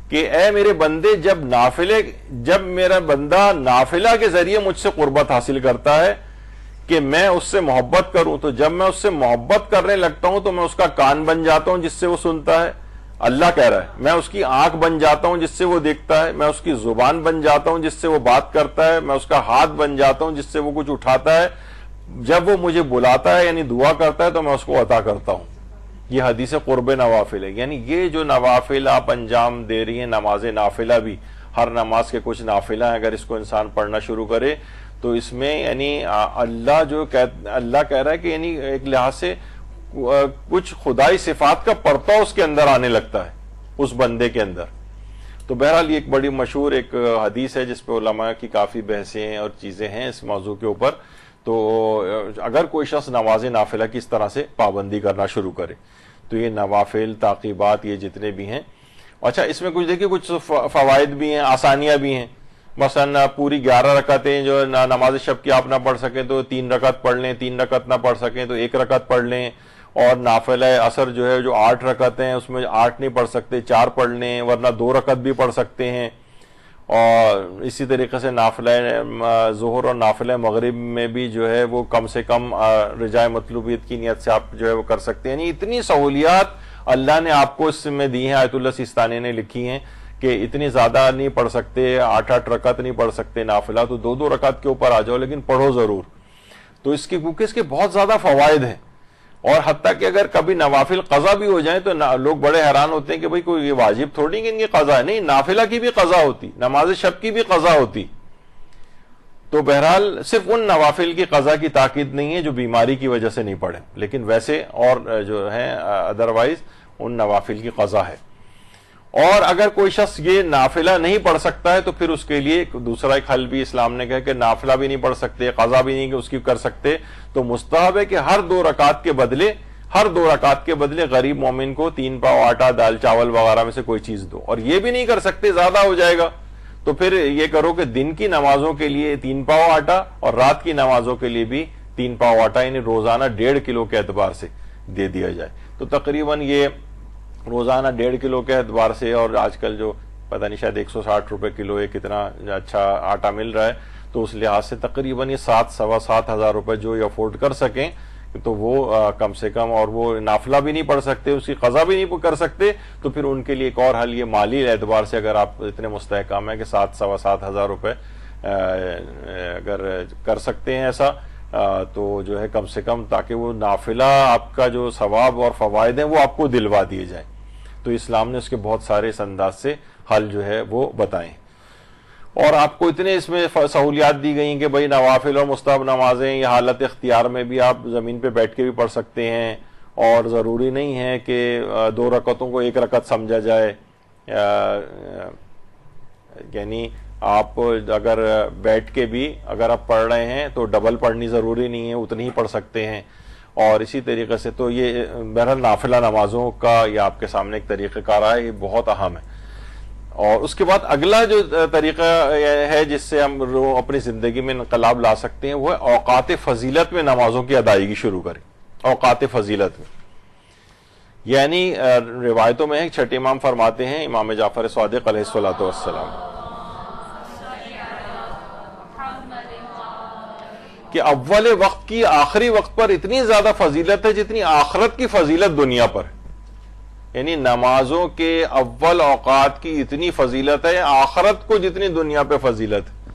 کہ اے میرے بندے، جب میرا بندہ نافلہ کے ذریعے مجھ سے قربت حاصل کرتا ہے کہ میں اس سے محبت کروں، تو جب میں اس سے محبت کرنے لگتا ہوں تو میں اس کا کان بن جاتا ہوں جس سے وہ سنتا ہے، اللہ کہہ رہا ہے، میں اس کی آنکھ بن جاتا ہوں جس سے وہ دیکھتا ہے، میں اس کی زبان بن جاتا ہوں جس سے وہ بات کرتا ہے، میں اس کا ہاتھ بن جاتا ہوں جس سے وہ کچھ اٹھاتا ہے، جب وہ مجھے بلاتا ہے یعنی دعا کرتا ہے تو میں اس کو عطا کرتا ہوں۔ یہ حدیث قرب نوافل ہے، یعنی یہ جو نوافل آپ انجام دے رہی ہیں، نماز نافلہ بھی، ہر نماز کے کچھ نافلہ ہیں، اگر اس کو انسان پڑھنا شروع کرے تو اس میں یعنی اللہ کہہ رہا ہے کہ یعنی ایک لحاظ سے کچھ خدائی صفات کا پرتو اس کے اندر آنے لگتا ہے اس بندے کے اندر۔ تو بہرحال یہ ایک بڑی مشہور ایک حدیث ہے جس پہ علماء کی کافی بحثیں اور چیزیں ہیں اس موضوع کے اوپر۔ تو اگر کوئی شخص نماز نافلہ کی اس طرح سے پابندی کرنا شروع کرے تو یہ نوافل تعقیبات یہ جتنے بھی ہیں، اچھا اس میں کچھ دیکھیے کچھ فوائد بھی ہیں، آسانیاں بھی ہیں۔ مثلا پوری 11 رکعتیں جو نماز شب کی آپ نہ پڑھ سکیں تو 3 رکعت پڑھ لیں، 3 رکعت نہ پڑھ سکیں تو 1 رکعت پڑھ لیں، اور نافلہ عصر جو ہے جو 8 رکعتیں ہیں اس میں 8 نہیں پڑھ سکتے 4 پڑھ لیں، ورنہ 2 رکعت بھی پڑھ سکتے ہیں۔ اور اسی طریقے سے نافلہ ظہر اور نافلہ مغرب میں بھی جو ہے وہ کم سے کم رجاء مطلوبیت کی نیت سے آپ جو ہے وہ کر سکتے ہیں۔ یعنی اتنی سہولیات اللہ نے آپ کو اس میں دی ہیں، آیت اللہ سیستانی نے لکھی ہیں کہ اتنی زیادہ نہیں پڑھ سکتے، 8 رکعت نہیں پڑھ سکتے نافلہ، تو 2 رکعت کے اوپر آ جاؤ لیکن پڑھو ضرور۔ تو اس کی کیونکہ اس کے بہت زیادہ فوائد ہیں، اور حتیٰ کہ اگر کبھی نوافل قضا بھی ہو جائیں تو لوگ بڑے حیران ہوتے ہیں کہ بھئی کوئی یہ واجب تھوڑی کہ ان کی قضا ہے، نہیں، نافلہ کی بھی قضا ہوتی، نماز شب کی بھی قضا ہوتی۔ تو بہرحال صرف ان نوافل کی قضا کی تاکید نہیں ہے جو بیماری کی وجہ سے نہیں پڑھیں، لیکن ویسے اور جو ہیں ادروائز ان نوافل کی قضا ہے۔ اور اگر کوئی شخص یہ نافلہ نہیں پڑھ سکتا ہے تو پھر اس کے لیے دوسرا ایک حل بھی اسلام نے کہا کہ نافلہ بھی نہیں پڑھ سکتے، قضا بھی نہیں کہ اس کی کر سکتے، تو مستحب ہے کہ ہر 2 رکعت کے بدلے غریب مومن کو 3 پاؤ آٹا، دال چاول وغیرہ میں سے کوئی چیز دو۔ اور یہ بھی نہیں کر سکتے، زیادہ ہو جائے گا، تو پھر یہ کرو کہ دن کی نمازوں کے لیے 3 پاؤ آٹا اور رات کی نمازوں کے لیے بھی 3 پاؤ آٹا، یعنی روزانہ 1.5 کلو کے اعتبار سے دے دیا جائے۔ تو تقریباً یہ روزانہ 1.5 کلو کے اعتبار سے، اور آج کل جو پتہ نہیں شاید 160 روپے کلو ہے، کتنا اچھا آٹا مل رہا ہے، تو اس لحاظ سے تقریباً یہ 7 سوا 7 ہزار روپے جو یہ افورڈ کر سکیں تو وہ کم سے کم، اور وہ نافلہ بھی نہیں پڑھ سکتے، اس کی قضا بھی نہیں کر سکتے، تو پھر ان کے لیے ایک اور حل یہ مالی اعتبار سے اگر آپ اتنے مستحکم ہیں کہ 7,000-7,500 روپے اگر کر سکتے ہیں ایسا تو جو ہے کم سے کم، تاکہ وہ نافلہ آپ کا جو ثواب اور فوائد ہیں وہ آپ کو دلوا دیے جائیں. تو اسلام نے اس کے بہت سارے اس انداز سے حل جو ہے وہ بتائیں. اور آپ کو اتنے اس میں سہولیات دی گئی کہ بھئی نوافل اور مستحب نمازیں یہ حالت اختیار میں بھی آپ زمین پہ بیٹھ کے بھی پڑھ سکتے ہیں، اور ضروری نہیں ہے کہ 2 رکعتوں کو 1 رکعت سمجھا جائے. یعنی آپ اگر بیٹھ کے بھی اگر آپ پڑھ رہے ہیں تو ڈبل پڑھنی ضروری نہیں ہے، اتنی ہی پڑھ سکتے ہیں. اور اسی طریقے سے تو یہ بہرحال نافلہ نمازوں کا یہ آپ کے سامنے ایک طریقہ کار ہے، یہ بہت اہم ہے. اور اس کے بعد اگلا جو طریقہ ہے جس سے ہم اپنی زندگی میں انقلاب لا سکتے ہیں وہ ہے اوقات فضیلت میں نمازوں کی ادائیگی شروع کریں. اوقات فضیلت میں یعنی روایتوں میں ہے، چھٹے امام فرماتے ہیں، امام جعفر صادق علیہ الصلوۃ والسلام، کہ اول وقت کی آخری وقت پر اتنی زیادہ فضیلت ہے جتنی آخرت کی فضیلت دنیا پر ہے. یعنی نمازوں کے اول اوقات کی اتنی فضیلت ہے، آخرت کو جتنی دنیا پہ فضیلت ہے.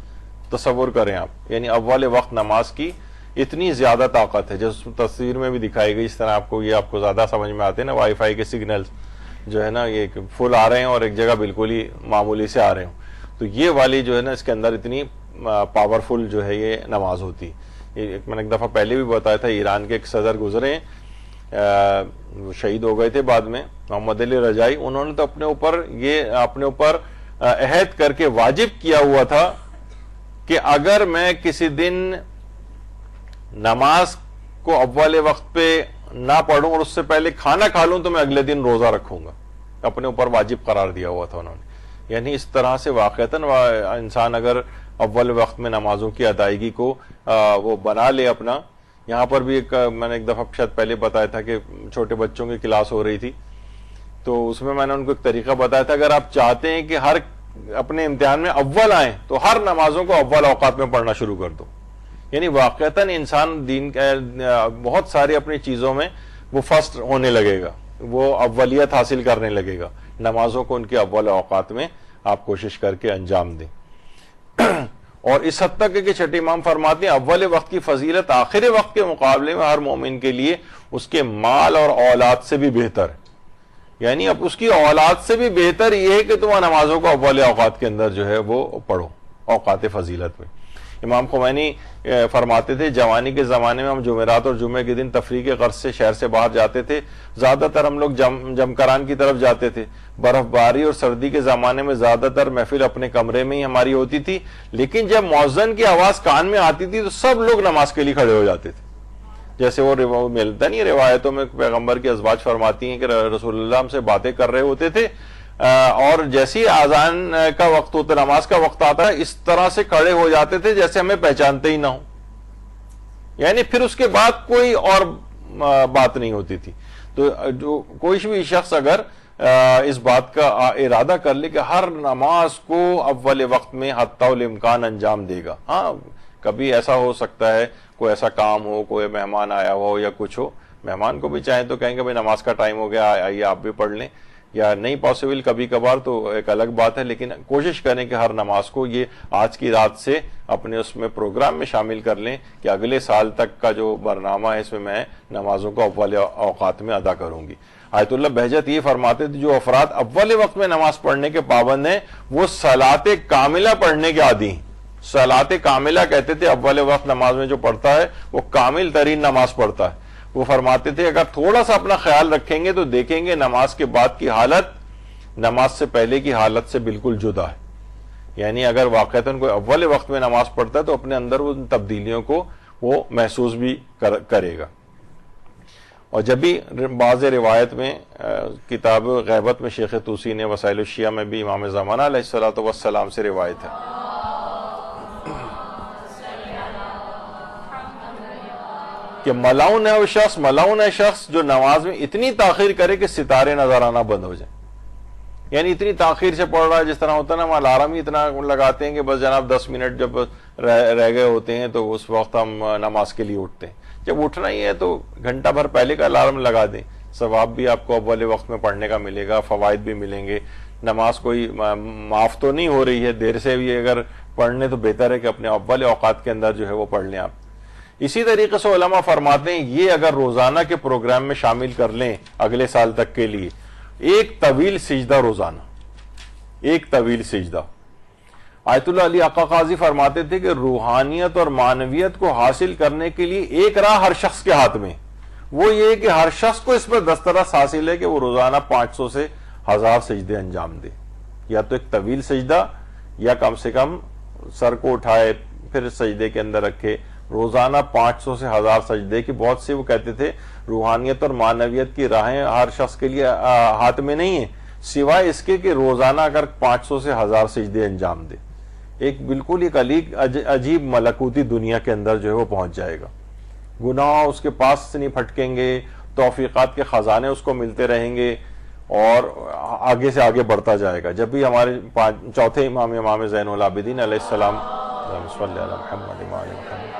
تصور کریں آپ، یعنی اول وقت نماز کی اتنی زیادہ طاقت ہے، جس تصویر میں بھی دکھائی گئی. اس طرح آپ کو زیادہ سمجھ میں آتے ہیں نا، وائی فائی کے سگنلز جو ہے نا یہ فل آ رہے ہیں اور ایک جگہ بالکل ہی معمولی سے آ رہے ہوں، تو یہ والی جو ہے نا اس کے اندر اتنی پاورفل جو ہے یہ نماز ہوتی. میں نے ایک دفعہ پہلے بھی بتایا تھا، ایران کے ایک صدر گزرے، شہید ہو گئے تھے بعد میں، محمد علی رجائی. انہوں نے تو اپنے اوپر عہد کر کے واجب کیا ہوا تھا کہ اگر میں کسی دن نماز کو اول وقت پہ نہ پڑھوں اور اس سے پہلے کھانا کھا لوں تو میں اگلے دن روزہ رکھوں گا. اپنے اوپر واجب قرار دیا ہوا تھا انہوں نے. یعنی اس طرح سے واقعتاً انسان اگر اول وقت میں نمازوں کی ادائیگی کو وہ بنا لے اپنا. یہاں پر بھی میں نے ایک دفعہ شاید پہلے بتایا تھا کہ چھوٹے بچوں کی کلاس ہو رہی تھی، تو اس میں نے ان کو ایک طریقہ بتایا تھا، اگر آپ چاہتے ہیں کہ ہر اپنے امتحان میں اول آئیں تو ہر نمازوں کو اول اوقات میں پڑھنا شروع کر دو. یعنی واقعتاً انسان دین بہت ساری اپنی چیزوں میں وہ فرسٹ ہونے لگے گا، وہ اولیت حاصل کرنے لگے گا. نمازوں کو ان کے اول اوقات میں آپ کوشش کر کے انجام دیں. اور اس حد تک کہ چھٹے امام فرماتے ہیں اول وقت کی فضیلت آخر وقت کے مقابلے میں ہر مومن کے لیے اس کے مال اور اولاد سے بھی بہتر ہے. یعنی اب اس کی اولاد سے بھی بہتر یہ ہے کہ تم نمازوں کو اول اوقات کے اندر جو ہے وہ پڑھو، اوقات فضیلت میں. امام خمینی فرماتے تھے جوانی کے زمانے میں ہم جمعرات اور جمعے کے دن تفریح کے غرض سے شہر سے باہر جاتے تھے. زیادہ تر ہم لوگ جمکران کی طرف جاتے تھے. برف باری اور سردی کے زمانے میں زیادہ تر محفل اپنے کمرے میں ہی ہماری ہوتی تھی، لیکن جب مؤذن کی آواز کان میں آتی تھی تو سب لوگ نماز کے لیے کھڑے ہو جاتے تھے. جیسے وہ ملتا نہیں روایتوں میں پیغمبر کی ازواج فرماتی ہیں کہ رسول اللہ ہم سے باتیں کر رہے ہوتے تھے اور جیسی اذان کا وقت ہوتا، نماز کا وقت آتا ہے، اس طرح سے کھڑے ہو جاتے تھے جیسے ہمیں پہچانتے ہی نہ ہوں. یعنی پھر اس کے بعد کوئی اور بات نہیں ہوتی تھی. تو جو کوئی بھی شخص اگر اس بات کا ارادہ کر لے کہ ہر نماز کو اول وقت میں حتی الامکان انجام دے گا. ہاں کبھی ایسا ہو سکتا ہے کوئی ایسا کام ہو، کوئی مہمان آیا ہو یا کچھ ہو، مہمان کو بھی چاہیں تو کہیں گے بھائی نماز کا ٹائم ہو گیا، آئیے آپ بھی پڑھ لیں، یا نہیں پاسبل کبھی کبھار تو ایک الگ بات ہے. لیکن کوشش کریں کہ ہر نماز کو یہ آج کی رات سے اپنے اس میں پروگرام میں شامل کر لیں کہ اگلے سال تک کا جو برنامہ ہے اس میں نمازوں کو اول اوقات میں ادا کروں گی. آیت اللہ بہجت یہ فرماتے تھے جو افراد اول وقت میں نماز پڑھنے کے پابند ہیں وہ صلاۃ کاملہ پڑھنے کے عادی ہیں. صلاۃ کاملہ کہتے تھے اول وقت نماز میں جو پڑھتا ہے وہ کامل ترین نماز پڑھتا ہے. وہ فرماتے تھے اگر تھوڑا سا اپنا خیال رکھیں گے تو دیکھیں گے نماز کے بعد کی حالت نماز سے پہلے کی حالت سے بالکل جدا ہے. یعنی اگر واقعتاً کوئی اول وقت میں نماز پڑھتا ہے تو اپنے اندر ان تبدیلیوں کو وہ محسوس بھی کرے گا. اور جب بھی بعض روایت میں کتاب غیبت میں شیخ طوسی نے وسائل الشیعہ میں بھی امام زمانہ علیہ الصلوۃ والسلام سے روایت ہے کہ ملعون ہے شخص جو نماز میں اتنی تاخیر کرے کہ ستارے نظر آنا بند ہو جائیں. یعنی اتنی تاخیر سے پڑھ رہا ہے، جس طرح ہوتا ہے نا ہم الارم ہی اتنا لگاتے ہیں کہ بس جناب 10 منٹ جب رہ گئے ہوتے ہیں تو اس وقت ہم نماز کے لیے اٹھتے ہیں. جب اٹھنا ہی ہے تو گھنٹہ بھر پہلے کا الارم لگا دیں، ثواب بھی آپ کو اول وقت میں پڑھنے کا ملے گا، فوائد بھی ملیں گے، نماز کوئی معاف تو نہیں ہو رہی ہے، دیر سے بھی اگر پڑھنے تو بہتر ہے کہ اپنے اول اوقات کے اندر جو ہے وہ پڑھ لیں آپ۔ اسی طریقے سے علماء فرماتے ہیں یہ اگر روزانہ کے پروگرام میں شامل کر لیں اگلے سال تک کے لیے، ایک طویل سجدہ روزانہ، ایک طویل سجدہ۔ آیت اللہ علی آقا قاضی فرماتے تھے کہ روحانیت اور معنویت کو حاصل کرنے کے لیے ایک راہ ہر شخص کے ہاتھ میں، وہ یہ کہ ہر شخص کو اس پر دسترس حاصل ہے کہ وہ روزانہ 500 سے 1000 سجدے انجام دے، یا تو ایک طویل سجدہ یا کم سے کم سر کو اٹھائے پھر سجدے کے اندر رکھے، روزانہ 500 سے 1000 سجدے کی بہت سے وہ کہتے تھے روحانیت اور معنویت کی راہیں ہر شخص کے لیے ہاتھ میں نہیں ہیں، سوائے اس کے کہ روزانہ اگر 500 سے 1000 سجدے انجام دے، ایک بالکل ایک عجیب ملکوتی دنیا کے اندر جو ہے وہ پہنچ جائے گا، گناہ اس کے پاس سے نہیں پھٹکیں گے، توفیقات کے خزانے اس کو ملتے رہیں گے اور آگے سے آگے بڑھتا جائے گا۔ جب بھی ہمارے چوتھے امام زین العابدین علیہ السلام صلی اللہ علیہ وسلم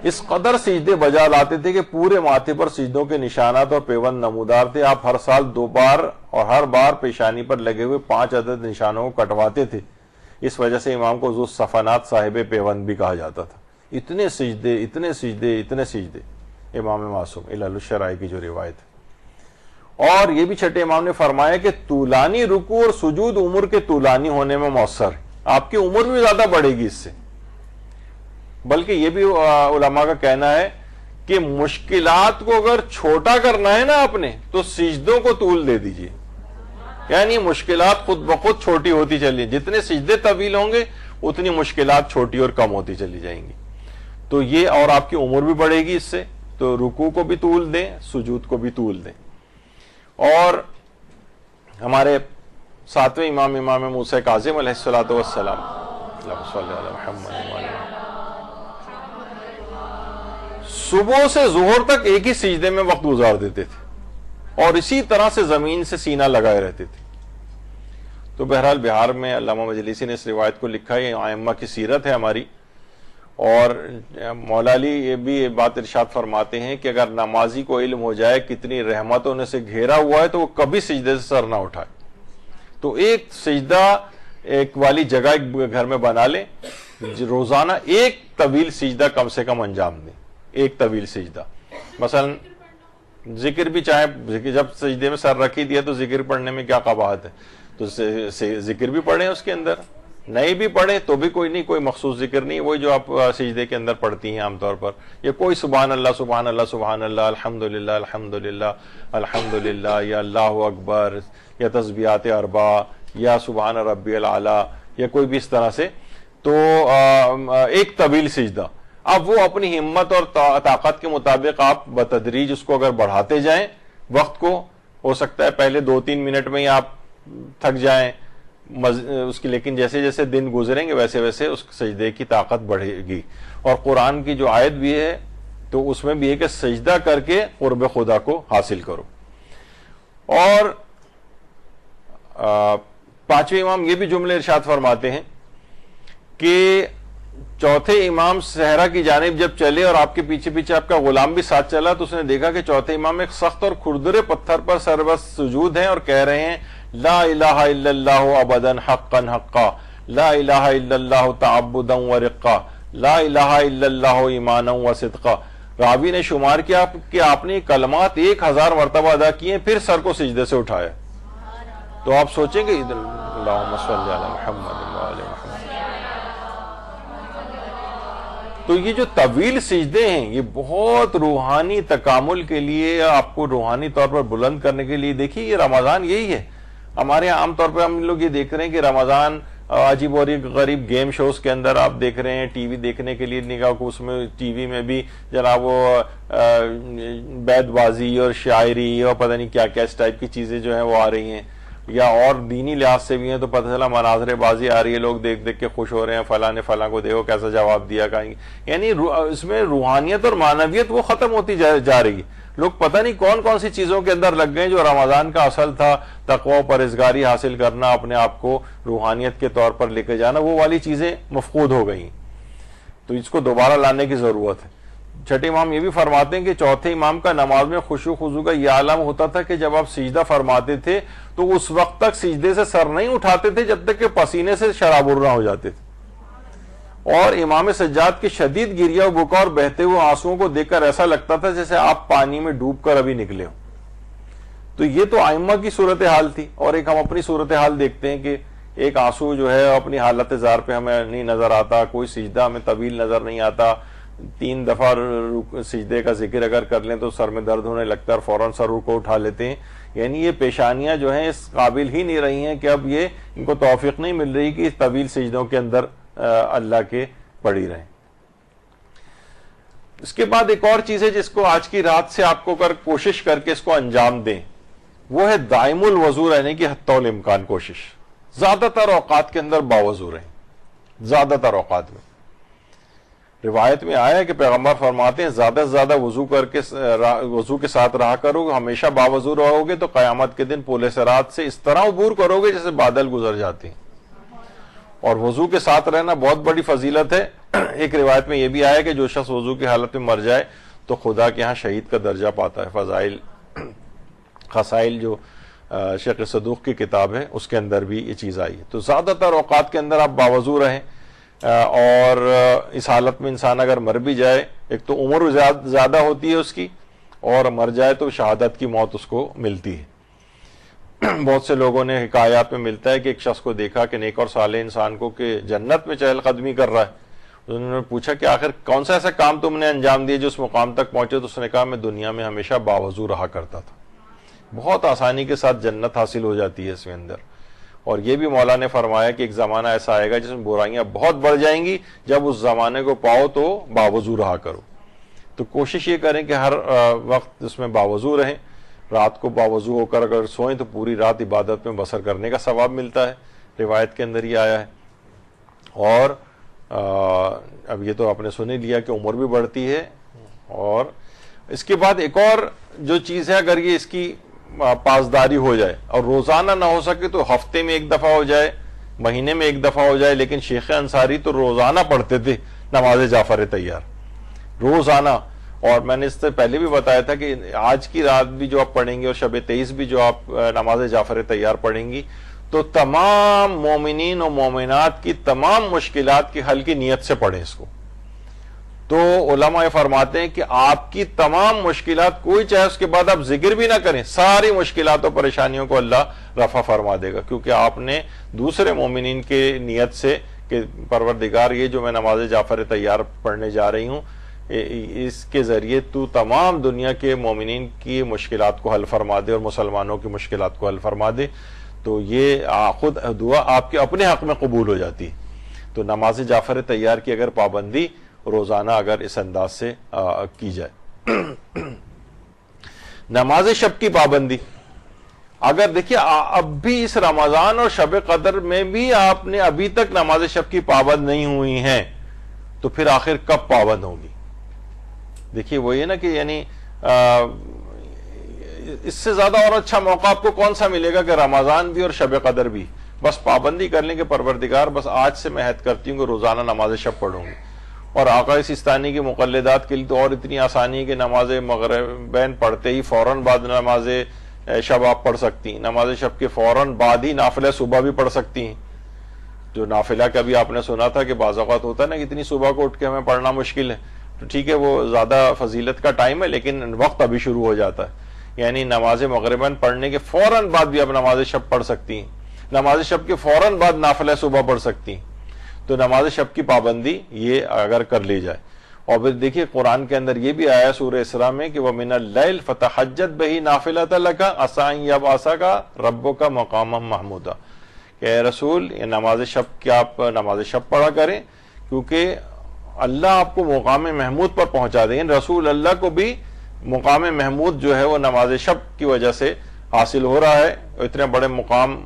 اس قدر سجدے بجا لاتے تھے کہ پورے ماتھے پر سجدوں کے نشانات اور پیوند نمودار تھے، آپ ہر سال 2 بار اور ہر بار پیشانی پر لگے ہوئے 5 عدد نشانوں کو کٹواتے تھے، اس وجہ سے امام کو ذو الصفنات صاحب پیوند بھی کہا جاتا تھا۔ اتنے سجدے اتنے سجدے اتنے سجدے، امام معصوم علل الشرائع کی جو روایت ہے۔ اور یہ بھی چھٹے امام نے فرمایا کہ طولانی رکوع اور سجود عمر کے طولانی ہونے میں مؤثر ہے، آپ کی عمر بھی زیادہ بڑھے گی اس سے، بلکہ یہ بھی علماء کا کہنا ہے کہ مشکلات کو اگر چھوٹا کرنا ہے نا آپ نے تو سجدوں کو طول دے دیجئے، یعنی مشکلات خود بخود چھوٹی ہوتی چلی، جتنے سجدے طویل ہوں گے اتنی مشکلات چھوٹی اور کم ہوتی چلی جائیں گی، تو یہ اور آپ کی عمر بھی بڑھے گی اس سے، تو رکوع کو بھی طول دیں، سجود کو بھی طول دیں۔ اور ہمارے 7ویں امام موسیٰ کاظم علیہ الصلوۃ والسلام اللہم صلی علی محمد صبح سے ظہر تک ایک ہی سجدے میں وقت گزار دیتے تھے اور اسی طرح سے زمین سے سینہ لگائے رہتے تھے۔ تو بہرحال بہار میں علامہ مجلسی نے اس روایت کو لکھا ہے، یہ ائمہ کی سیرت ہے ہماری، اور مولا علی یہ بھی بات ارشاد فرماتے ہیں کہ اگر نمازی کو علم ہو جائے کتنی رحمتوں نے سے گھیرا ہوا ہے تو وہ کبھی سجدے سے سر نہ اٹھائے، تو ایک سجدہ ایک والی جگہ ایک گھر میں بنا لیں، روزانہ ایک طویل سجدہ کم سے کم انجام دیں، ایک طویل سجدہ، مثلا ذکر بھی چاہے جب سجدے میں سر رکھی دیا تو ذکر پڑھنے میں کیا قباحت ہے، تو ذکر بھی پڑھیں اس کے اندر، نہیں بھی پڑھیں تو بھی کوئی نہیں، کوئی مخصوص ذکر نہیں، وہی جو آپ سجدے کے اندر پڑھتی ہیں عام طور پر، یا کوئی سبحان اللہ سبحان اللہ سبحان اللہ الحمدللہ الحمدللہ الحمدللہ، یا اللہ اکبر، یا تسبیحات 4 یا سبحان ربی الاعلیٰ، یا کوئی بھی اس طرح سے، تو ایک طویل سجدہ۔ اب وہ اپنی ہمت اور طاقت کے مطابق آپ بتدریج اس کو اگر بڑھاتے جائیں، وقت کو ہو سکتا ہے پہلے 2-3 منٹ میں ہی آپ تھک جائیں اس کی، لیکن جیسے جیسے دن گزریں گے ویسے ویسے اس سجدے کی طاقت بڑھے گی۔ اور قرآن کی جو آیت بھی ہے تو اس میں بھی ہے کہ سجدہ کر کے قرب خدا کو حاصل کرو۔ اور 5ویں امام یہ بھی جملے ارشاد فرماتے ہیں کہ چوتھے امام صحرا کی جانب جب چلے اور آپ کے پیچھے پیچھے آپ کا غلام بھی ساتھ چلا تو اس نے دیکھا کہ چوتھے امام ایک سخت اور کھردرے پتھر پر سربست سجود ہیں اور کہہ رہے ہیں لا الہ الا اللہ ابدا حقا حقا، لا الہ الا اللہ تعبدا ورقا، لا الہ الا اللہ ایمانا وصدقا۔ راوی نے شمار کیا کہ آپ نے کلمات 1000 مرتبہ ادا کیے، پھر سر کو سجدے سے اٹھایا۔ تو آپ سوچیں گے اللہم صلی علی محمد وآل محمد، تو یہ جو طویل سجدے ہیں یہ بہت روحانی تکامل کے لیے، آپ کو روحانی طور پر بلند کرنے کے لیے، دیکھیے یہ رمضان یہی ہے۔ ہمارے عام طور پر ہم لوگ یہ دیکھ رہے ہیں کہ رمضان عجیب اور غریب گیم شوز کے اندر آپ دیکھ رہے ہیں، ٹی وی دیکھنے کے لیے نگاہ کو، اس میں ٹی وی میں بھی جناب وہ بیت بازی اور شاعری اور پتہ نہیں کیا کیا اس ٹائپ کی چیزیں جو ہیں وہ آ رہی ہیں، یا اور دینی لحاظ سے بھی ہیں تو پتہ چلا مناظر بازی آ رہی ہے، لوگ دیکھ دیکھ کے خوش ہو رہے ہیں، فلاں نے فلاں کو دیکھو کیسا جواب دیا، کہیں یعنی اس میں روحانیت اور معنویت وہ ختم ہوتی جا رہی ہے۔ لوگ پتہ نہیں کون کون سی چیزوں کے اندر لگ گئے جو رمضان کا اصل تھا، تقوی و پرہیزگاری حاصل کرنا، اپنے آپ کو روحانیت کے طور پر لے کے جانا، وہ والی چیزیں مفقود ہو گئیں۔ تو اس کو دوبارہ لانے کی ضرورت ہے۔ چھٹے امام یہ بھی فرماتے ہیں کہ چوتھے امام کا نماز میں خشوع و خضوع کا یہ عالم ہوتا تھا کہ جب آپ سجدہ فرماتے تھے تو اس وقت تک سجدے سے سر نہیں اٹھاتے تھے جب تک کہ پسینے سے شرابور نہ ہو جاتے تھے، اور امام سجاد کی شدید گریہ و بکا اور بہتے ہوئے آنسوؤں کو دیکھ کر ایسا لگتا تھا جیسے آپ پانی میں ڈوب کر ابھی نکلے ہوں۔ تو یہ تو ائمہ کی صورتحال تھی، اور ایک ہم اپنی صورتحال دیکھتے ہیں کہ ایک آنسو جو ہے اپنی حالت زار پہ ہمیں نہیں نظر آتا، کوئی سجدہ ہمیں طویل نظر نہیں آتا، 3 دفعہ سجدے کا ذکر اگر کر لیں تو سر میں درد ہونے لگتا ہے اور فوراً سر کو اٹھا لیتے ہیں۔ یعنی یہ پیشانیاں جو ہیں اس قابل ہی نہیں رہی ہیں کہ اب یہ ان کو توفیق نہیں مل رہی کہ اس طویل سجدوں کے اندر اللہ کے پڑی رہیں۔ اس کے بعد ایک اور چیز ہے جس کو آج کی رات سے آپ کو کوشش کر کے اس کو انجام دیں، وہ ہے دائم الوضو رہنے کی حتی الامکان کوشش۔ زیادہ تر اوقات کے اندر باوضو رہیں، زیادہ تر اوقات میں۔ روایت میں آیا ہے کہ پیغمبر فرماتے ہیں زیادہ سے زیادہ وضو کے ساتھ رہا کرو، ہمیشہ باوضو رہو گے تو قیامت کے دن پول صراط سے اس طرح عبور کرو گے جیسے بادل گزر جاتے ہیں۔ اور وضو کے ساتھ رہنا بہت بڑی فضیلت ہے۔ ایک روایت میں یہ بھی آیا کہ جو شخص وضو کی حالت میں مر جائے تو خدا کے ہاں شہید کا درجہ پاتا ہے۔ فضائل خصائل جو شیخ صدوق کی کتاب ہے اس کے اندر بھی یہ چیز آئی ہے۔ تو زیادہ تر اوقات کے اندر آپ باوضو رہیں، اور اس حالت میں انسان اگر مر بھی جائے، ایک تو عمر زیادہ ہوتی ہے اس کی، اور مر جائے تو شہادت کی موت اس کو ملتی ہے۔ بہت سے لوگوں نے حکایات میں ملتا ہے کہ ایک شخص کو دیکھا کہ نیک اور صالح انسان کو کہ جنت میں چہل قدمی کر رہا ہے، انہوں نے پوچھا کہ آخر کون سا ایسا کام تم نے انجام دیا جو اس مقام تک پہنچے؟ تو اس نے کہا میں دنیا میں ہمیشہ باوضو رہا کرتا تھا۔ بہت آسانی کے ساتھ جنت حاصل ہو جاتی ہے اس کے اندر۔ اور یہ بھی مولا نے فرمایا کہ ایک زمانہ ایسا آئے گا جس میں برائیاں بہت بڑھ جائیں گی، جب اس زمانے کو پاؤ تو باوضو رہا کرو۔ تو کوشش یہ کریں کہ ہر وقت اس میں باوضو رہیں۔ رات کو باوضو ہو کر اگر سوئیں تو پوری رات عبادت میں بسر کرنے کا ثواب ملتا ہے، روایت کے اندر یہ آیا ہے۔ اور اب یہ تو آپ نے سن ہی لیا کہ عمر بھی بڑھتی ہے۔ اور اس کے بعد ایک اور جو چیز ہے، اگر یہ اس کی پاسداری ہو جائے اور روزانہ نہ ہو سکے تو ہفتے میں ایک دفعہ ہو جائے، مہینے میں ایک دفعہ ہو جائے، لیکن شیخ انصاری تو روزانہ پڑھتے تھے نماز جعفر طیار، روزانہ۔ اور میں نے اس سے پہلے بھی بتایا تھا کہ آج کی رات بھی جو آپ پڑھیں گے اور شب 23 بھی جو آپ نماز جعفر طیار پڑھیں گی تو تمام مومنین و مومنات کی تمام مشکلات کے حل کی نیت سے پڑھیں اس کو۔ تو علماء فرماتے ہیں کہ آپ کی تمام مشکلات، کوئی چاہے اس کے بعد آپ ذکر بھی نہ کریں، ساری مشکلات و پریشانیوں کو اللہ رفع فرما دے گا، کیونکہ آپ نے دوسرے مومنین کے نیت سے کہ پروردگار یہ جو میں نماز جعفر طیار پڑھنے جا رہی ہوں اس کے ذریعے تو تمام دنیا کے مومنین کی مشکلات کو حل فرما دے اور مسلمانوں کی مشکلات کو حل فرما دے، تو یہ خود دعا آپ کے اپنے حق میں قبول ہو جاتی ہے۔ تو نماز جعفر طیار کی اگر پابندی روزانہ اگر اس انداز سے کی جائے۔ نماز شب کی پابندی، اگر دیکھیے اب بھی اس رمضان اور شب قدر میں بھی آپ نے ابھی تک نماز شب کی پابند نہیں ہوئی ہیں تو پھر آخر کب پابند ہوگی؟ دیکھیے وہی ہے نا کہ یعنی اس سے زیادہ اور اچھا موقع آپ کو کون سا ملے گا کہ رمضان بھی اور شب قدر بھی بس پابندی کر لیں کہ پروردگار بس آج سے میں عہد کرتی ہوں کہ روزانہ نماز شب پڑھوں گی۔ اور آقا سستانی کی مقلدات کے لیے تو اور اتنی آسانی ہے کہ نماز مغربین پڑھتے ہی فوراً بعد نماز شب آپ پڑھ سکتی ہیں، نماز شب کے فوراً بعد ہی نافلہ صبح بھی پڑھ سکتی ہیں۔ جو نافلہ کا بھی آپ نے سنا تھا کہ بعض اوقات ہوتا ہے نا کہ اتنی صبح کو اٹھ کے ہمیں پڑھنا مشکل ہے، تو ٹھیک ہے وہ زیادہ فضیلت کا ٹائم ہے لیکن وقت ابھی شروع ہو جاتا ہے، یعنی نماز مغربین پڑھنے کے فوراً بعد بھی آپ نماز شب پڑھ سکتی ہیں، نماز شب کے فوراً بعد نافلہ صبح پڑھ سکتی ہیں۔ تو نماز شب کی پابندی یہ اگر کر لی جائے۔ اور پھر دیکھیے قرآن کے اندر یہ بھی آیا سورہ اسراء میں کہ وَمِنَ اللَّيْلِ فَتَحَجَّتْ بِهِ نَافِلَةً لَكَ عَسَىٰ أَن يَبْعَثَكَ رَبُّكَ مَقَامًا مَحْمُودًا، کہ اے رسول یہ نماز شب کی آپ نماز شب پڑھا کریں کیونکہ اللہ آپ کو مقام محمود پر پہنچا دیں۔ رسول اللہ کو بھی مقام محمود جو ہے وہ نماز شب کی وجہ سے حاصل ہو رہا ہے، اتنے بڑے مقام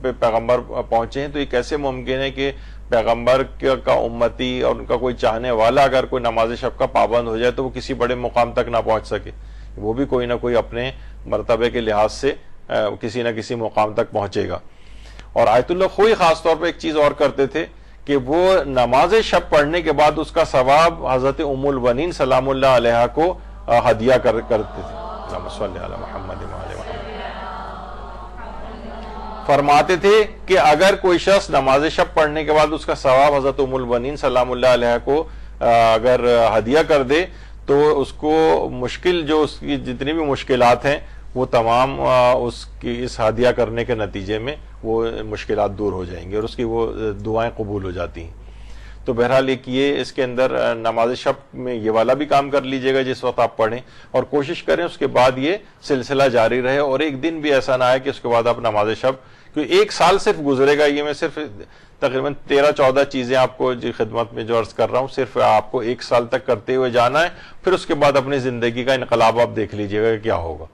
پہ پیغمبر پہنچے ہیں، تو یہ کیسے ممکن ہے کہ پیغمبر کا امتی اور ان کا کوئی چاہنے والا اگر کوئی نماز شب کا پابند ہو جائے تو وہ کسی بڑے مقام تک نہ پہنچ سکے، وہ بھی کوئی نہ کوئی اپنے مرتبے کے لحاظ سے کسی نہ کسی مقام تک پہنچے گا۔ اور آیت اللہ خوئی خاص طور پہ ایک چیز اور کرتے تھے کہ وہ نماز شب پڑھنے کے بعد اس کا ثواب حضرت ام البنین سلام اللہ علیہ کو ہدیہ کرتے تھے. اللہم صلی علی محمد وعلی محمد. فرماتے تھے کہ اگر کوئی شخص نماز شب پڑھنے کے بعد اس کا ثواب حضرت ام البنین سلام اللہ علیہ کو اگر ہدیہ کر دے تو اس کو مشکل جو اس کی جتنی بھی مشکلات ہیں وہ تمام اس کی اس ہدیہ کرنے کے نتیجے میں وہ مشکلات دور ہو جائیں گے اور اس کی وہ دعائیں قبول ہو جاتی ہیں. تو بہرحال ایک یہ اس کے اندر نماز شب میں یہ والا بھی کام کر لیجئے گا جس وقت آپ پڑھیں, اور کوشش کریں اس کے بعد یہ سلسلہ جاری رہے, اور ایک دن بھی ایسا نہ آئے کہ اس کے بعد آپ نماز شب, کیونکہ ایک سال صرف گزرے گا, یہ میں صرف تقریباً 13-14 چیزیں آپ کو جی خدمت میں جو عرض کر رہا ہوں صرف آپ کو ایک سال تک کرتے ہوئے جانا ہے, پھر اس کے بعد اپنی زندگی کا انقلاب آپ دیکھ لیجئے گا کہ کیا ہوگا.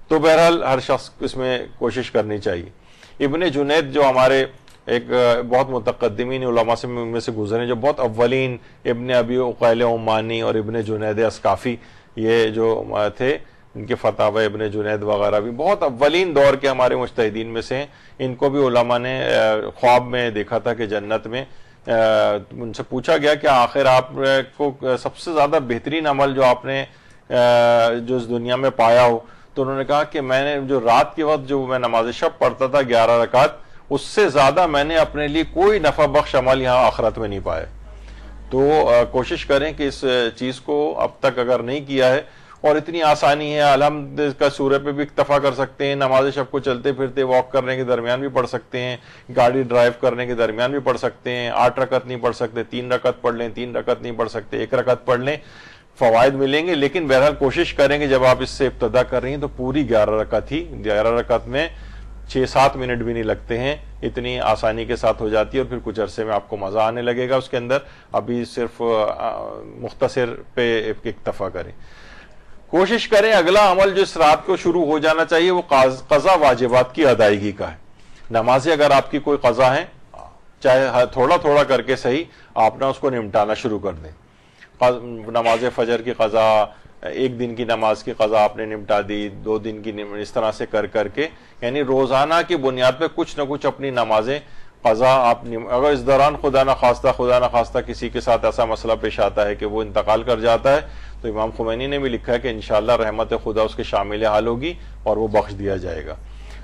تو بہرحال ہر شخص اس میں کوشش کرنی چاہیے. ابن جنید جو ہمارے ایک بہت متقدمین علماء میں سے گزرے, جو بہت اولین, ابن ابی عقیل عمانی اور ابن جنید اسقافی, یہ جو تھے ان کے فتاوی ابن جنید وغیرہ بھی بہت اولین دور کے ہمارے مجتہدین میں سے ہیں. ان کو بھی علماء نے خواب میں دیکھا تھا کہ جنت میں, ان سے پوچھا گیا کہ آخر آپ کو سب سے زیادہ بہترین عمل جو آپ نے جو اس دنیا میں پایا ہو, تو انہوں نے کہا کہ میں نے جو رات کے وقت جو میں نماز شب پڑھتا تھا 11 رکعت, اس سے زیادہ میں نے اپنے لیے کوئی نفع بخش عمل یہاں آخرت میں نہیں پایا. تو کوشش کریں کہ اس چیز کو اب تک اگر نہیں کیا ہے, اور اتنی آسانی ہے, الحمد کا سورہ پہ بھی اکتفا کر سکتے ہیں, نماز شب کو چلتے پھرتے واک کرنے کے درمیان بھی پڑھ سکتے ہیں, گاڑی ڈرائیو کرنے کے درمیان بھی پڑھ سکتے ہیں. 8 رکعت نہیں پڑھ سکتے 3 رکعت پڑھ لیں, 3 رکعت نہیں پڑھ سکتے 1 رکعت پڑھ لیں, فوائد ملیں گے. لیکن بہرحال کوشش کریں کہ جب آپ اس سے ابتدا کر رہی ہیں تو پوری 11 رکعت ہی, 11 رکعت میں 6-7 منٹ بھی نہیں لگتے ہیں, اتنی آسانی کے ساتھ ہو جاتی ہے, اور پھر کچھ عرصے میں آپ کو مزہ آنے لگے گا اس کے اندر. ابھی صرف مختصر پہ اکتفا کریں. کوشش کریں اگلا عمل جو اس رات کو شروع ہو جانا چاہیے وہ قضا واجبات کی ادائیگی کا ہے. نمازیں اگر آپ کی کوئی قضا ہیں, چاہے تھوڑا تھوڑا کر کے صحیح, آپ نے اس کو نمٹانا شروع کر دیں. نماز فجر کی قضا, 1 دن کی نماز کی قضا آپ نے نمٹا دی, 2 دن کی, اس طرح سے کر کے, یعنی روزانہ کی بنیاد پہ کچھ نہ کچھ اپنی نمازیں قضا آپ, اگر اس دوران خدا نہ خواستہ کسی کے ساتھ ایسا مسئلہ پیش آتا ہے کہ وہ انتقال کر جاتا ہے, تو امام خمینی نے بھی لکھا ہے کہ انشاءاللہ رحمت خدا اس کے شامل حال ہوگی اور وہ بخش دیا جائے گا.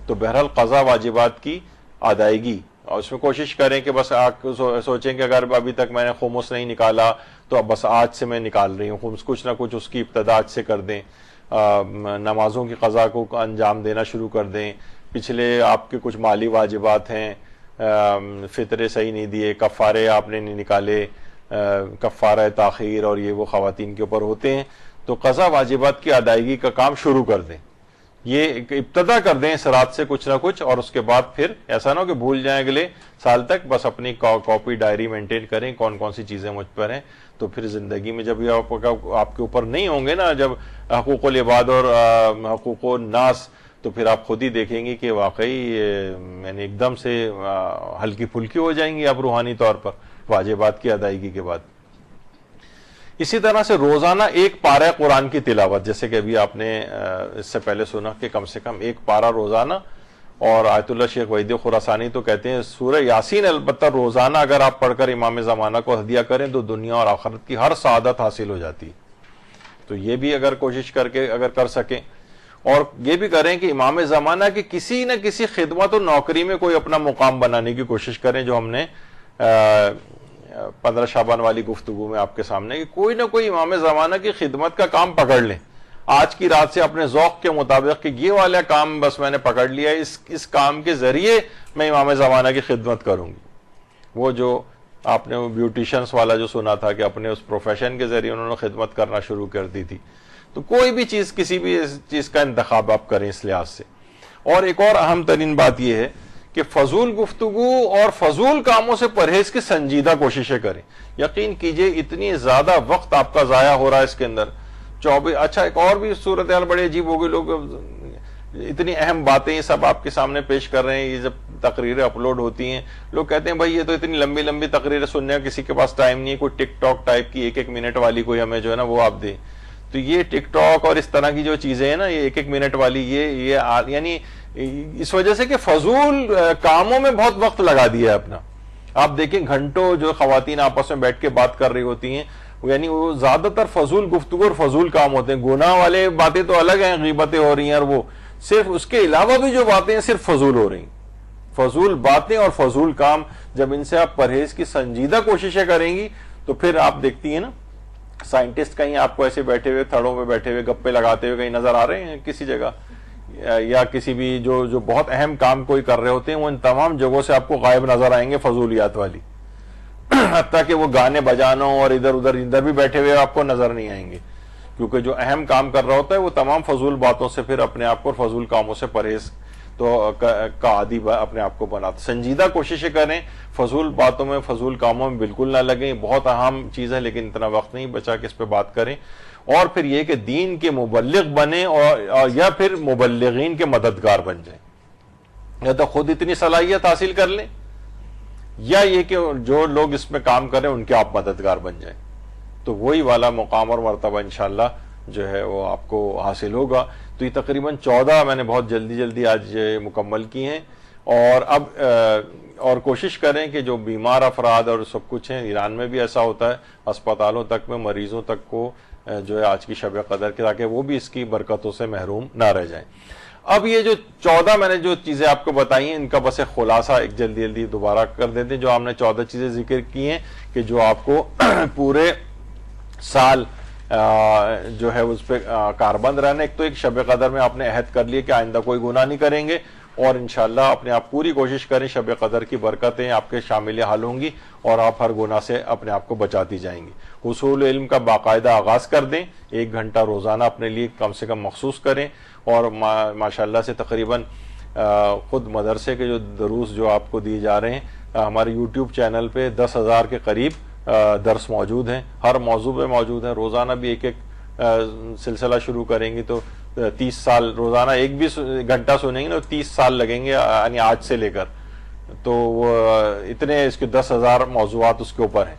تو بہرحال قضا واجبات کی ادائیگی, اور اس میں کوشش کریں کہ بس آپ سوچیں کہ اگر ابھی تک میں نے خمس نہیں نکالا تو اب بس آج سے میں نکال رہی ہوں خمس, کچھ نہ کچھ اس کی ابتدا آج سے کر دیں. نمازوں کی قضا کو انجام دینا شروع کر دیں. پچھلے آپ کے کچھ مالی واجبات ہیں, فطرے صحیح نہیں دیے, کفارے آپ نے نہیں نکالے, کفارہ تاخیر اور یہ وہ خواتین کے اوپر ہوتے ہیں, تو قضا واجبات کی ادائیگی کا کام شروع کر دیں. یہ ابتدا کر دیں اس رات سے کچھ نہ کچھ, اور اس کے بعد پھر ایسا نہ ہو کہ بھول جائیں اگلے سال تک. بس اپنی کاپی ڈائری مینٹین کریں کون کون سی چیزیں مجھ پر ہیں, تو پھر زندگی میں جب آپ کے اوپر نہیں ہوں گے نا, جب حقوق العباد اور حقوق الناس, تو پھر آپ خود ہی دیکھیں گے کہ واقعی یعنی ایک دم سے ہلکی پھلکی ہو جائیں گی آپ روحانی طور پر واجبات کی ادائیگی کے بعد. اسی طرح سے روزانہ 1 پارہ قرآن کی تلاوت, جیسے کہ ابھی آپ نے اس سے پہلے سنا کہ کم سے کم 1 پارہ روزانہ. اور آیت اللہ شیخ وحید خراسانی تو کہتے ہیں سورہ یاسین البتہ روزانہ اگر آپ پڑھ کر امام زمانہ کو ہدیہ کریں تو دنیا اور آخرت کی ہر سعادت حاصل ہو جاتی. تو یہ بھی اگر کوشش کر کے اگر کر سکیں, اور یہ بھی کریں کہ امام زمانہ کی کسی نہ کسی خدمت و نوکری میں کوئی اپنا مقام بنانے کی کوشش کریں, جو ہم نے 15 شعبان والی گفتگو میں آپ کے سامنے, کہ کوئی نہ کوئی امام زمانہ کی خدمت کا کام پکڑ لیں. آج کی رات سے اپنے ذوق کے مطابق کہ یہ والا کام بس میں نے پکڑ لیا, اس کام کے ذریعے میں امام زمانہ کی خدمت کروں گی. وہ جو آپ نے بیوٹیشنز والا جو سنا تھا کہ اپنے اس پروفیشن کے ذریعے انہوں نے خدمت کرنا شروع کر دی تھی, تو کوئی بھی چیز, کسی بھی چیز کا انتخاب آپ کریں اس لحاظ سے. اور ایک اور اہم ترین بات یہ ہے کہ فضول گفتگو اور فضول کاموں سے پرہیز کی سنجیدہ کوششیں کریں. یقین کیجئے اتنی زیادہ وقت آپ کا ضائع ہو رہا ہے اس کے اندر. اچھا ایک اور بھی صورتحال بڑی عجیب ہو گئی, لوگ اتنی اہم باتیں یہ سب آپ کے سامنے پیش کر رہے ہیں, یہ جب تقریریں اپلوڈ ہوتی ہیں لوگ کہتے ہیں بھائی یہ تو اتنی لمبی لمبی تقریریں سننے کا کسی کے پاس ٹائم نہیں ہے, کوئی ٹک ٹاک ٹائپ کی 1-1 منٹ والی کوئی ہمیں جو ہے نا وہ آپ دیں. تو یہ ٹک ٹاک اور اس طرح کی جو چیزیں ہیں نا, یہ 1-1 منٹ والی, یہ یعنی اس وجہ سے کہ فضول کاموں میں بہت وقت لگا دیا ہے اپنا. آپ دیکھیں گھنٹوں جو خواتین آپس میں بیٹھ کے بات کر رہی ہوتی ہیں، یعنی وہ زیادہ تر فضول گفتگو اور فضول کام ہوتے ہیں. گناہ والے باتیں تو الگ ہیں، غیبتیں ہو رہی ہیں، اور وہ صرف اس کے علاوہ بھی جو باتیں ہیں صرف فضول ہو رہی ہیں. فضول باتیں اور فضول کام جب ان سے آپ پرہیز کی سنجیدہ کوششیں کریں گی تو پھر آپ دیکھتی ہیں نا، سائنٹسٹ کہیں آپ کو ایسے بیٹھے ہوئے تھڑوں میں بیٹھے ہوئے گپے لگاتے ہوئے کہیں نظر آ رہے ہیں کسی جگہ، یا کسی بھی جو بہت اہم کام کوئی کر رہے ہوتے ہیں، وہ ان تمام جگہوں سے آپ کو غائب نظر آئیں گے فضولیات والی. حتیٰ کہ وہ گانے بجانوں اور ادھر بھی بیٹھے ہوئے آپ کو نظر نہیں آئیں گے، کیونکہ جو اہم کام کر رہا ہوتا ہے وہ تمام فضول باتوں سے پھر اپنے آپ کو فضول کاموں سے پرہیز کا عادی اپنے آپ کو بناتا. سنجیدہ کوششیں کریں، فضول باتوں میں فضول کاموں میں بالکل نہ لگیں. بہت اہم چیز ہے لیکن اتنا وقت نہیں بچا کہ اس پہ بات کریں. اور پھر یہ کہ دین کے مبلغ بنیں اور یا پھر مبلغین کے مددگار بن جائیں. یا تو خود اتنی صلاحیت حاصل کر لیں، یا یہ کہ جو لوگ اس میں کام کریں ان کے آپ مددگار بن جائیں. تو وہی والا مقام اور مرتبہ انشاءاللہ جو ہے وہ آپ کو حاصل ہوگا. تو یہ تقریباً 14 میں نے بہت جلدی آج مکمل کی ہیں. اور اب اور کوشش کریں کہ جو بیمار افراد اور سب کچھ ہیں، ایران میں بھی ایسا ہوتا ہے، اسپتالوں تک میں مریضوں تک کو جو ہے آج کی شب قدر کے، تاکہ وہ بھی اس کی برکتوں سے محروم نہ رہ جائیں. اب یہ جو 14 میں نے جو چیزیں آپ کو بتائی ہیں، ان کا بس ایک خلاصہ ایک جلدی دوبارہ کر دیتے ہیں. جو ہم نے 14 چیزیں ذکر کی ہیں کہ جو آپ کو پورے سال جو ہے اس پہ کاربند رہنا. ایک تو ایک شب قدر میں آپ نے عہد کر لیے کہ آئندہ کوئی گناہ نہیں کریں گے، اور انشاءاللہ اپنے آپ پوری کوشش کریں، شب قدر کی برکتیں آپ کے شامل حال ہوں گی اور آپ ہر گناہ سے اپنے آپ کو بچاتی جائیں گی. حصول علم کا باقاعدہ آغاز کر دیں، 1 گھنٹہ روزانہ اپنے لیے کم سے کم مخصوص کریں. اور ماشاءاللہ سے تقریباً خود مدرسے کے جو دروس جو آپ کو دیے جا رہے ہیں، ہمارے یوٹیوب چینل پہ 10,000 کے قریب درس موجود ہیں، ہر موضوع پہ موجود ہیں. روزانہ بھی ایک سلسلہ شروع کریں گی تو 30 سال روزانہ ایک بھی گھنٹہ سنیں گے تو 30 سال لگیں گے، یعنی آج سے لے کر. تو وہ اتنے اس کے 10,000 موضوعات اس کے اوپر ہیں.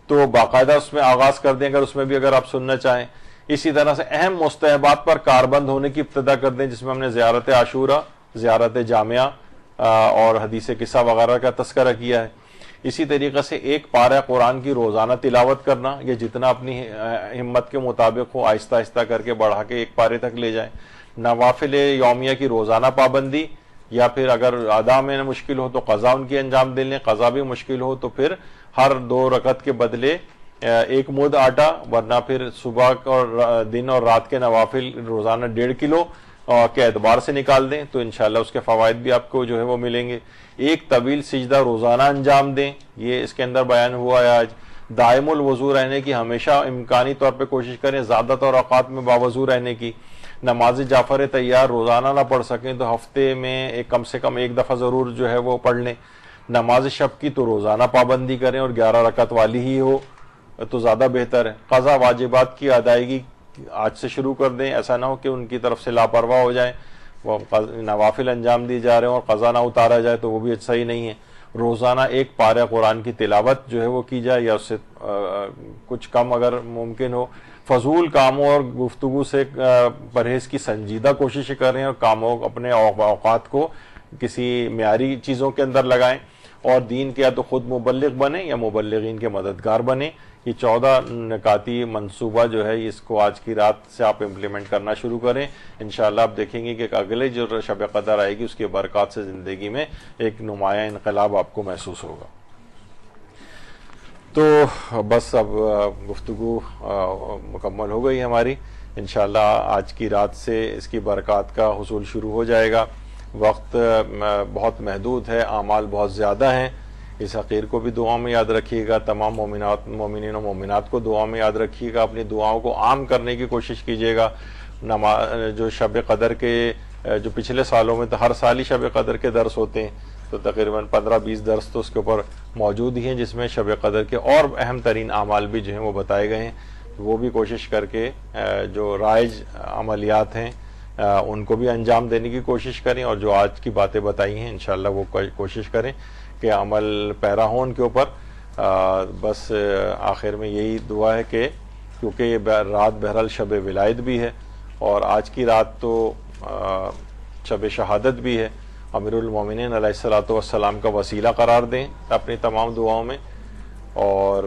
تو باقاعدہ اس میں آغاز کر دیں اگر آپ سننا چاہیں. اسی طرح سے اہم مستحبات پر کاربند ہونے کی ابتدا کر دیں، جس میں ہم نے زیارت عاشورہ، زیارت جامعہ اور حدیث قصہ وغیرہ کا تذکرہ کیا ہے. اسی طریقے سے 1 پارہ قرآن کی روزانہ تلاوت کرنا، یہ جتنا اپنی ہمت کے مطابق ہو آہستہ آہستہ کر کے بڑھا کے 1 پارے تک لے جائیں. نوافل یومیہ کی روزانہ پابندی، یا پھر اگر ادا میں مشکل ہو تو قضا ان کی انجام دے لیں. قضا بھی مشکل ہو تو پھر ہر 2 رکعت کے بدلے 1 مد آٹا، ورنہ پھر صبح اور دن اور رات کے نوافل روزانہ 1.5 کلو کے اعتبار سے نکال دیں تو انشاءاللہ اس کے فوائد بھی آپ کو جو ہے وہ ملیں گے. 1 طویل سجدہ روزانہ انجام دیں، یہ اس کے اندر بیان ہوا ہے آج. دائم الوضو رہنے کی ہمیشہ امکانی طور پہ کوشش کریں، زیادہ تر اوقات میں باوضو رہنے کی. نماز جعفر تیار روزانہ نہ پڑھ سکیں تو ہفتے میں کم سے کم 1 دفعہ ضرور جو ہے وہ پڑھ لیں. نماز شب کی تو روزانہ پابندی کریں اور 11 رکعت والی ہی ہو تو زیادہ بہتر ہے. قضا واجبات کی ادائیگی آج سے شروع کر دیں، ایسا نہ ہو کہ ان کی طرف سے لاپرواہ ہو جائیں، وہ نوافل انجام دی جا رہے ہیں اور قضا نہ اتارا جائے تو وہ بھی صحیح نہیں ہے. روزانہ 1 پارہ قرآن کی تلاوت جو ہے وہ کی جائے، یا اس سے کچھ کم اگر ممکن ہو. فضول کاموں اور گفتگو سے پرہیز کی سنجیدہ کوشش کریں اور کاموں اپنے اوقات کو کسی معیاری چیزوں کے اندر لگائیں. اور دین کے یا تو خود مبلغ بنیں یا مبلغین کے مددگار بنیں. یہ 14 نکاتی منصوبہ جو ہے اس کو آج کی رات سے آپ امپلیمنٹ کرنا شروع کریں. انشاءاللہ آپ دیکھیں گے کہ اگلے جو شب قدر آئے گی اس کے برکات سے زندگی میں ایک نمایاں انقلاب آپ کو محسوس ہوگا. تو بس اب گفتگو مکمل ہو گئی ہماری. انشاءاللہ آج کی رات سے اس کی برکات کا حصول شروع ہو جائے گا. وقت بہت محدود ہے، اعمال بہت زیادہ ہیں. اس حقیر کو بھی دعا میں یاد رکھیے گا، تمام مومنین و مومنات کو دعا میں یاد رکھیے گا. اپنی دعاؤں کو عام کرنے کی کوشش کیجیے گا. جو شب قدر کے جو پچھلے سالوں میں تو ہر سال ہی شب قدر کے درس ہوتے ہیں، تو تقریباً 15-20 درس تو اس کے اوپر موجود ہی ہیں جس میں شب قدر کے اور اہم ترین اعمال بھی جو ہیں وہ بتائے گئے ہیں. وہ بھی کوشش کر کے جو رائج عملیات ہیں ان کو بھی انجام دینے کی کوشش کریں، اور جو آج کی باتیں بتائی ہیں انشاءاللہ وہ کوشش کریں کہ عمل پیرا ہو ان کے اوپر. بس آخر میں یہی دعا ہے کہ کیونکہ یہ رات بہرحال شب ولایت بھی ہے اور آج کی رات تو شب شہادت بھی ہے، امیر المومنین علیہ الصلوۃ والسلام کا وسیلہ قرار دیں اپنی تمام دعاؤں میں، اور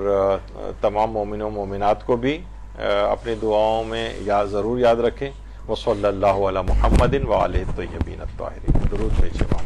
تمام مومنوں و مومنات کو بھی اپنی دعاؤں میں ضرور یاد رکھیں۔ وصلی اللہ علی محمد وآلہ الطیبین الطاہرین۔ درود بھیجیں۔